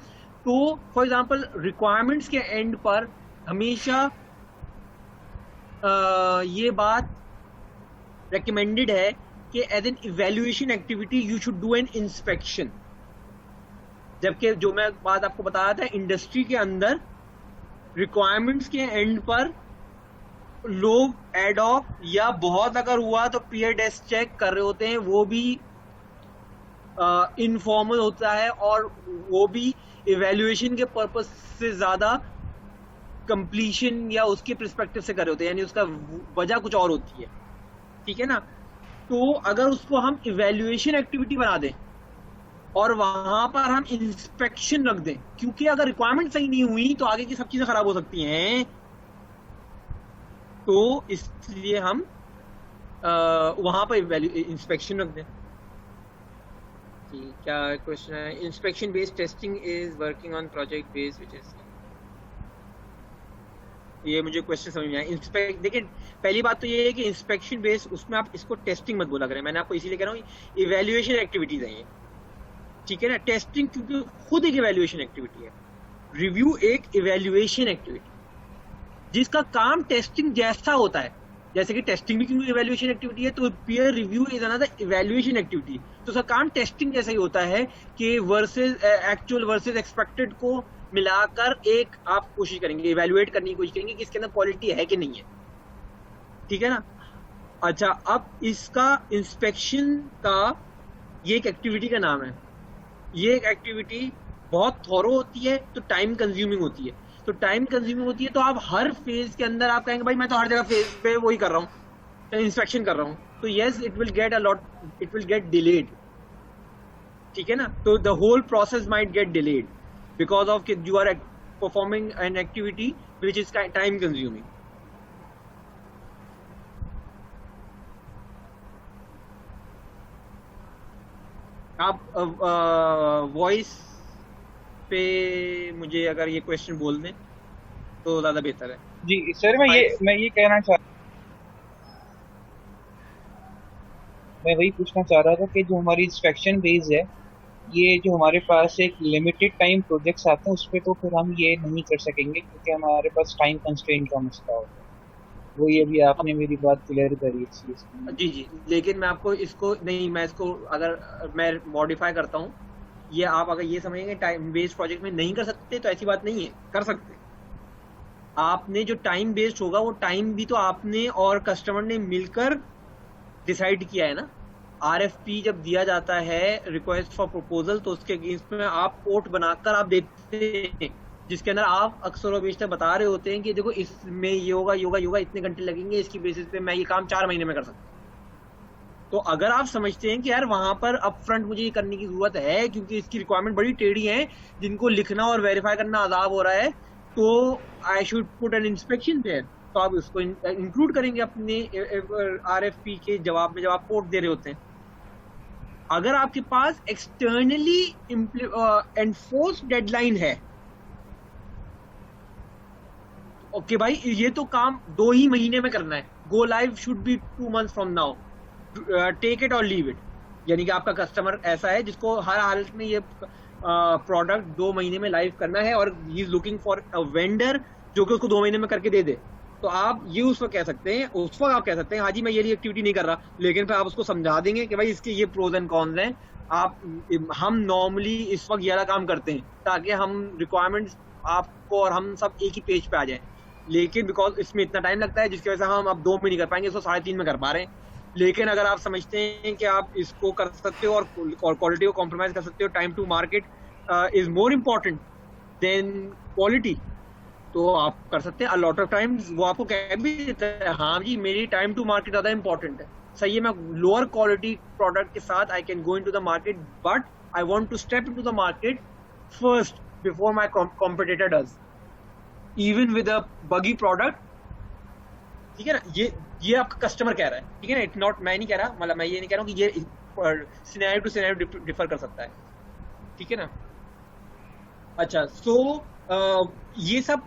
तो फॉर एग्जांपल रिक्वायरमेंट्स के एंड पर हमेशा ये बात रेकमेंडेड है कि as an evaluation activity you should do an inspection. जबकि जो मैं बात आपको बताया था, इंडस्ट्री के अंदर रिक्वायरमेंट्स के एंड पर लोग एडॉक या बहुत अगर हुआ तो पीयर डेस्क चेक कर रहे होते हैं, वो भी इनफॉर्मल होता है और वो भी इवैल्यूएशन के पर्पस से ज्यादा कंप्लीशन या उसके पर्सपेक्टिव से कर रहे होते हैं, यानी उसका वजह कुछ और होती है, ठीक है ना। तो अगर उसको हम इवैल्यूएशन एक्टिविटी बना दें और वहां पर हम इंस्पेक्शन रख दें, क्योंकि अगर रिक्वायरमेंट सही नहीं हुई तो आगे की सब चीजें खराब हो सकती हैं, तो इसलिए हम वहां पर इंस्पेक्शन रख दें। क्या क्वेश्चन है? Inspection based testing is working on project based which is, ये मुझे क्वेश्चन समझ में आया। देखिए, पहली बात तो ये है कि इंस्पेक्शन बेस्ड उसमें आप इसको टेस्टिंग मत बोला करें, मैंने आपको इसीलिए कह रहा हूँ इवैल्यूएशन एक्टिविटीज है ये, ठीक है ना। टेस्टिंग क्योंकि खुद एक इवैल्यूएशन एक्टिविटी है, रिव्यू एक इवैल्यूएशन एक्टिविटी जिसका काम टेस्टिंग जैसा होता है, जैसे कि टेस्टिंग भी क्योंकि इवैल्यूएशन एक्टिविटी है, तो peer review is another evaluation activity. तो उसका काम टेस्टिंग जैसा ही होता है कि वर्सेस एक्चुअल वर्सेस एक्सपेक्टेड को मिलाकर एक आप कोशिश करेंगे, इवैल्यूएट करने की कोशिश करेंगे कि इसके अंदर क्वालिटी है कि नहीं है, ठीक है ना। अच्छा, अब इसका इंस्पेक्शन का ये एक एक्टिविटी का नाम है, ये एक एक्टिविटी बहुत थॉरो होती है, तो टाइम कंज्यूमिंग होती है। तो टाइम कंज्यूमिंग होती है तो आप हर फेज के अंदर आप कहेंगे भाई मैं तो हर जगह फेज पे वही कर रहा हूँ, इंस्पेक्शन कर रहा हूँ, तो yes it will get delayed, ठीक है ना। तो the whole process might get delayed because of you are performing an activity which is time consuming. आप वॉइस पे मुझे अगर ये क्वेश्चन बोल दें तो ज्यादा बेहतर है। जी सर, मैं ये कहना चाह मैं वही पूछना चाह रहा था कि जो हमारी इंस्पेक्शन बेस है, ये जो हमारे पास एक लिमिटेड टाइम प्रोजेक्ट्स आते हैं, उस पे तो फिर हम ये नहीं कर सकेंगे क्योंकि हमारे पास टाइम कंस्ट्रेंट का मसला होता है। वो ये भी अब आपने मेरी बात क्लियर करी इस चीज की। जी जी, लेकिन मैं आपको इसको नहीं, मैं इसको अगर मैं मॉडिफाई करता हूँ, ये आप अगर ये समझेंगे टाइम बेस्ड प्रोजेक्ट में नहीं कर सकते, तो ऐसी बात नहीं है, कर सकते। आपने जो टाइम बेस्ड होगा वो टाइम भी तो आपने और कस्टमर ने मिलकर डिसाइड किया है ना। आरएफपी जब दिया जाता है, रिक्वेस्ट फॉर प्रपोजल, तो उसके अगेंस्ट में आप कोट बनाकर आप देते हैं, जिसके अंदर आप अक्सर और बेशतर बता रहे होते हैं कि देखो इसमें ये होगा, ये होगा, ये होगा, इतने घंटे लगेंगे, इसकी बेसिस पे मैं ये काम 4 महीने में कर सकता हूँ। तो अगर आप समझते हैं कि यार वहां पर अप फ्रंट मुझे ये करने की जरूरत है क्योंकि इसकी रिक्वायरमेंट बड़ी टेढ़ी है, जिनको लिखना और वेरीफाई करना अजाब हो रहा है, तो I should put an inspection there, तो आप उसको इंक्लूड करेंगे अपने आरएफपी के जवाब में जब आप कोड दे रहे होते हैं। अगर आपके पास एक्सटर्नली एनफोर्स डेडलाइन है, ओके भाई ये तो काम 2 ही महीने में करना है, go live should be 2 months from now, take it or leave it, यानी कि आपका कस्टमर ऐसा है जिसको हर हालत में ये प्रोडक्ट 2 महीने में लाइव करना है और he is looking for a vendor जो कि उसको 2 महीने में करके दे दे। तो आप ये उस वक्त कह सकते हैं, उस वक्त आप कह सकते हैं हाँ जी मैं ये एक्टिविटी नहीं कर रहा, लेकिन फिर आप उसको समझा देंगे कि भाई इसके ये प्रोज एंड कॉन्स हैं। आप हम नॉर्मली इस वक्त ये वाला काम करते हैं ताकि हम रिक्वायरमेंट्स आपको और हम सब एक ही पेज पे आ जाए, लेकिन बिकॉज इसमें इतना टाइम लगता है जिसकी वजह से हम अब 2 में नहीं कर पाएंगे, इसको 3.5 में कर पा रहे हैं। लेकिन अगर आप समझते हैं कि आप इसको कर सकते हो और क्वालिटी को कॉम्प्रोमाइज कर सकते हो, time to market is more important than quality, तो आप कर सकते हैं। अ लॉट ऑफ टाइम्स वो आपको कह भी देता है हाँ जी मेरी टाइम टू मार्केट ज्यादा इंपॉर्टेंट है, सही है, मैं लोअर क्वालिटी प्रोडक्ट के साथ I can go into the market, but I want to step into the market first before my competitor does, even with a buggy product. ठीक है ना, ये आपका कस्टमर कह रहा है, ठीक है ना, इट नॉट, मैं नहीं कह रहा, मतलब मैं ये नहीं कह रहा हूँ कि ये सिनेरियो टू सिनेरियो डिफर कर सकता है, ठीक है ना। अच्छा, सो ये सब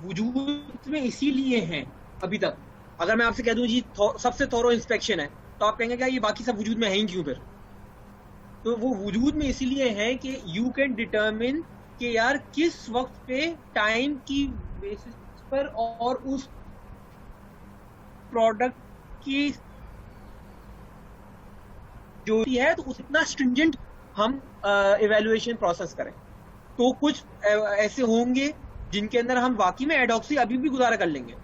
वजूद में इसीलिए हैं अभी तक। अगर मैं आपसे कह दूं जी सबसे थोरो इंस्पेक्शन है, तो आप कहेंगे क्या ये बाकी सब वजूद में है ही क्यों फिर? तो वो वजूद में इसीलिए है कि यू कैन डिटरमिन कि यार किस वक्त पे टाइम की बेसिस पर और उस प्रोडक्ट की जो है तो उतना स्ट्रिंजेंट हम इवैल्यूएशन प्रोसेस करें। तो कुछ ऐसे होंगे जिनके अंदर हम वाकई में एडॉक्सी अभी भी गुजारा कर लेंगे,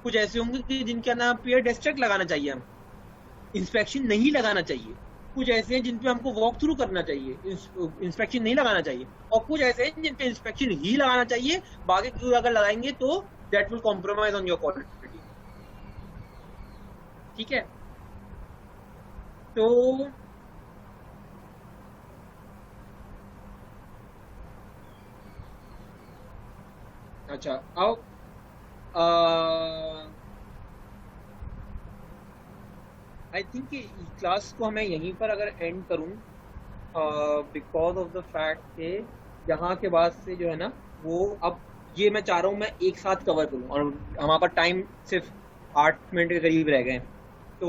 कुछ ऐसे होंगे कि जिनके अंदर पेयर डेस्ट्रक्ट लगाना चाहिए, हम इंस्पेक्शन नहीं लगाना चाहिए, कुछ ऐसे हैं जिन पे हमको वॉक थ्रू करना चाहिए, इंस्पेक्शन नहीं लगाना चाहिए, और कुछ ऐसे हैं जिन पे इंस्पेक्शन ही लगाना चाहिए, बाकी क्यों अगर लगाएंगे तो that will compromise on your quality. ठीक है, तो अच्छा अब आई थिंक कि क्लास को मैं यहीं पर अगर एंड करूं, बिकॉज ऑफ द फैक्ट कि यहाँ के बाद से जो है ना वो अब ये मैं चाह रहा हूँ मैं एक साथ कवर करूँ, और हमारे पास टाइम सिर्फ 8 मिनट के करीब रह गए हैं, तो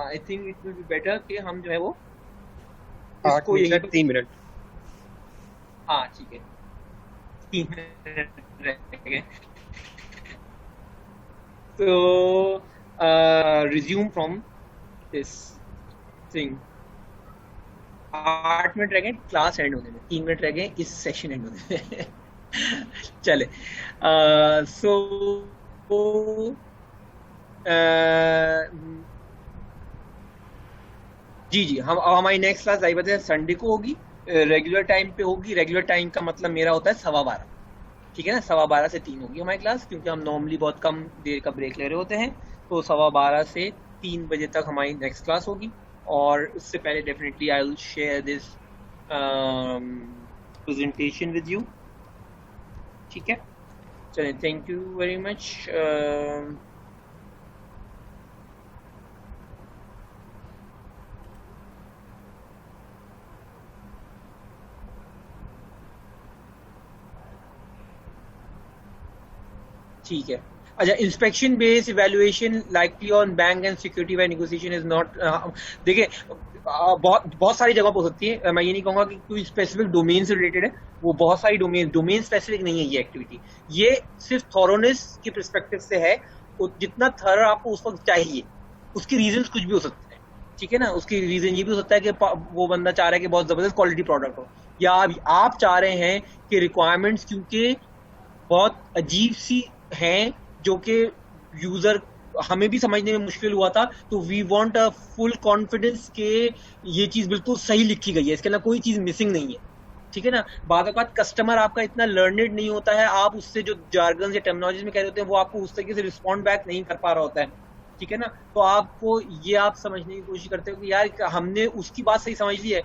I think it will be better कि हम जो है वो 8 मिनट 3 मिनट। हाँ ठीक है, 3 मिनट रह गए, तो resume from this thing. 8 minute रह गए क्लास एंड होने में, 3 मिनट रह गए इस सेशन एंड होने में। चले, सो जी जी, हम अब हमारी नेक्स्ट क्लास जाहिर है संडे को होगी, रेगुलर टाइम पे होगी। रेगुलर टाइम का मतलब मेरा होता है 12:15, ठीक है ना, 12:15 से 3 होगी हमारी क्लास, क्योंकि हम नॉर्मली बहुत कम देर का ब्रेक ले रहे होते हैं, तो 12:15 से 3 बजे तक हमारी नेक्स्ट क्लास होगी। और उससे पहले definitely I will share this presentation with you, ठीक है। चलिए, थैंक यू वेरी मच। ठीक है। अच्छा, inspection based evaluation likely on bank and security wise negotiation is not, देखिए बहुत सारी जगह पर हो सकती है। मैं ये नहीं कहूंगा कि कोई स्पेसिफिक डोमेन से रिलेटेड है, वो बहुत सारी डोमेन स्पेसिफिक नहीं है ये एक्टिविटी। ये सिर्फ थॉरोनेस के पर्सपेक्टिव से है, जितना थॉरो आपको उस वक्त चाहिए, उसके रीजंस कुछ भी हो सकते हैं, ठीक है ना। उसकी रीजन ये भी हो सकता है कि वो बंदा चाह रहा है कि बहुत जबरदस्त क्वालिटी प्रोडक्ट हो, या आप चाह रहे हैं कि रिक्वायरमेंट्स क्योंकि बहुत अजीब सी हैं जो कि यूजर हमें भी समझने में मुश्किल हुआ था, तो we want a full confidence के ये चीज बिल्कुल सही लिखी गई है, इसके अंदर कोई चीज मिसिंग नहीं है, ठीक है ना। बाद कस्टमर आपका इतना लर्नेड नहीं होता है, आप उससे जो जार्गन या टर्मिनोलॉजी में कह रहे होते हैं वो आपको उस तरीके से रिस्पॉन्ड बैक नहीं कर पा रहा होता है, ठीक है ना। तो आपको ये आप समझने की कोशिश करते हो कि यार हमने उसकी बात सही समझ ली है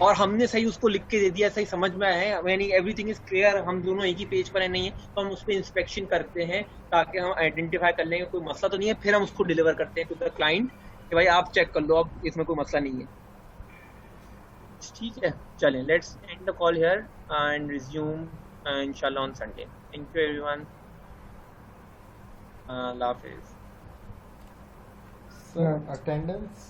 और हमने सही उसको लिख के दे दिया, सही समझ में आया है, यानी एवरीथिंग इज क्लियर, हम दोनों एक ही पेज पर है नहीं है, तो हम उस पर इंस्पेक्शन करते हैं ताकि हम आइडेंटिफाई कर लेंगे कोई मसला तो नहीं है, फिर हम उसको डिलीवर करते हैं टू द क्लाइंट कि भाई आप चेक कर लो, अब इसमें कोई मसला नहीं है, ठीक है। चलें, let's end the call here and resume इंशाल्लाह on Sunday. Thank you everyone, अल्लाह हाफिज़। Sir, attendance